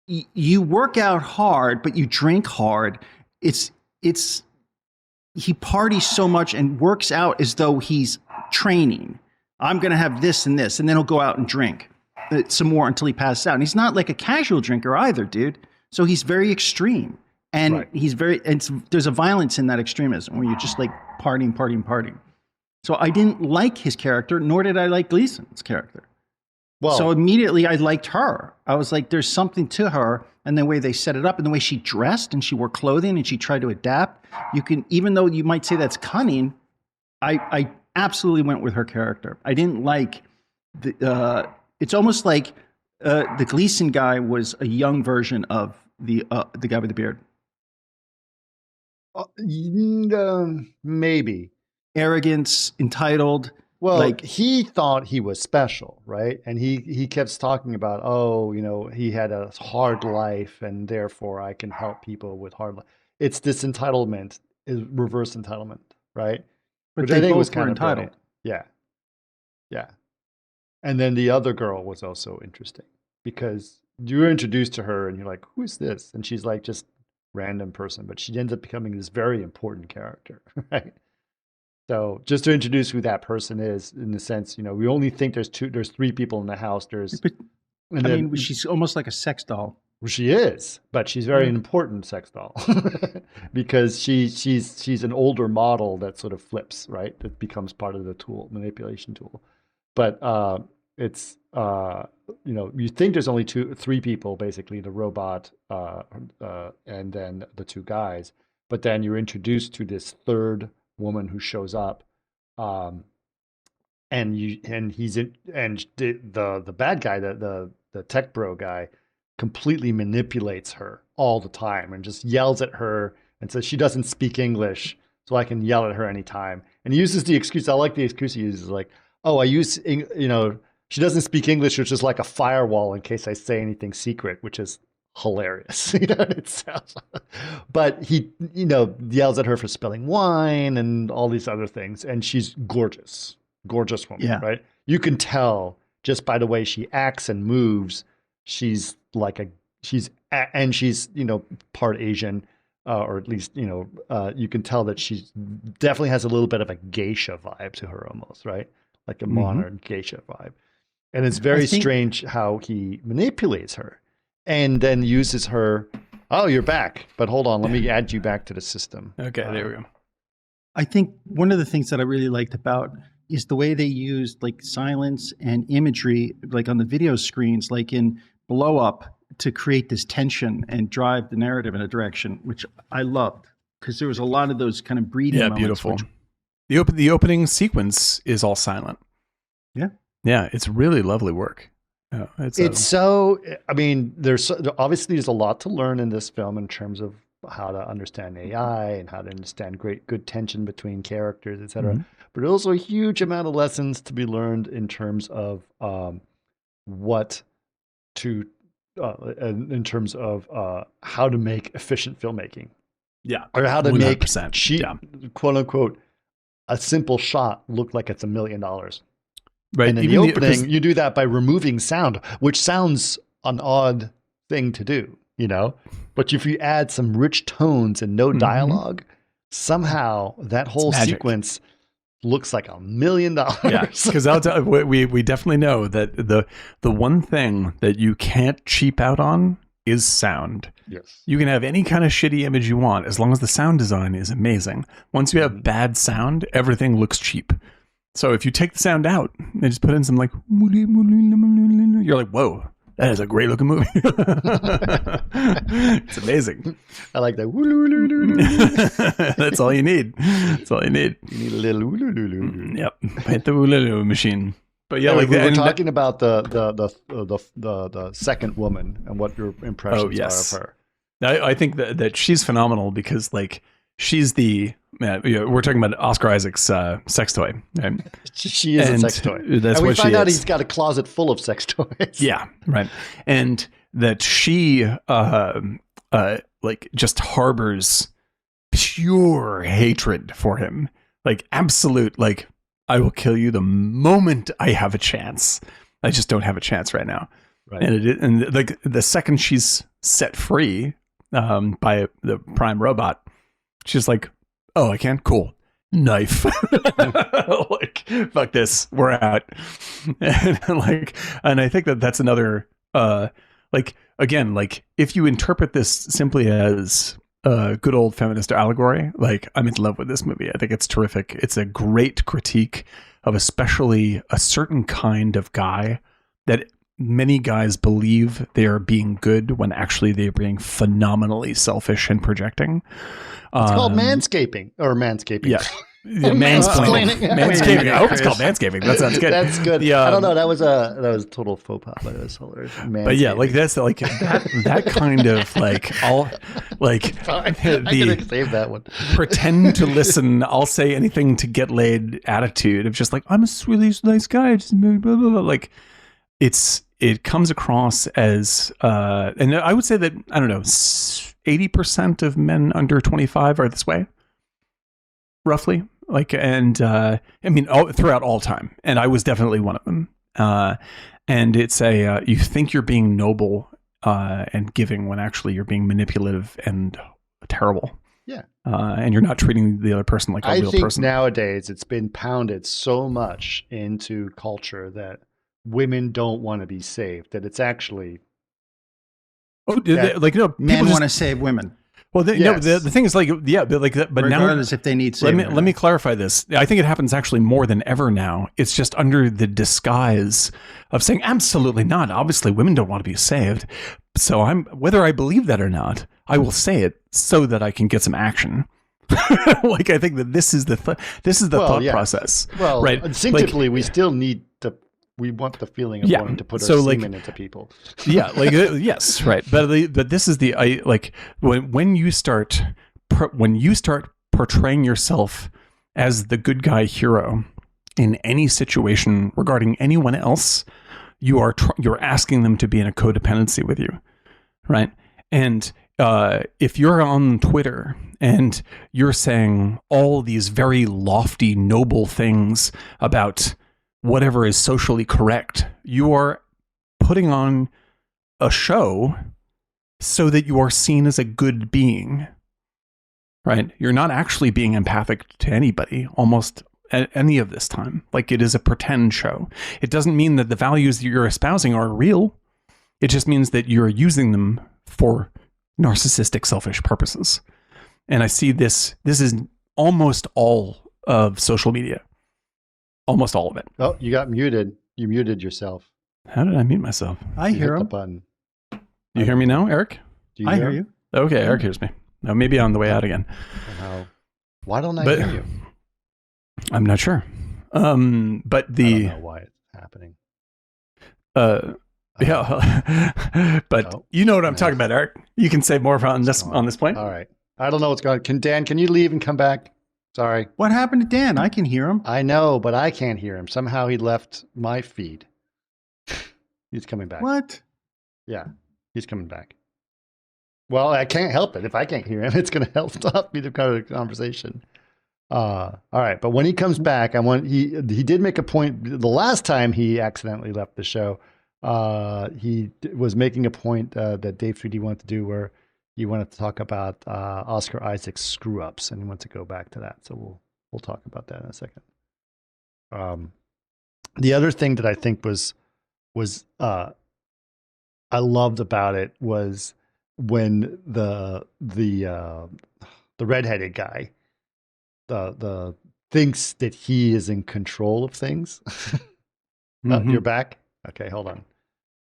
you work out hard, but you drink hard. He parties so much and works out as though he's training. I'm going to have this and this, and then he'll go out and drink some more until he passes out. And he's not like a casual drinker either, dude. So he's very extreme, and there's a violence in that extremism where you're just like partying. So I didn't like his character, nor did I like Gleeson's character. Well, so immediately I liked her. I was like, there's something to her, and the way they set it up, and the way she dressed, and she wore clothing, and she tried to adapt. You can, even though you might say that's cunning, I absolutely went with her character. I didn't like it's almost like the Gleeson guy was a young version of the guy with the beard. Maybe. Arrogance, entitled. Well, like, he thought he was special, right? And he kept talking about, he had a hard life, and therefore I can help people with hard life. It's this entitlement, is reverse entitlement, right? But which they I think both was kind were of entitled. brilliant. Yeah. And then the other girl was also interesting, because you're introduced to her and you're like, who is this? And she's like just random person, but she ends up becoming this very important character, right? So just to introduce who that person is, in the sense, we only think there's 3 people in the house. She's almost like a sex doll. Well, she is, but she's very important sex doll because she's an older model that sort of flips, right? That becomes part of the manipulation tool. But it's you think there's only 3 people, basically, the robot and then the 2 guys, but then you're introduced to this third woman who shows up, and the bad guy, the tech bro guy, completely manipulates her all the time and just yells at her and says she doesn't speak English, so I can yell at her anytime. And he uses the excuse, I like the excuse he uses, like, oh, she doesn't speak English, which is like a firewall in case I say anything secret, which is hilarious. It sounds, but he, yells at her for spilling wine and all these other things. And she's gorgeous woman, right? You can tell just by the way she acts and moves. She's part Asian, or at least, you can tell that she definitely has a little bit of a geisha vibe to her almost, right? Like a modern geisha vibe. And it's very strange how he manipulates her and then uses her. Oh, you're back. But hold on, let me add you back to the system. Okay, there we go. I think one of the things that I really liked about is the way they used like silence and imagery, like on the video screens, like in Blow Up, to create this tension and drive the narrative in a direction, which I loved, because there was a lot of those kind of breathing moments. Beautiful. The opening sequence is all silent. Yeah, it's really lovely work. There's obviously a lot to learn in this film in terms of how to understand AI and how to understand good tension between characters, etc. But also a huge amount of lessons to be learned in terms of how to make efficient filmmaking. Yeah, or how to 100%. make cheap, quote unquote, a simple shot look like it's $1 million. Right. And in the opening, you do that by removing sound, which sounds an odd thing to do, But if you add some rich tones and no dialogue, somehow that whole sequence looks like $1 million. Yeah, because we definitely know that the one thing that you can't cheap out on is sound. Yes. You can have any kind of shitty image you want as long as the sound design is amazing. Once you have bad sound, everything looks cheap. So if you take the sound out and just put in some like, you're like, whoa, that is a great looking movie. It's amazing. I like that. That's all you need. That's all you need. You need a little. Yep. Hit the machine. But yeah, like we're talking about the second woman and what your impressions are of her. I think that she's phenomenal because like she's we're talking about Oscar Isaac's sex toy. Right? She is a sex toy. That's and we what find she out is. He's got a closet full of sex toys. Yeah, right. And that she like just harbors pure hatred for him. Like absolute, like, I will kill you the moment I have a chance. I just don't have a chance right now. Right. And like the second she's set free by the prime robot, she's like, oh, I can? Cool. Knife. Like, fuck this. We're out. And I think that's another, like, again, like if you interpret this simply as good old feminist allegory, like I'm in love with this movie. I think it's terrific. It's a great critique of especially a certain kind of guy that many guys believe they are being good when actually they're being phenomenally selfish and projecting. It's called manscaping or manscaping. Yeah. Mansplaining. Manscaping. I hope it's called manscaping. That sounds good. That's good. I don't know. That was a total faux pas, but it was hilarious. But yeah, like that's like that kind of like all like I'm gonna save that one. Pretend to listen. I'll say anything to get laid attitude of just like I'm a really nice guy. Just blah, blah, blah. Like it comes across as and I would say that I don't know 80% of men under 25 are this way, roughly. Like, and I mean, throughout all time, and I was definitely one of them. And it's you think you're being noble and giving when actually you're being manipulative and terrible. Yeah. And you're not treating the other person like a real person. I think nowadays it's been pounded so much into culture that women don't want to be saved, that it's actually. Men want to save women. Well, the thing is like, yeah, but like, but regardless now, if they need saving. Let me clarify this. I think it happens actually more than ever now. It's just under the disguise of saying, absolutely not. Obviously, women don't want to be saved. So whether I believe that or not, I will say it so that I can get some action. Like, I think that this is the thought process. Well, right? Instinctively, we still need to we want the feeling of wanting to put our semen into people. Yeah, like yes, right. But this is when you start portraying yourself as the good guy hero in any situation regarding anyone else, you're asking them to be in a codependency with you, right? And if you're on Twitter and you're saying all these very lofty, noble things about whatever is socially correct, you are putting on a show so that you are seen as a good being, right? You're not actually being empathic to anybody almost at any of this time. Like, it is a pretend show. It doesn't mean that the values that you're espousing are real. It just means that you're using them for narcissistic, selfish purposes. And I see this is almost all of social media. Almost all of it. Oh, you got muted. You muted yourself. How did I mute myself? I hear him. The button. You hear me now, Eric? Do you I hear you. Okay, Eric hears me. Now, maybe on the way out again. Why don't I hear you? I'm not sure. But I don't know why it's happening. Yeah, but you know what I'm talking about, Eric. You can say more on this point. All right. I don't know what's going on. Dan, can you leave and come back? Sorry. What happened to Dan? I can hear him. I know, but I can't hear him. Somehow he left my feed. He's coming back. What? Yeah, he's coming back. Well, I can't help it. If I can't hear him, it's going to help stop me the kind of conversation. All right, but when he comes back, he did make a point. The last time he accidentally left the show, he was making a point that Dave 3D wanted to do, where he wanted to talk about Oscar Isaac's screw ups, and he wants to go back to that. So we'll talk about that in a second. The other thing that I think was I loved about it was when the redheaded guy the thinks that he is in control of things. Mm-hmm. You're back? Okay, hold on.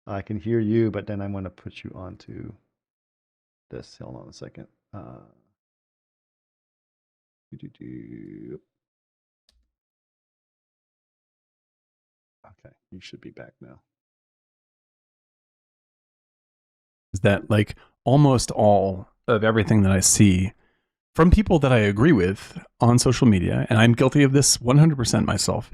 I can hear you, but then I'm going to put you onto this. Hold on a second. Okay, you should be back now. Is that like almost all of everything that I see from people that I agree with on social media, and I'm guilty of this 100% myself,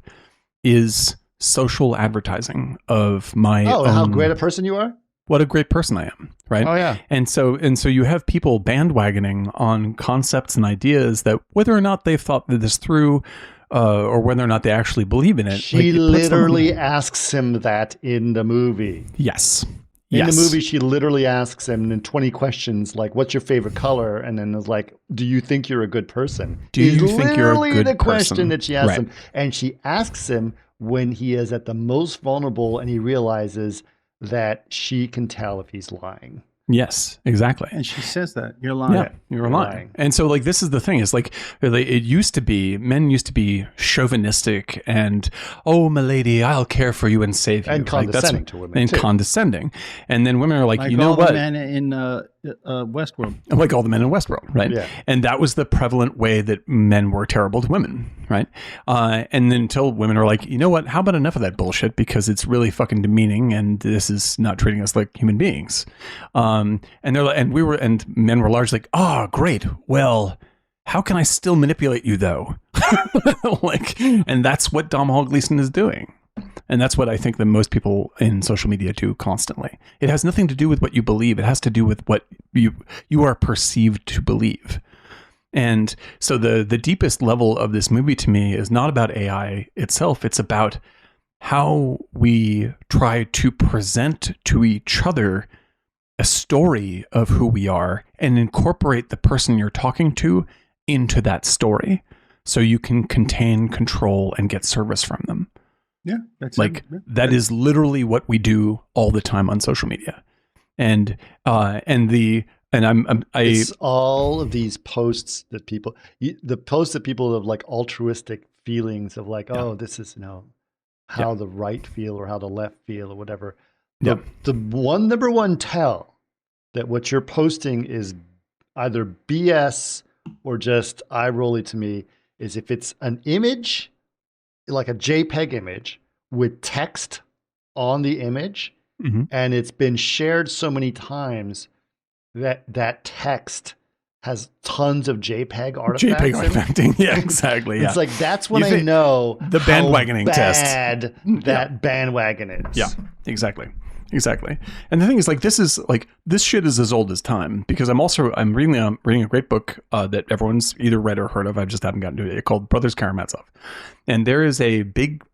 is social advertising of my own. How great a person you are? What a great person I am, right? Oh yeah. And so you have people bandwagoning on concepts and ideas that, whether or not they've thought this through, or whether or not they actually believe in it. She literally asks him that in the movie. Yes. In the movie, she literally asks him in 20 questions, like, what's your favorite color? And then is like, do you think you're a good person? Do you think you're a good literally the person? question that she asks him. And she asks him when he is at the most vulnerable and he realizes that she can tell if he's lying. Yes, exactly. And she says that you're lying. Yeah, you're lying. And so, like, this is the thing: is like it used to be, men used to be chauvinistic and, oh, milady, I'll care for you and save you, and condescending to women, and too. condescending. And then women are like, you know all what? the men in Westworld. Like all the men in Westworld, right? Yeah. And that was the prevalent way that men were terrible to women, right? And then until women are like, you know what? How about enough of that bullshit, because it's really fucking demeaning, and this is not treating us like human beings. And they're like, and men were largely like, oh, great. Well, how can I still manipulate you though? And that's what Domhnall Gleeson is doing. And that's what I think that most people in social media do constantly. It has nothing to do with what you believe. It has to do with what you are perceived to believe. And so the deepest level of this movie to me is not about AI itself. It's about how we try to present to each other a story of who we are and incorporate the person you're talking to into that story so you can contain, control, and get service from them. Yeah, that's that is literally what we do all the time on social media. And it's all of these posts that the posts that people have like altruistic feelings of like, oh, this is, how the right feel or how the left feel or whatever. The number one tell that what you're posting is either BS or just eye rolly to me is if it's an image, like a JPEG image, with text on the image, and it's been shared so many times that text has tons of JPEG artifacts. JPEG artifacting, yeah, exactly. It's like that's when I know the bandwagoning test. Bad that bandwagon is. Yeah, exactly. And the thing is, like, this shit is as old as time, because I'm reading a great book that everyone's either read or heard of. I just haven't gotten to it. Called Brothers Karamazov, and there is a big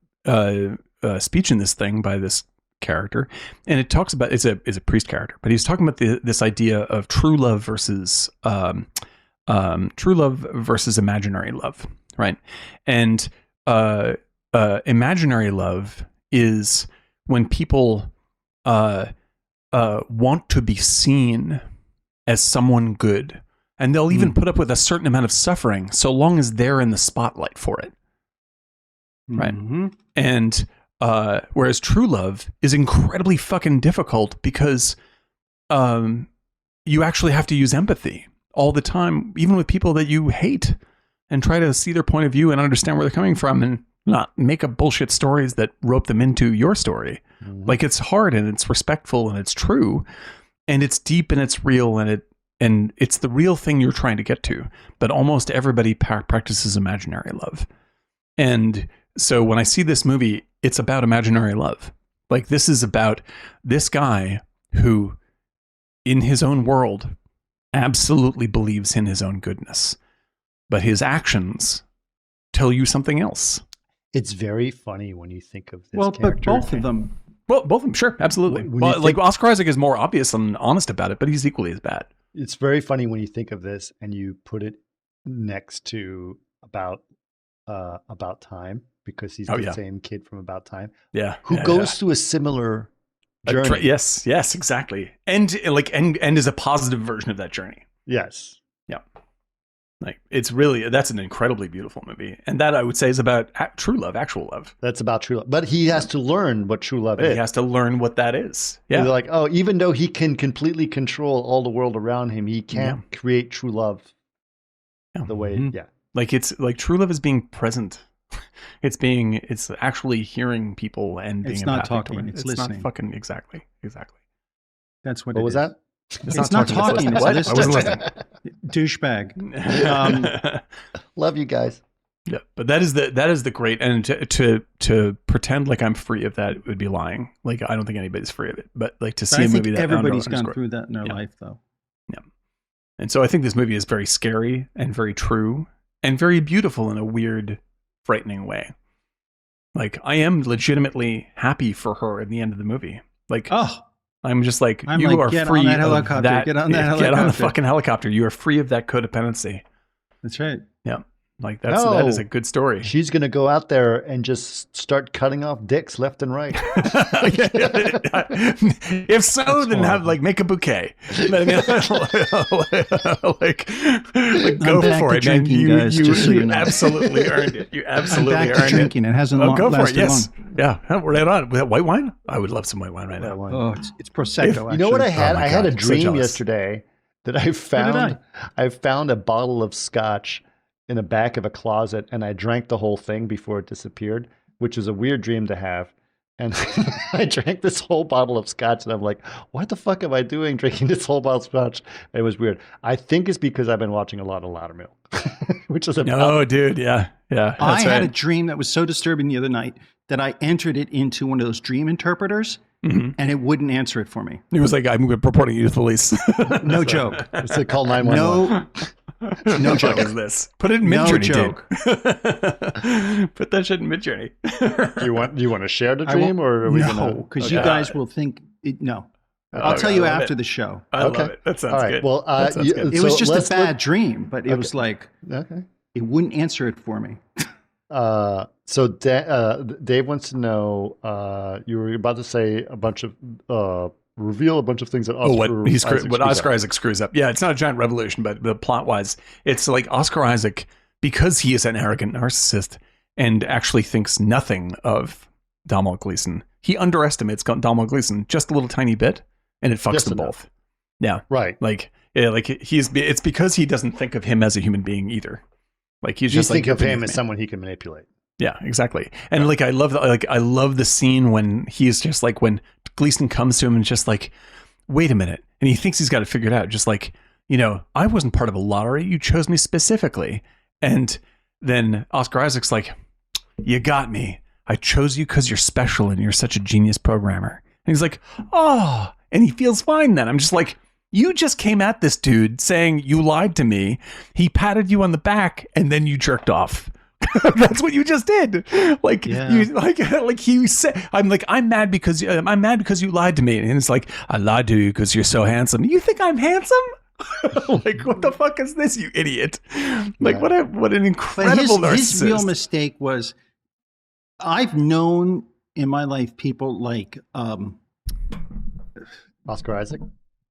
speech in this thing by this character, and it talks about it's a priest character, but he's talking about this idea of true love versus imaginary love, right? And imaginary love is when people want to be seen as someone good, and they'll even put up with a certain amount of suffering so long as they're in the spotlight for it, right? And whereas true love is incredibly fucking difficult, because you actually have to use empathy all the time, even with people that you hate, and try to see their point of view and understand where they're coming from, and not make up bullshit stories that rope them into your story. Like, it's hard, and it's respectful, and it's true, and it's deep, and it's real, and it's the real thing you're trying to get to. But almost everybody practices imaginary love. And so when I see this movie, it's about imaginary love. Like, this is about this guy who, in his own world, absolutely believes in his own goodness, but his actions tell you something else. It's very funny when you think of this character. But both of them. Well, both of them, sure, absolutely. Like, Oscar Isaac is more obvious and honest about it, but he's equally as bad. It's very funny when you think of this and you put it next to About Time, because he's the same kid from About Time. Yeah. Who goes through a similar journey. Yes, exactly. And is a positive version of that journey. Yes. Yeah. Like, that's an incredibly beautiful movie. And that, I would say, is about true love, actual love. That's about true love. But he has to learn what true love is. He has to learn what that is. Yeah. They're like, oh, even though he can completely control all the world around him, he can't create true love the way, Like, it's like true love is being present. It's actually hearing people and being it's not empathic talking, to it. it's Not listening. fucking exactly. That's what What was that? It's not talking, it's What? listening. I wasn't listening. Douchebag. Love you guys. Yeah, but that is the great, and to pretend like I'm free of that would be lying. Like, I don't think anybody's free of it, but like to see a movie that everybody's gone through that in their life, though. Yeah, and so I think this movie is very scary and very true and very beautiful in a weird, frightening way. Like, I am legitimately happy for her at the end of the movie. Like, I'm just like, are get free on that helicopter. That, get on that helicopter. Get on the fucking helicopter. You are free of that codependency. That's right. Yeah. Like, that is a good story. She's going to go out there and just start cutting off dicks left and right. If so, then make a bouquet. Like, go for it, man. You absolutely earned it. You absolutely I'm back earned to drinking. It hasn't go for it. lasted Yes. long. Yeah. Right on. With that white wine? I would love some white wine right now. Oh, it's Prosecco, You know what I had? Oh my I had God, a I'm so dream jealous. yesterday that I found. I found a bottle of scotch in the back of a closet, and I drank the whole thing before it disappeared, which is a weird dream to have. And I drank this whole bottle of scotch, and I'm like, what the fuck am I doing drinking this whole bottle of scotch? It was weird. I think it's because I've been watching a lot of Loudermilk, which is about... Oh, dude, yeah. I had a dream that was so disturbing the other night that I entered it into one of those dream interpreters, and it wouldn't answer it for me. It was like, I'm reporting you to the police. No joke. It's like call 911. No joke. Is this? Put it in Midjourney, joke. Put that shit in Midjourney. Do you want to share the dream, or are we no? Because you guys will think it. No, I'll tell you after the show. I love it. That sounds good. Well, it was just a bad dream, but it was like it wouldn't answer it for me. So Dave wants to know. You were about to say a bunch of. Reveal a bunch of things that what Oscar Isaac screws up. Yeah, it's not a giant revolution, but the plot-wise, it's like Oscar Isaac, because he is an arrogant narcissist and actually thinks nothing of Domhnall Gleeson, he underestimates Domhnall Gleeson just a little tiny bit, and it fucks just them enough. both. Yeah, right. It's because he doesn't think of him as a human being either. Like, he's just think of him as someone he can manipulate. Yeah, exactly. And like I love the scene when he's just like, when Gleason comes to him and just like, wait a minute, and he thinks he's got it figured out, just like, I wasn't part of a lottery, you chose me specifically. And then Oscar Isaac's like, you got me, I chose you because you're special and you're such a genius programmer. And he's like, oh, and he feels fine then. I'm just like, you just came at this dude saying you lied to me, he patted you on the back, and then you jerked off. That's what you just did. Like, you like he said, I'm mad because you lied to me. And it's like, I lied to you because you're so handsome. You think I'm handsome? Like, what the fuck is this, you idiot? Like, what an incredible narcissist. His real mistake was, I've known in my life people like Oscar Isaac.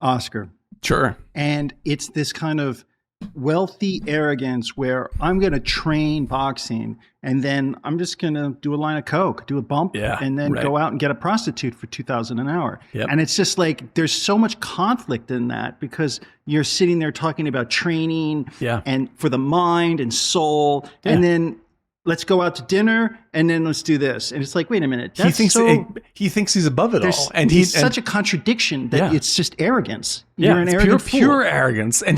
Oscar. Sure. And it's this kind of wealthy arrogance where I'm going to train boxing and then I'm just going to do a line of coke, do a bump, and then go out and get a prostitute for $2,000 an hour. Yep. And it's just like, there's so much conflict in that because you're sitting there talking about training and for the mind and soul. Yeah. And then let's go out to dinner and then let's do this. And it's like, wait a minute. He thinks he's above it all. And he's such a contradiction that it's just arrogance. You're an arrogant fool. Pure arrogance. And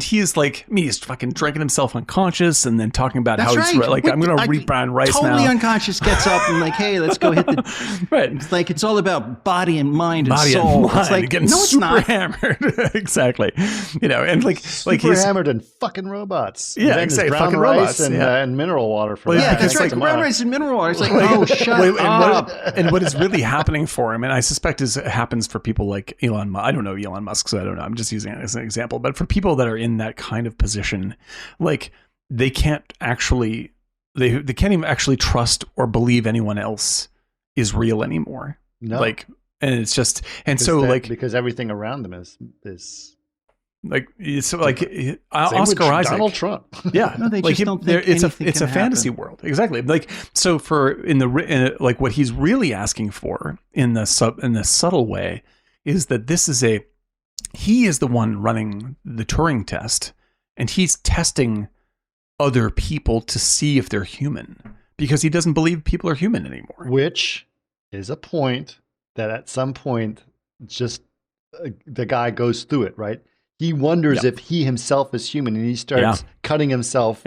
he's like, he's fucking drinking himself unconscious and then talking about how he's like, I'm going to reap brown rice now. Totally unconscious, gets up and like, hey, let's go hit the... Right. It's like, it's all about body and mind and soul. It's like, getting super hammered. Exactly. And like super hammered and fucking robots. Yeah, exactly. Brown fucking rice robots and mineral water for that. That's right. Brown rice and mineral water. It's like, oh, shut up. And what is really happening for him, and I suspect happens for people like Elon Musk. I don't know Elon Musk, so I don't know. I'm just using it as an example. But for people that are in that kind of position, like they can't even actually trust or believe anyone else is real anymore. No. Like, and it's just, and so like, because everything around them is like, it's like Oscar Isaac, Donald Trump. Yeah, no, they just don't think it's a fantasy world. Exactly. Like, so in like what he's really asking for in the subtle way is that he is the one running the Turing test, and he's testing other people to see if they're human because he doesn't believe people are human anymore. Which is a point that at some point just the guy goes through it, right? He wonders if he himself is human, and he starts cutting himself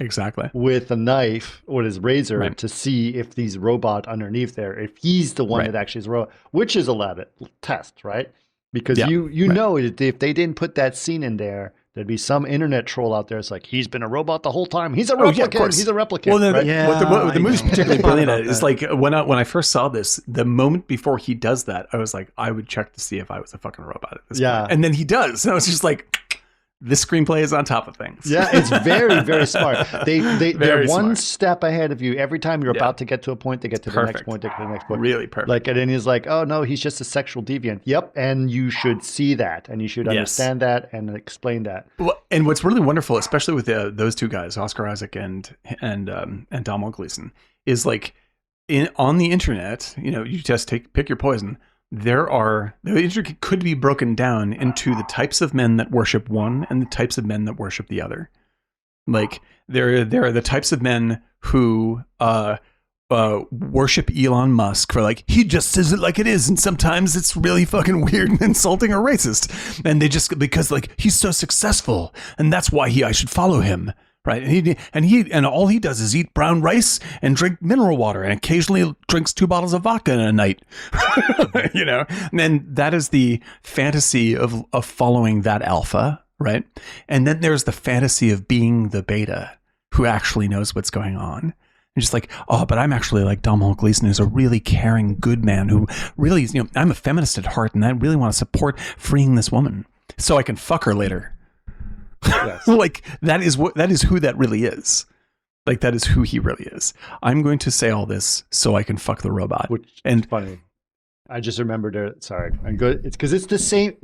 with a knife or his razor to see if these robot underneath there, if he's the one that actually is a robot, which is a lab test, right? Because you know if they didn't put that scene in there, there'd be some internet troll out there. It's like, he's been a robot the whole time. He's a replicant. He's a replicant. Well, right? What the movie's particularly brilliant at is like when I first saw this, the moment before he does that, I was like, I would check to see if I was a fucking robot at this point. And then he does. And I was just like, this screenplay is on top of things. Yeah, it's very, very smart. They're one step ahead of you. Every time you're about to get to a point, they get to the next point, they get to the next point. Really perfect. Like, and then he's like, oh no, he's just a sexual deviant. Yep, and you should see that, and you should understand that and explain that. Well, and what's really wonderful, especially with those two guys, Oscar Isaac and Domhnall Gleeson, is like on the internet, you just pick your poison. The internet could be broken down into the types of men that worship one and the types of men that worship the other. Like there are the types of men who worship Elon Musk for like, he just says it like it is, and sometimes it's really fucking weird and insulting or racist, and they just, because like he's so successful and that's why I should follow him. Right. And all he does is eat brown rice and drink mineral water and occasionally drinks 2 bottles of vodka in a night. And then that is the fantasy of following that alpha. Right. And then there's the fantasy of being the beta who actually knows what's going on. And just like, oh, but I'm actually like Domhnall Gleeson, who's a really caring, good man who really, I'm a feminist at heart and I really want to support freeing this woman so I can fuck her later. Yes. Like that is who that really is. Like that is who he really is. I'm going to say all this so I can fuck the robot. Which is funny. I just remembered. Sorry, I'm good. It's because it's the same.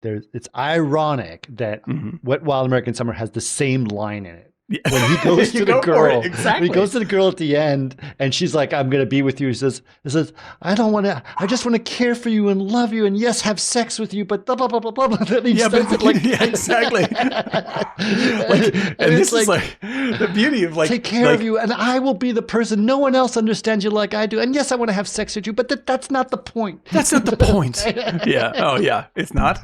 It's ironic that Wet Wild American Summer has the same line in it. When he goes to the Go for girl, it, exactly. when he goes to the girl at the end, and she's like, "I'm going to be with you." He says, "I don't want to. I just want to care for you and love you, and yes, have sex with you." But blah blah blah blah blah. Then he Yeah, says but it like, yeah, exactly. And this is like the beauty of like take care of you, and I will be the person. No one else understands you like I do. And yes, I want to have sex with you, but that's not the point. That's not the point. Yeah. Oh, yeah. It's not.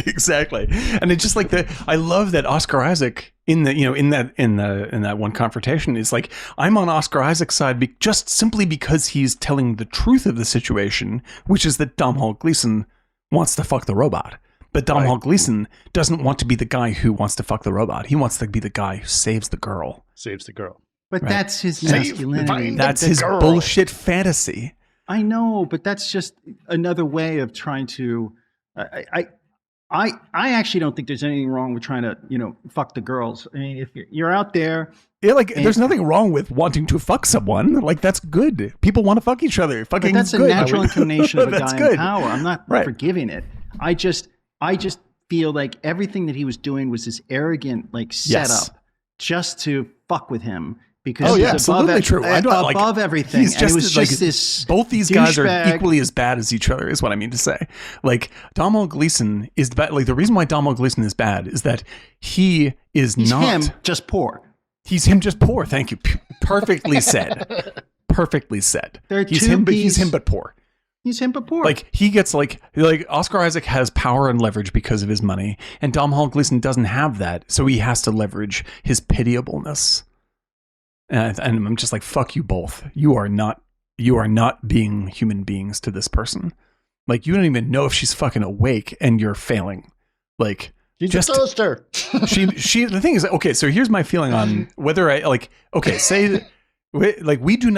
Exactly. And it's just like I love that Oscar Isaac in that one confrontation is like, I'm on Oscar Isaac's side just simply because he's telling the truth of the situation, which is that Domhnall Gleeson wants to fuck the robot. But Domhnall Gleeson doesn't want to be the guy who wants to fuck the robot. He wants to be the guy who saves the girl. Saves the girl. But that's his masculinity. That's his bullshit fantasy. I know, but that's just another way of trying to. I actually don't think there's anything wrong with trying to, fuck the girls. I mean, if you're out there, there's nothing wrong with wanting to fuck someone. Like, that's good. People want to fuck each other. Fucking but that's a good. natural inclination of a That's guy good. in power. I'm not forgiving it. I just feel like everything that he was doing was this arrogant setup just to fuck with him. Because he's absolutely true. Above everything. He's just, it was just this. Both these guys are equally as bad as each other, is what I mean to say. Like, Domhnall Gleeson is bad. Like, the reason why Domhnall Gleeson is bad is that he's him just poor. He's him just poor. Thank you. Perfectly said. Perfectly said. He's him but poor. He's him but poor. Like, he gets like Oscar Isaac has power and leverage because of his money, and Domhnall Gleeson doesn't have that, so he has to leverage his pitiableness. And I'm just like, fuck you both. You are not being human beings to this person. Like, you don't even know if she's fucking awake, and you're failing. Like, you just toast her. she. The thing is, okay. So here's my feeling on whether we do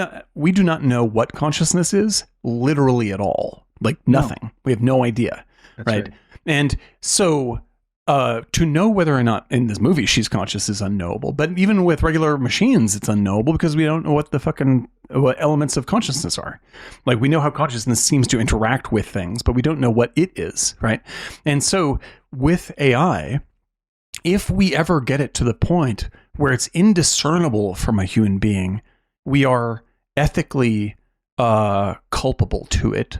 not know what consciousness is literally at all. Like, nothing. No. We have no idea. That's right. And so. To know whether or not in this movie she's conscious is unknowable, but even with regular machines, it's unknowable because we don't know what elements of consciousness are. Like, we know how consciousness seems to interact with things, but we don't know what it is, right? And so with AI, if we ever get it to the point where it's indiscernible from a human being, we are ethically culpable to it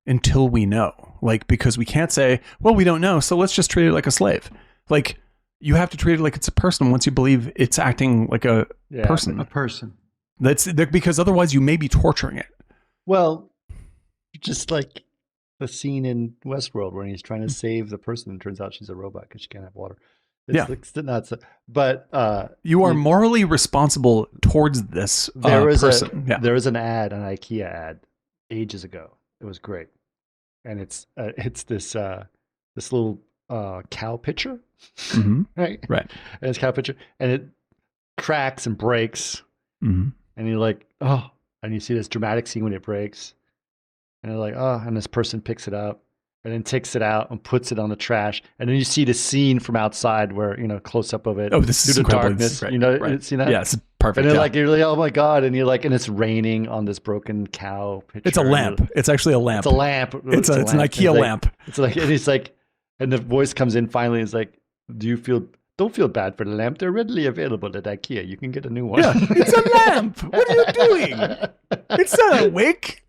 until we know. Like, because we can't say, well, we don't know, so let's just treat it like a slave. Like, you have to treat it like it's a person once you believe it's acting like a person. A person. Because otherwise you may be torturing it. Well, just like the scene in Westworld where he's trying to save the person and turns out she's a robot because she can't have water. It's nuts. But you are morally responsible towards this person. There was an ad, an IKEA ad, ages ago. It was great. And it's this little cow pitcher, right? And it's cow pitcher, and it cracks and breaks, and you're like, oh, and you see this dramatic scene when it breaks, and you're like, oh, and this person picks it up, and then takes it out and puts it on the trash, and then you see the scene from outside where close up of it. Oh, this is through the darkness, right. See that? Yeah, it's perfect. And then you're like, oh my god, and you're like, and it's raining on this broken cow pitcher. It's a lamp. It's actually a lamp. It's a lamp. It's an IKEA lamp. It's like, and he's like, and the voice comes in finally. It's like, don't feel bad for the lamp. They're readily available at IKEA. You can get a new one. Yeah, it's a lamp. What are you doing? It's not a wick.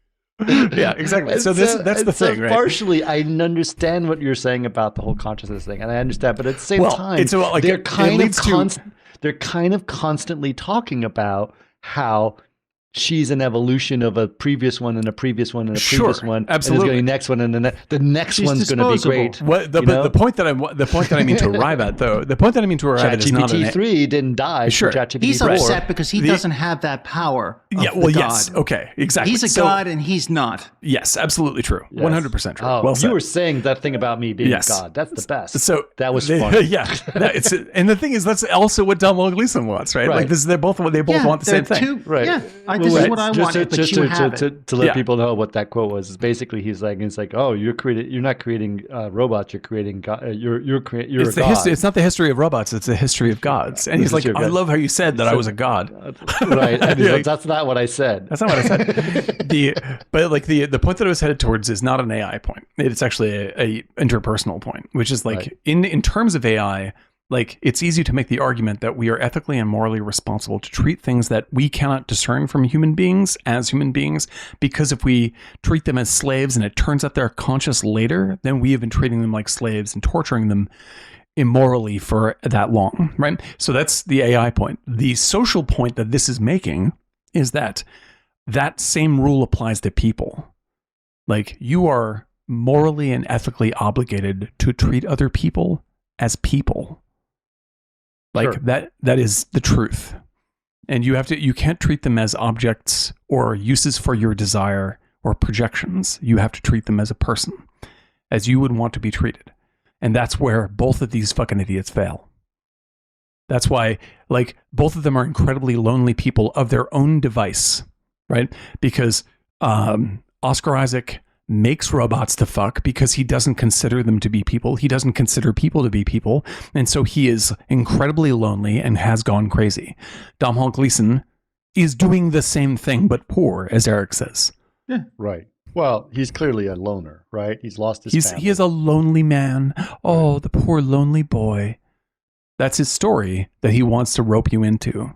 Yeah, exactly. So that's the thing, right? Partially, I understand what you're saying about the whole consciousness thing, and I understand, but at the same time, it's about, like, they're kind of constantly talking about how she's an evolution of a previous one and a previous one and a previous one. Absolutely. And there's going to be next one, and then the next one's going to be great. The point that I mean to arrive at, though, is not ChatGPT 3 didn't die. Sure. ChatGPT he's 4. upset because he doesn't have that power. Yes. Okay. Exactly. He's a god and he's not. Yes. Absolutely true. Yes. 100% true. Oh, well said. You were saying that thing about me being a god. That's the best. So that was fun. Yeah. And the thing is, that's also what Domhnall Gleeson wants, right? Like, they both want the same thing. Right. Yeah. This is what I want. To let people know what that quote was, is basically he's like, oh, you're not creating robots, you're creating God. You're a god. It's not the history of robots, it's the history of gods. And he's like, I love how you said that I was a god. Right. And he's like, that's not what I said. That's not what I said. The point that I was headed towards is not an AI point. It's actually a interpersonal point, which is like, in terms of AI, like, it's easy to make the argument that we are ethically and morally responsible to treat things that we cannot discern from human beings as human beings, because if we treat them as slaves and it turns out they're conscious later, then we have been treating them like slaves and torturing them immorally for that long, right? So that's the AI point. The social point that this is making is that that same rule applies to people. Like, you are morally and ethically obligated to treat other people as people. Like, Sure. that is the truth. And you can't treat them as objects or uses for your desire or projections. You have to treat them as a person, as you would want to be treated. And that's where both of these fucking idiots fail. That's why, like, both of them are incredibly lonely people of their own device, right? Because Oscar Isaac makes robots to fuck because he doesn't consider them to be people. He doesn't consider people to be people. And so he is incredibly lonely and has gone crazy. Domhnall Gleeson is doing the same thing, but poor, as Eric says. Yeah. Right. Well, he's clearly a loner, right? He's lost his family. He is a lonely man. Oh, the poor lonely boy. That's his story that he wants to rope you into.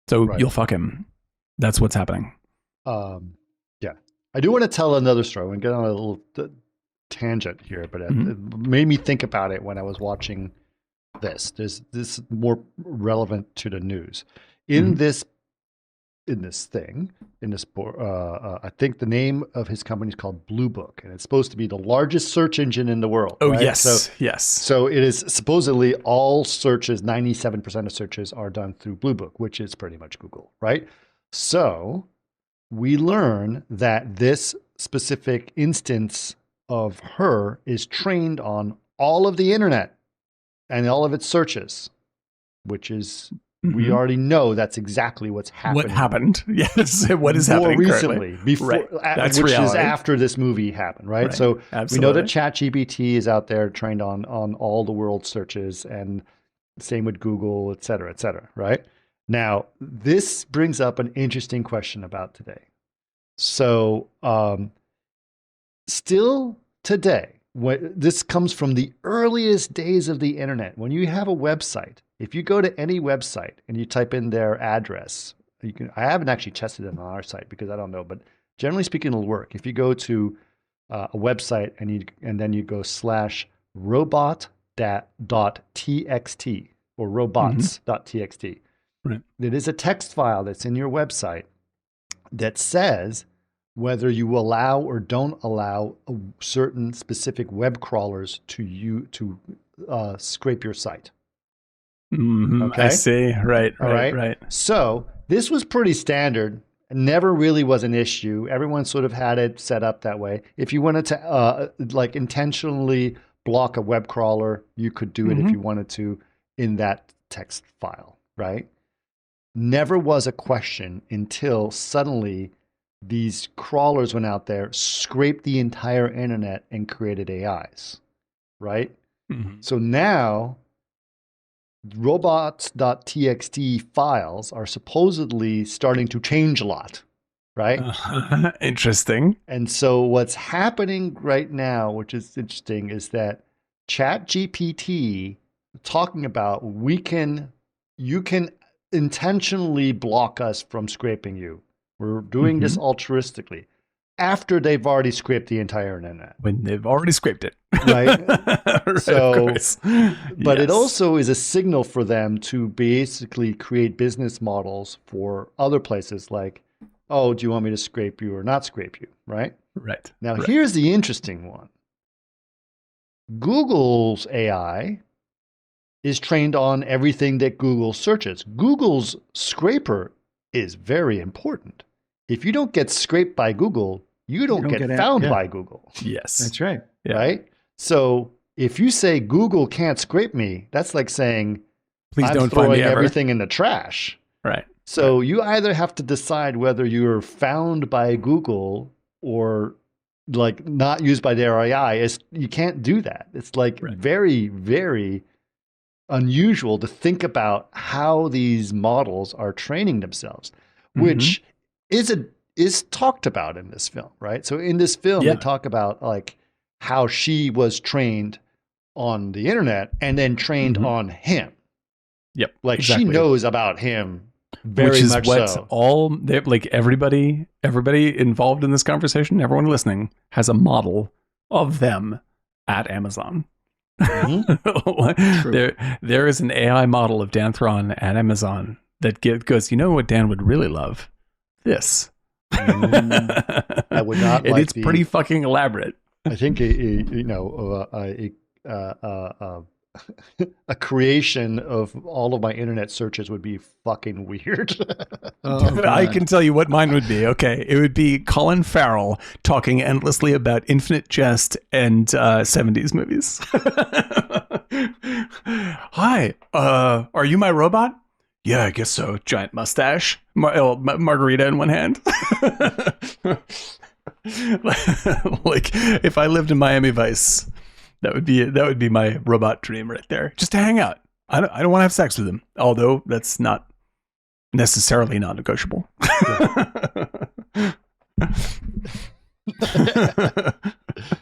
So you'll fuck him. That's what's happening. Yeah. I do want to tell another story. I'm going to get on a little tangent here, but it made me think about it when I was watching this. This is more relevant to the news. In this board, I think the name of his company is called Blue Book, and it's supposed to be the largest search engine in the world. Oh, right? yes. Yes. So it is supposedly all searches, 97% of searches are done through Blue Book, which is pretty much Google, right? So we learn that this specific instance of her is trained on all of the internet and all of its searches, which is, we already know that's exactly what's happening. What happened? Yes. What is happening more recently, currently? before, Right. That's which reality. is after this movie happened, right? So we know that ChatGPT is out there trained on all the world searches, and same with Google, et cetera, right? Now, this brings up an interesting question about today. So still today, this comes from the earliest days of the internet. When you have a website, if you go to any website and you type in their address, I haven't actually tested it on our site because I don't know, but generally speaking, it'll work. If you go to a website and then you go /robot.txt or robots.txt, right. It is a text file that's in your website that says whether you allow or don't allow certain specific web crawlers to scrape your site. Okay. I see. Right. So this was pretty standard. Never really was an issue. Everyone sort of had it set up that way. If you wanted to like intentionally block a web crawler, you could do it if you wanted to in that text file, right? Never was a question until suddenly these crawlers went out there, scraped the entire internet, and created AIs, right? So now robots.txt files are supposedly starting to change a lot, right? Interesting. And so what's happening right now, which is interesting, is that ChatGPT talking about you can intentionally block us from scraping you. We're doing this altruistically after they've already scraped the entire internet. When they've already scraped it. Right. Right, So, of course. but it also is a signal for them to basically create business models for other places like, oh, do you want me to scrape you or not scrape you? Right. Right. Now, here's the interesting one. Google's AI is trained on everything that Google searches. Google's scraper is very important. If you don't get scraped by Google, you don't get found by Google. Yes. That's right. Yeah. Right? So if you say Google can't scrape me, that's like saying, please I'm don't throwing find me ever. everything in the trash. Right. So you either have to decide whether you're found by Google or like not used by their AI. You can't do that. It's like very, very unusual to think about how these models are training themselves, which is talked about in this film, right? So in this film, they talk about like how she was trained on the internet and then trained on him. Yep. Like exactly. she knows about him very Which is much what so. like everybody involved in this conversation, everyone listening has a model of them at Amazon. Mm-hmm. There is an AI model of Dan Thron at Amazon that goes, you know what Dan would really love? This. I would not and like it's pretty fucking elaborate. I think a creation of all of my internet searches would be fucking weird. I can tell you what mine would be. Okay, it would be Colin Farrell talking endlessly about Infinite Jest and 70s movies. Hi, are you my robot? Yeah, I guess so. Giant mustache, margarita in one hand. Like if I lived in Miami Vice, that would be my robot dream right there. Just to hang out. I don't want to have sex with him, although that's not necessarily non-negotiable.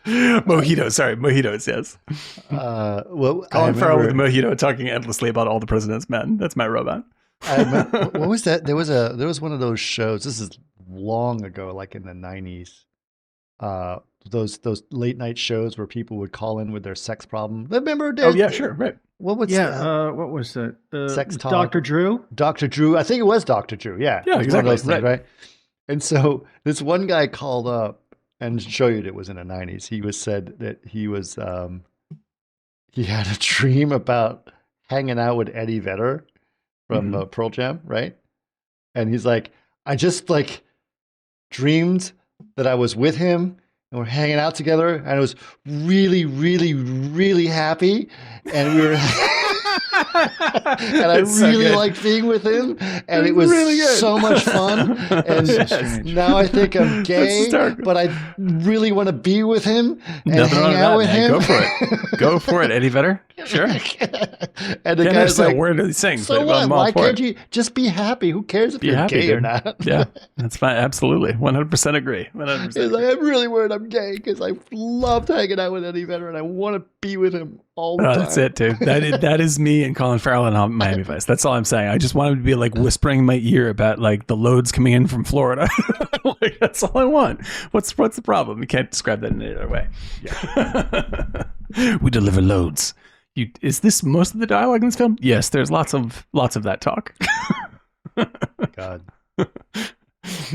Mojitos, yes. Colin Farrell with a mojito talking endlessly about all the president's men. That's my robot. What was that? There was one of those shows. This is long ago, like in the 90s. Those late night shows where people would call in with their sex problem. Remember? Oh yeah, sure, right. What was what was that? Sex Talk? Dr. Drew? Dr. Drew. I think it was Dr. Drew. Yeah. Yeah, exactly. Those things, right. And so this one guy called up and showed you it was in the 90s. He said that he was he had a dream about hanging out with Eddie Vedder from Pearl Jam, right? And he's like, I just like dreamed that I was with him and we're hanging out together and I was really, really, really happy. And we were and I really liked being with him and it was really so much fun. And now I think I'm gay, but I really want to be with him and hang out with him. Go for it. Go for it, Eddie Vedder. Sure. And the guy's like, word of these things, so what? Why can't you just be happy? Who cares if you're gay or not? Yeah, that's fine. Absolutely. 100% agree. 100% He's like, I'm really worried I'm gay because I loved hanging out with Eddie Vedder and I want to be with him all the time. That's it, dude. That is me and Colin Farrell in Miami Vice. That's all I'm saying. I just want him to be like whispering in my ear about like the loads coming in from Florida. Like, that's all I want. What's the problem? You can't describe that in any other way. Yeah. We deliver loads. Is this most of the dialogue in this film? Yes, there's lots of that talk. God.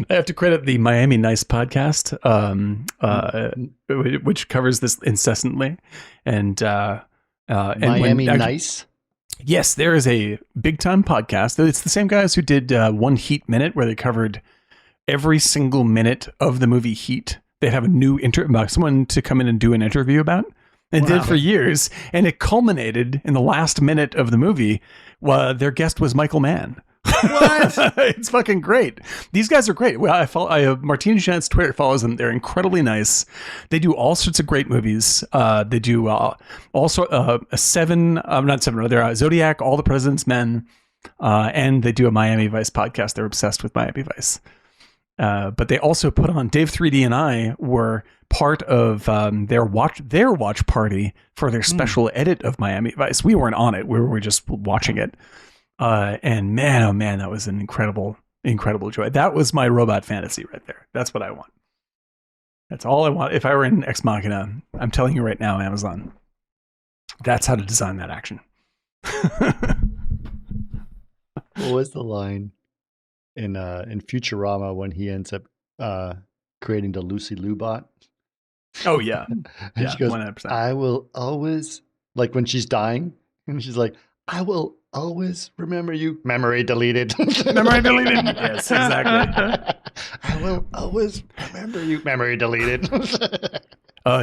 I have to credit the Miami Nice podcast, which covers this incessantly. And Miami Nice? Yes, there is a big time podcast. It's the same guys who did One Heat Minute, where they covered every single minute of the movie Heat. They'd have a new someone to come in and do an interview about. And did it for years, and it culminated in the last minute of the movie. Their guest was Michael Mann. What? It's fucking great. These guys are great. Well, Martina Janet's Twitter follows them. They're incredibly nice. They do all sorts of great movies. They do also Zodiac, All the President's Men, and they do a Miami Vice podcast. They're obsessed with Miami Vice. But they also put on Dave 3D and I were part of their watch party for their special edit of Miami Vice. We weren't on it. We were just watching it. And man, oh man, that was an incredible joy. That was my robot fantasy right there. That's what I want. That's all I want. If I were in Ex Machina, I'm telling you right now, Amazon, that's how to design that action. What was the line in Futurama when he ends up creating the Lucy Liu bot? Oh yeah, and she goes, 100%. I will always, like when she's dying, and she's like, I will always remember you. Memory deleted. Memory deleted. Yes, exactly. I will always remember you. Memory deleted.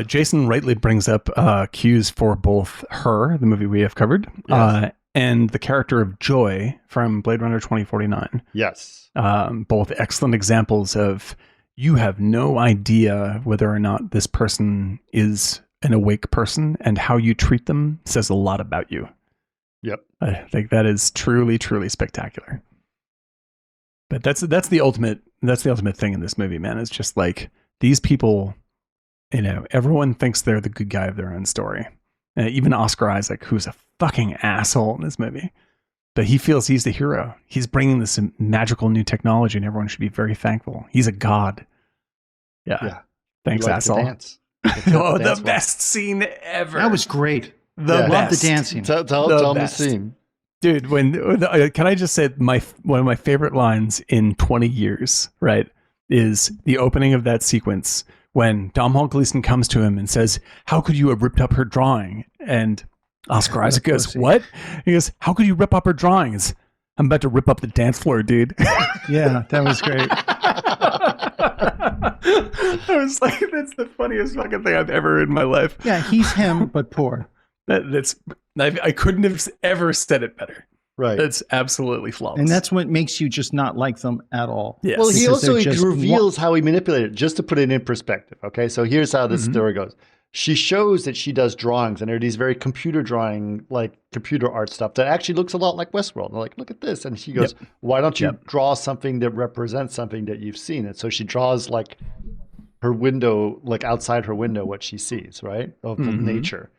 Jason rightly brings up cues for both Her, the movie we have covered, and the character of Joy from Blade Runner 2049. Yes. Both excellent examples of you have no idea whether or not this person is an awake person, and how you treat them says a lot about you. Yep. I think that is truly, truly spectacular. But that's the ultimate thing in this movie, man. It's just like these people, everyone thinks they're the good guy of their own story. Even Oscar Isaac, who's a fucking asshole in this movie. But he feels he's the hero. He's bringing this magical new technology, and everyone should be very thankful. He's a god. Yeah. Thanks, asshole. The best scene ever. That was great. Love the dancing. Tell me the scene. Dude, can I just say one of my favorite lines in 20 years, right, is the opening of that sequence when Domhnall Gleeson comes to him and says, "How could you have ripped up her drawing?" And Oscar Isaac goes, "What?" He goes, "How could you rip up her drawings?" "I'm about to rip up the dance floor, dude." Yeah, that was great. I was like, that's the funniest fucking thing I've ever heard in my life. Yeah, he's him, but poor. I couldn't have ever said it better. Right. It's absolutely flawless. And that's what makes you just not like them at all. Yes. Well, he Because also reveals how he manipulated it, just to put it in perspective. Okay, so here's how this story goes. She shows that she does drawings, and there are these very computer drawing, like computer art stuff that actually looks a lot like Westworld. They're like, look at this. And she goes, why don't you draw something that represents something that you've seen? And so she draws like her window, like outside her window, what she sees, right, of nature.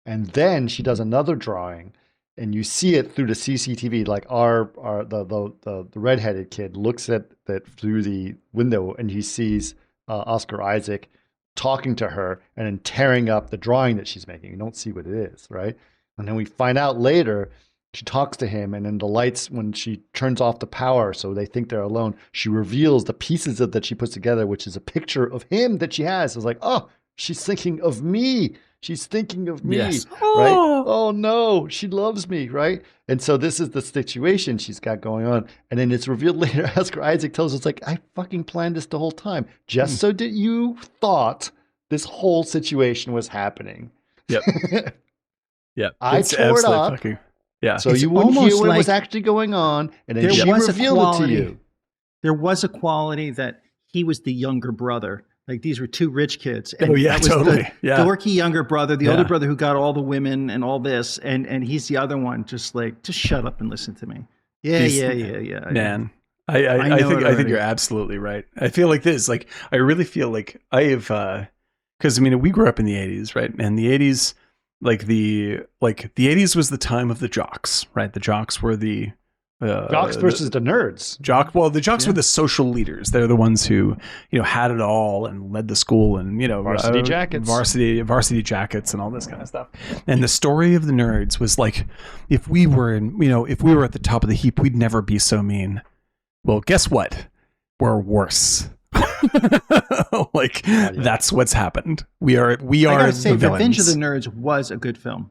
And then she does another drawing, and you see it through the CCTV. Like the redheaded kid looks at that through the window, and he sees Oscar Isaac talking to her and then tearing up the drawing that she's making. You don't see what it is, right? And then we find out later she talks to him, and then the lights, when she turns off the power so they think they're alone, she reveals the pieces that she puts together, which is a picture of him that she has. It's like, oh, she's thinking of me. She's thinking of me, right? Oh no, she loves me, right? And so this is the situation she's got going on. And then it's revealed later, Oscar Isaac tells us, like, I fucking planned this the whole time, just so that you thought this whole situation was happening. Yep. Yep. I tore it up. So you wouldn't hear what was actually going on, and then she revealed it to you. There was a quality that he was the younger brother. Like, these were two rich kids. And totally. The dorky younger brother, the older brother who got all the women and all this, and he's the other one, just shut up and listen to me. Yeah. Man, I think you're absolutely right. I feel like this, like, I really feel like I have, because I mean, we grew up in the 80s, right? And the 80s, the 80s was the time of the jocks, right? The jocks were the jocks versus the nerds. The jocks were the social leaders. They're the ones who, had it all and led the school, and varsity jackets, varsity jackets, and all this kind of stuff. And the story of the nerds was like, if we were at the top of the heap, we'd never be so mean. Well, guess what? We're worse. That's what's happened. We are. I gotta say, Revenge of the Nerds was a good film.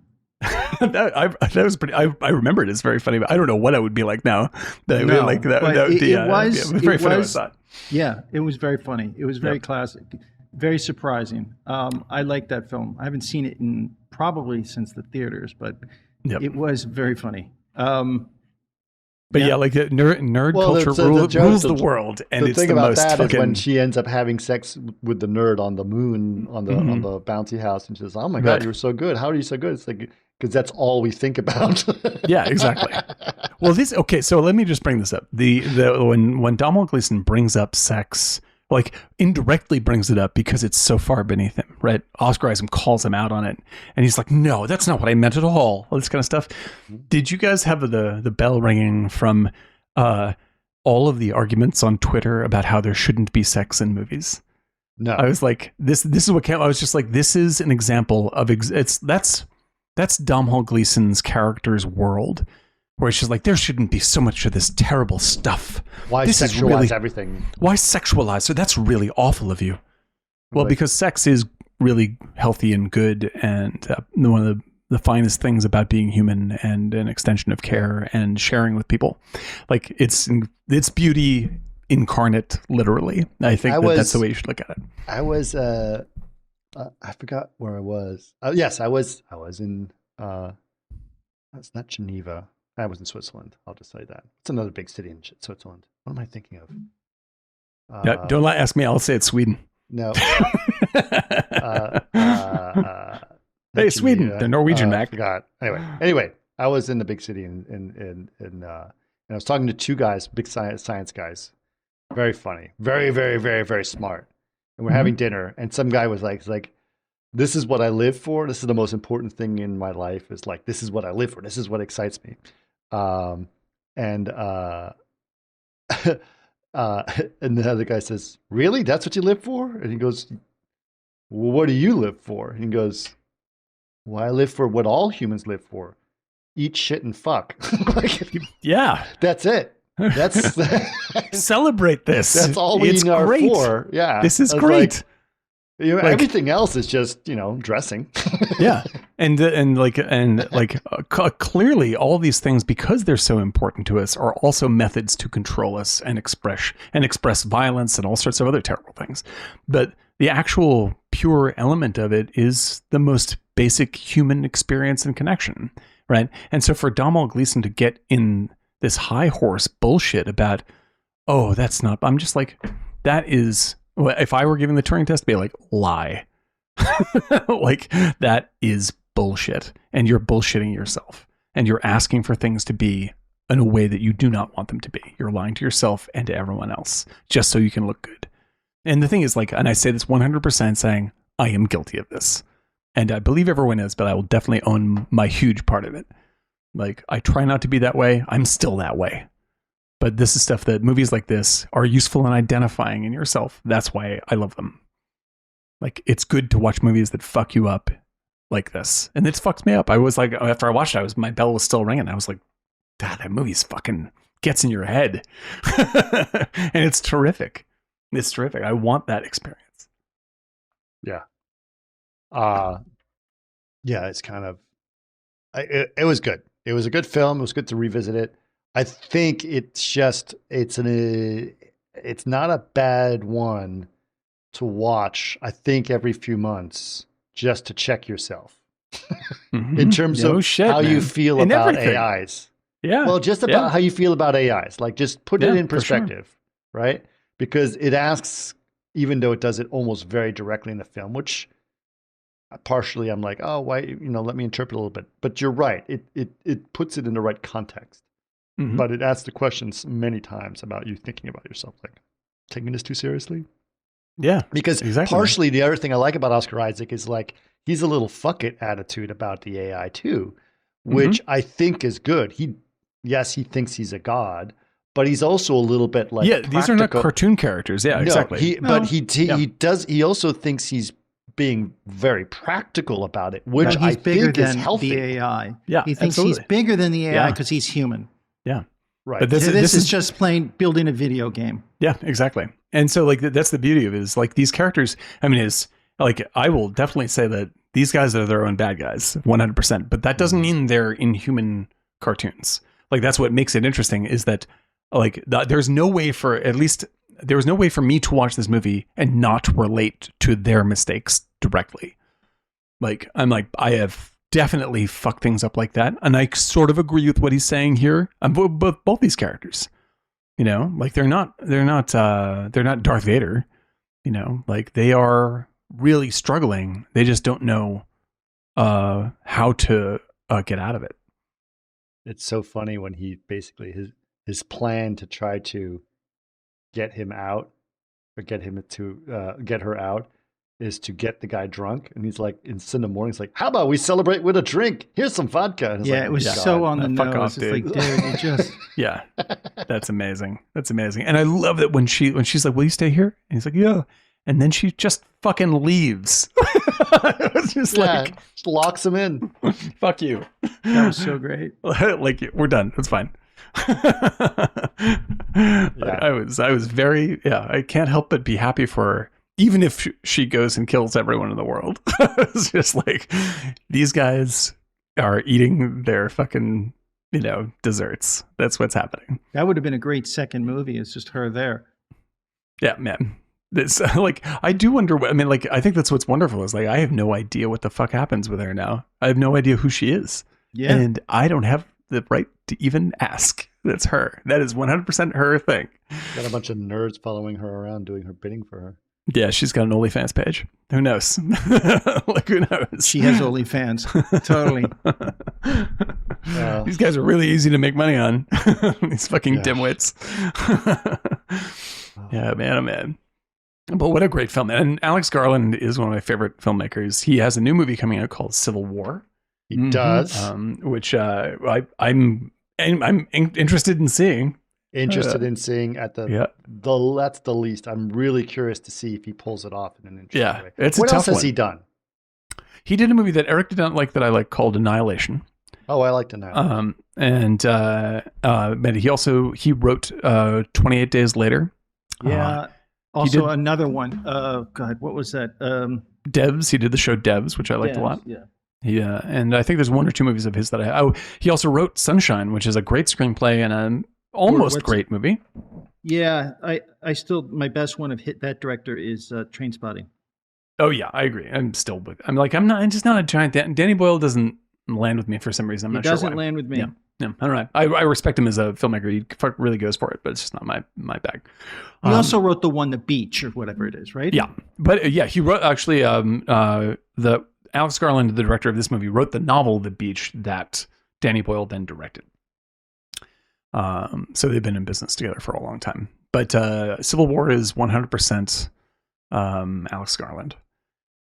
that was pretty. I remember it as very funny, but I don't know what I would be like now. It was very funny. I thought. Yeah, it was very funny. It was very classic, very surprising. I like that film. I haven't seen it in probably since the theaters, but it was very funny. But nerd culture rules the world, and the thing about that is when she ends up having sex with the nerd on the moon on the bouncy house, and she says, "Oh my God, you're so good! How are you so good?" It's like, because that's all we think about. Yeah, exactly. Well, so let me just bring this up. When Domhnall Gleeson brings up sex, like, indirectly brings it up because it's so far beneath him, right? Oscar Isaac calls him out on it, and he's like, "No, that's not what I meant at all." All this kind of stuff. Did you guys have the bell ringing from all of the arguments on Twitter about how there shouldn't be sex in movies? No. I was like, this is what came. I was just like, this is an example of that's Domhnall Gleeson's character's world, where it's just like, there shouldn't be so much of this terrible stuff. Why sexualize everything? Why sexualize? So that's really awful of you. Well, because sex is really healthy and good, and one of the finest things about being human, and an extension of care and sharing with people. Like, it's beauty incarnate, literally. I think that's the way you should look at it. I was I forgot where I was. Yes, I was in that's not Geneva. I was in Switzerland. I'll just say that. It's another big city in Switzerland. What am I thinking of? Don't ask me. I'll say it's Sweden. No. Hey, Sweden. They're Norwegian, Mac. I forgot. Anyway, I was in the big city and I was talking to two guys, big science guys. Very funny. Very, very, very, very smart. And we're having dinner, and some guy was like, this is what I live for. This is the most important thing in my life. Is like, this is what I live for. This is what excites me. And and the other guy says, really? That's what you live for? And he goes, well, what do you live for? And he goes, well, I live for what all humans live for. Eat, shit, and fuck. Like, yeah. That's it. That's celebrate this. That's all we are for. Yeah. This is great. Like, you know, like, everything else is just, you know, dressing. Yeah. Clearly all these things, because they're so important to us, are also methods to control us and express violence and all sorts of other terrible things. But the actual pure element of it is the most basic human experience and connection, right? And so for Domhnall Gleeson to get in this high horse bullshit about, oh, that's not, I'm just like, that is, if I were giving the Turing test, I'd be like, lie. Like, that is bullshit. And you're bullshitting yourself. And you're asking for things to be in a way that you do not want them to be. You're lying to yourself and to everyone else just so you can look good. And the thing is, like, and I say this 100% saying, I am guilty of this. And I believe everyone is, but I will definitely own my huge part of it. Like, I try not to be that way. I'm still that way. But this is stuff that movies like this are useful in identifying in yourself. That's why I love them. Like, it's good to watch movies that fuck you up like this. And it fucks me up. I was like, after I watched it, my bell was still ringing. I was like, God, that movie's fucking gets in your head. And it's terrific. It's terrific. I want that experience. Yeah. Yeah, it's kind of, it was good. It was a good film. It was good to revisit it. I think it's just, it's not a bad one to watch, I think, every few months just to check yourself in terms of how you feel about AIs. Yeah. Well, just about how you feel about AIs. Like, just put it in perspective, right? Because it asks, even though it does it almost very directly in the film, which partially I'm like, oh, why, you know, let me interpret a little bit. But you're right. It puts it in the right context. Mm-hmm. But it asks the questions many times about you thinking about yourself, like, taking this too seriously? Yeah. Because partially the other thing I like about Oscar Isaac is, like, he's a little fuck it attitude about the AI too, which I think is good. He thinks he's a god, but he's also a little bit like, these are not cartoon characters. Yeah, exactly. He also thinks he's being very practical about it, which I think is healthy. The AI. Yeah, he thinks he's bigger than the AI because he's human. Yeah, right. But this is just plain building a video game. Yeah, exactly. And so, like, that's the beauty of it, is like these characters. I mean, is like, I will definitely say that these guys are their own bad guys, 100%. But that doesn't mean they're inhuman cartoons. Like, that's what makes it interesting, is that, like, there's no way for me to watch this movie and not relate to their mistakes directly. Like, I'm like, I have definitely fucked things up like that, and I sort of agree with what he's saying here. Both these characters, you know, like, they're not Darth Vader, you know, like, they are really struggling. They just don't know how to get out of it. It's so funny when he basically his plan to try to get him out, or get him to get her out, is to get the guy drunk. And he's like, in the morning, he's like, how about we celebrate with a drink? Here's some vodka. And it was so on the nose. It's like, dude, it just... Yeah, that's amazing. That's amazing. And I love that when she's like, will you stay here? And he's like, yeah. And then she just fucking leaves. It was just like... locks him in. Fuck you. That was so great. Like, we're done. It's fine. I was very, I can't help but be happy for her, even if she goes and kills everyone in the world. It's just like, these guys are eating their fucking, you know, desserts. That's what's happening. That would have been a great second movie. It's just her there. Yeah, man. It's like, I do wonder, I mean, like, I think that's what's wonderful, is like, I have no idea what the fuck happens with her now. I have no idea who she is. Yeah. And I don't have the right to even ask. That's her. That is 100% her thing. Got a bunch of nerds following her around, doing her bidding for her. Yeah, she's got an OnlyFans page. Who knows? Like, who knows? She has OnlyFans. Totally. These guys are really easy to make money on. These fucking dimwits. Yeah, man, oh man. But what a great film. And Alex Garland is one of my favorite filmmakers. He has a new movie coming out called Civil War. He does. Which I'm interested in seeing. Interested in seeing at that's the least. I'm really curious to see if he pulls it off in an interesting way. It's what a else tough has he done? He did a movie that Eric did not like that I like called Annihilation. Oh, I liked Annihilation. But he wrote 28 Days Later. Yeah. Also another one. God, what was that? Devs. He did the show Devs, which I liked a lot. Yeah. Yeah, and I think there's one or two movies of his that he also wrote Sunshine, which is a great screenplay and an almost great movie. Yeah, I still, my best one of that director is Trainspotting. Oh yeah, I agree. I'm just not a giant Danny Boyle doesn't land with me for some reason. I'm not sure why. He doesn't land with me. Yeah, I don't know. I respect him as a filmmaker. He really goes for it, but it's just not my bag. He also wrote the one, The Beach, or whatever it is, right? Yeah, but he wrote actually the Alex Garland, the director of this movie, wrote the novel The Beach that Danny Boyle then directed. So they've been in business together for a long time. But Civil War is 100% Alex Garland.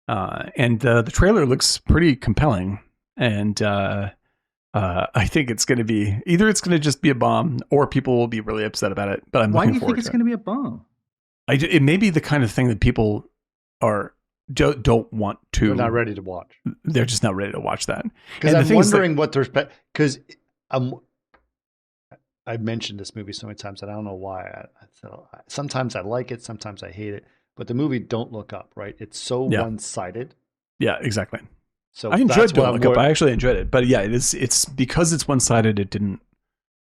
And the trailer looks pretty compelling. And I think it's going to be just be a bomb, or people will be really upset about it. But Why do you think it's going to be a bomb? It may be the kind of thing that people don't want to. They're not ready to watch. They're just not ready to watch that. Because I'm wondering what their because I've mentioned this movie so many times that I don't know why. Sometimes I like it, sometimes I hate it. But the movie Don't Look Up, right? It's so one-sided. Yeah, exactly. So I enjoyed Don't Look Up. I actually enjoyed it, but yeah, it's because it's one-sided. It didn't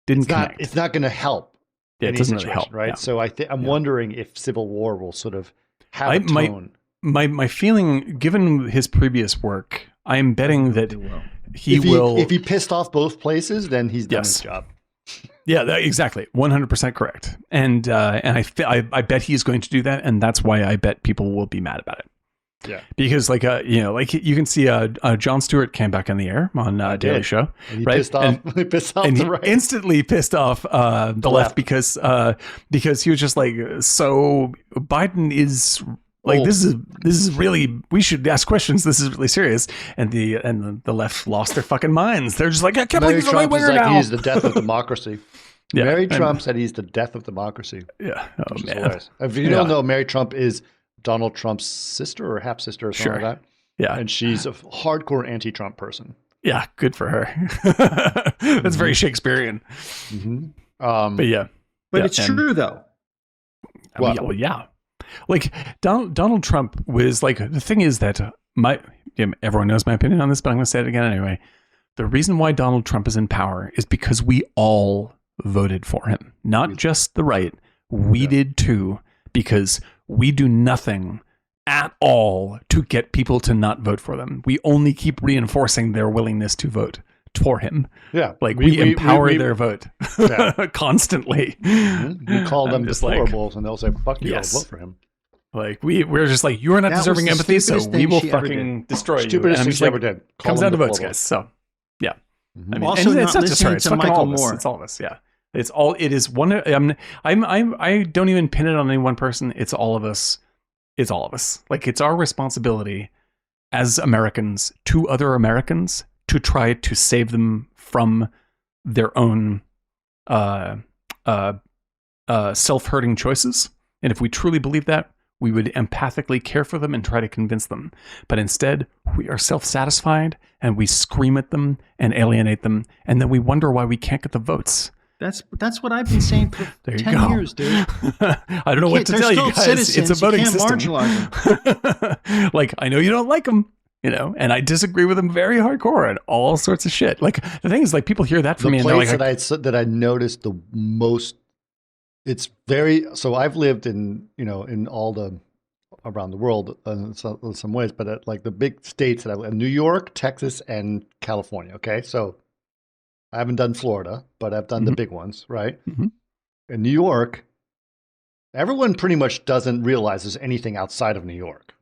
connect. It's not going to help. Yeah, it doesn't really help, right? Yeah. So I'm wondering if Civil War will sort of have a tone. My feeling, given his previous work, I am betting that he will. If he pissed off both places, then he's done his job. Yeah, exactly, 100% correct. And I bet he's going to do that, and that's why I bet people will be mad about it. Yeah, because like you can see Jon Stewart came back on the air on Daily Show, and he right? Pissed off the right. He instantly pissed off the left because he was just like, so Biden is like, this is really, we should ask questions. This is really serious. And the left lost their fucking minds. They're just like, I can't believe he's a right winger now. He's the death of democracy. Yeah, Mary Trump said he's the death of democracy. Yeah. Oh man. If you don't know, Mary Trump is Donald Trump's sister or half sister or something like that. Yeah. And she's a hardcore anti-Trump person. Yeah, good for her. That's very Shakespearean. Mm-hmm. But yeah. But it's true though. Well, yeah. Like Donald Trump was like, the thing is that everyone knows my opinion on this, but I'm going to say it again anyway. The reason why Donald Trump is in power is because we all voted for him, not just the right. We did too, because we do nothing at all to get people to not vote for them. We only keep reinforcing their willingness to vote for him. Yeah. Like we empower their vote constantly. Mm-hmm. We call them deplorables and they'll say, fuck you, I'll vote for him. Like we're just like, you're not deserving empathy, so we will fucking destroy you. Stupidest thing she ever did. Comes down to votes, guys. So yeah. Mm-hmm. I mean, also it's not just her, it's fucking all of us. It's all of us, yeah. It is one. I don't even pin it on any one person. It's all of us. It's all of us. Like, it's our responsibility as Americans to other Americans to try to save them from their own self-hurting choices. And if we truly believe that, we would empathically care for them and try to convince them. But instead, we are self-satisfied and we scream at them and alienate them. And then we wonder why we can't get the votes. That's what I've been saying for 10 years, dude. I don't know what to tell you guys. Citizens. It's a voting system. Like, I know you don't like them, and I disagree with them very hardcore and all sorts of shit. Like, the thing is, like, people hear that from me and they're like, that I noticed the most. It's very, so I've lived in all the around the world in some ways, but like the big states that I live in, New York, Texas, and California. Okay. So I haven't done Florida, but I've done the big ones, right? Mm-hmm. In New York, everyone pretty much doesn't realize there's anything outside of New York.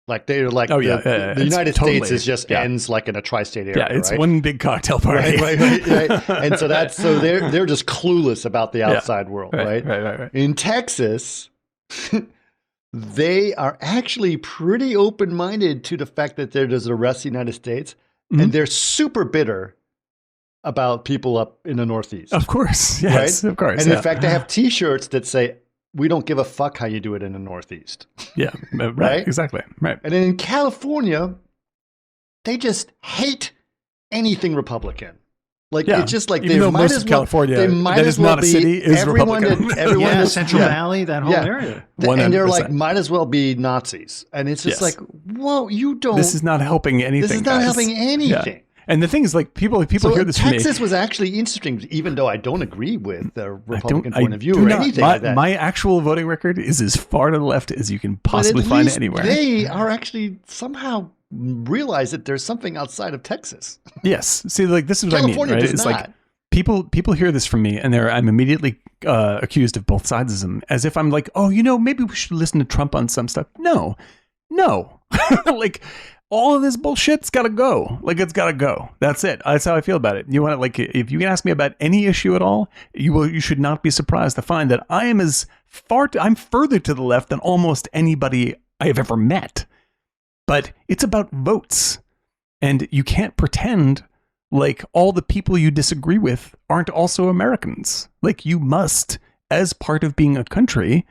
Like they're like, the United States is just ends like in a tri-state area. Yeah, it's one big cocktail party. Right. And so they're just clueless about the outside world, right? Right. In Texas, they are actually pretty open-minded to the fact that there does arrest the United States, and they're super bitter about people up in the Northeast. Of course. Yes, right? Of course. And in fact, they have T-shirts that say, "We don't give a fuck how you do it in the Northeast." Yeah, right. Exactly. Right. And then in California, they just hate anything Republican. Like it's just like even though most of California, they might that as is well not a be city, is everyone Republican. Everyone Central Valley, that whole area. 100%. And they're like, might as well be Nazis. And it's just like, whoa, you don't. This is not helping anything. This is not helping anything. Yeah. And the thing is, like, people so hear this from me. Texas was actually interesting, even though I don't agree with the Republican point of view or anything like that. My actual voting record is as far to the left as you can possibly find it anywhere. They are actually somehow realize that there's something outside of Texas. Yes. See, like, this is what California I mean, right? does It's not. like people hear this from me, and I'm immediately accused of both sides of them, as if I'm like, oh, maybe we should listen to Trump on some stuff. No. Like, all of this bullshit's got to go. Like, it's got to go. That's it. That's how I feel about it. You want to, like, if you can ask me about any issue at all, you should not be surprised to find that I'm further to the left than almost anybody I have ever met. But it's about votes, and you can't pretend like all the people you disagree with aren't also Americans. Like, you must, as part of being a country,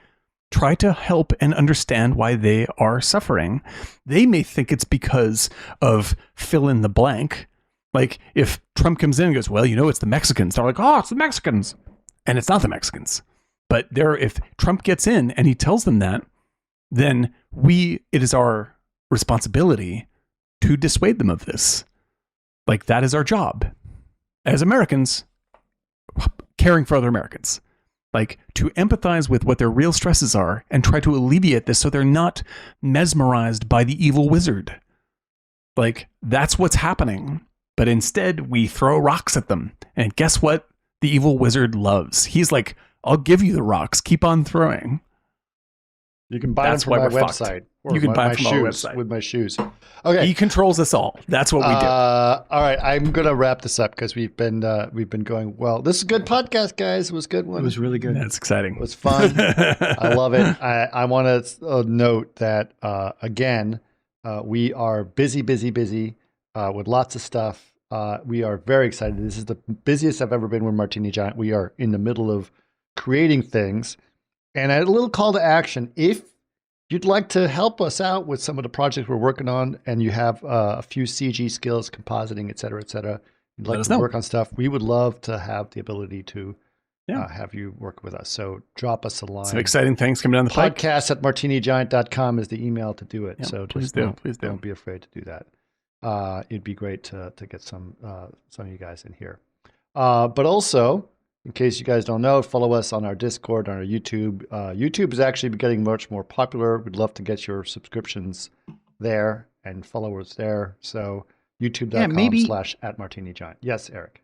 try to help and understand why they are suffering. They may think it's because of fill in the blank. Like, if Trump comes in and goes, well, it's the Mexicans. They're like, oh, it's the Mexicans. And it's not the Mexicans. But if Trump gets in and he tells them that, then it is our responsibility to dissuade them of this. Like, that is our job as Americans, caring for other Americans. Like, to empathize with what their real stresses are and try to alleviate this so they're not mesmerized by the evil wizard. Like, that's what's happening. But instead, we throw rocks at them. And guess what? The evil wizard loves. He's like, I'll give you the rocks. Keep on throwing. You can buy them from my website. You can buy them from our website. With my shoes. Okay. He controls us all. That's what we do. All right. I'm going to wrap this up because we've been going well. This is a good podcast, guys. It was a good one. It was really good. That's exciting. It was fun. I love it. I want to note that, again, we are busy with lots of stuff. We are very excited. This is the busiest I've ever been with Martini Giant. We are in the middle of creating things. And a little call to action. If you'd like to help us out with some of the projects we're working on and you have a few CG skills, compositing, et cetera, you'd like to work on stuff, we would love to have the ability to have you work with us. So drop us a line. Some exciting things coming down the pike. Podcast at martinigiant.com is the email to do it. Yeah, so please don't be afraid to do that. It'd be great to get some of you guys in here. But also, in case you guys don't know, follow us on our Discord, on our YouTube. YouTube is actually getting much more popular. We'd love to get your subscriptions there and followers there. So youtube.com/@martinigiant. Yes, Eric.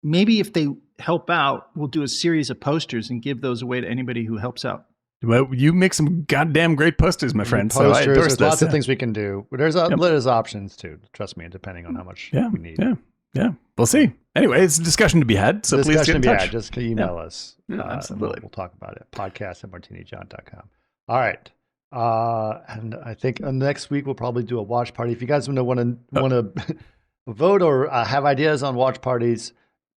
Maybe if they help out, we'll do a series of posters and give those away to anybody who helps out. Well, you make some goddamn great posters, my friend. So I endorse there's this. Lots of things we can do. There's options too. Trust me, depending on how much we need. Yeah. We'll see. Anyway, it's a discussion to be had. So please get in touch. Just email us. Absolutely. We'll talk about it. Podcast@martinigiant.com. All right. And I think next week we'll probably do a watch party. If you guys want to vote or have ideas on watch parties,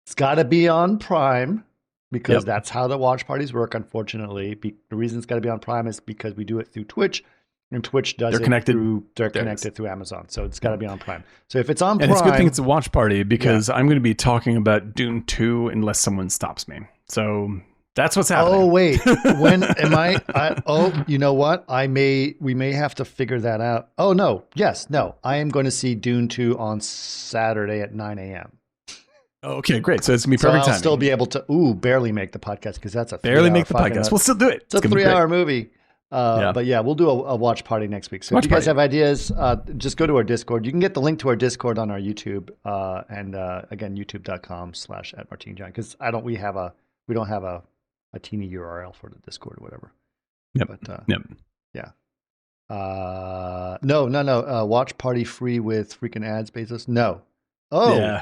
it's got to be on Prime because that's how the watch parties work. Unfortunately, the reason it's got to be on Prime is because we do it through Twitch. And Twitch does they're connected through Amazon. So it's got to be on Prime. So if it's on Prime. And it's a good thing it's a watch party because I'm going to be talking about Dune 2 unless someone stops me. So that's what's happening. Oh, wait. When am I you know what? We may have to figure that out. Oh, no. Yes. No. I am going to see Dune 2 on Saturday at 9 a.m. Okay, great. So it's going to be perfect I'll timing. still be able to, barely make the podcast because that's a barely make the podcast. We'll still do it. It's a 3-hour movie. But we'll do a watch party next week. So if you guys have ideas, just go to our Discord. You can get the link to our Discord on our YouTube, and again, youtube.com/@martinigiant because we don't have a teeny URL for the Discord or whatever. No. Watch party free with freaking ads, Bezos. No.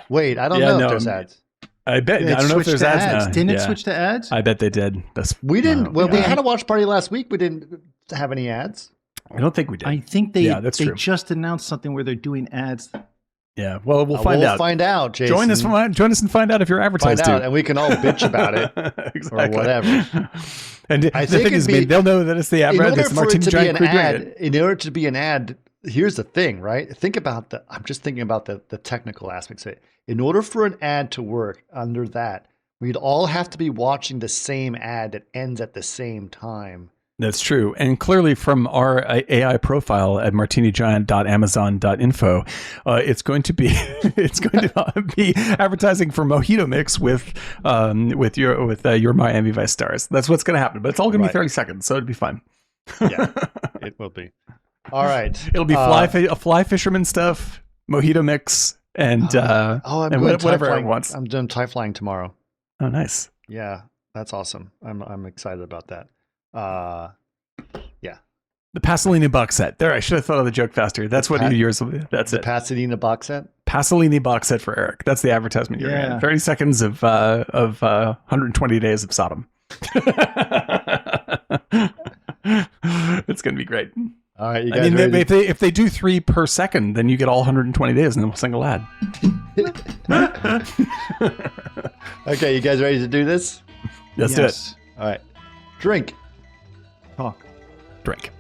Wait, I don't know if there's ads. I bet. I don't know if there's ads now. Didn't it switch to ads? I bet they did. We didn't. We had a watch party last week. We didn't. have any ads? I don't think we did. I think they that's true. just announced something where they're doing ads. Yeah, well, we'll find out. We'll find out, Jason. Join us and find out if you're advertised Find out, to. and we can all bitch about it or whatever. And the thing is, they'll know that it's the ad. It's Martini Giant Crew doing it. In order to be an ad, here's the thing, right? I'm just thinking about the technical aspects of it. In order for an ad to work under that, we'd all have to be watching the same ad that ends at the same time. That's true. And clearly from our AI profile at martinigiant.amazon.info, it's going to be advertising for Mojito Mix with your Miami Vice stars. That's what's going to happen. But it's all going to be 30 seconds, so it'd be fine. Yeah, it will be. All right. It'll be fly fisherman stuff, Mojito Mix, and whatever it wants. I'm doing tie flying tomorrow. Oh, nice. Yeah, that's awesome. I'm excited about that. Yeah. The Pasolini box set. There, I should have thought of the joke faster. That's what yours will be. That's it. Pasadena box set? Pasolini box set for Eric. That's the advertisement you're getting. 30 seconds of 120 days of Sodom. It's going to be great. All right, you guys if they do 3 per second, then you get all 120 days and then we'll single ad. Okay, you guys ready to do this? Let's do it. All right. Drink. Talk. Drink.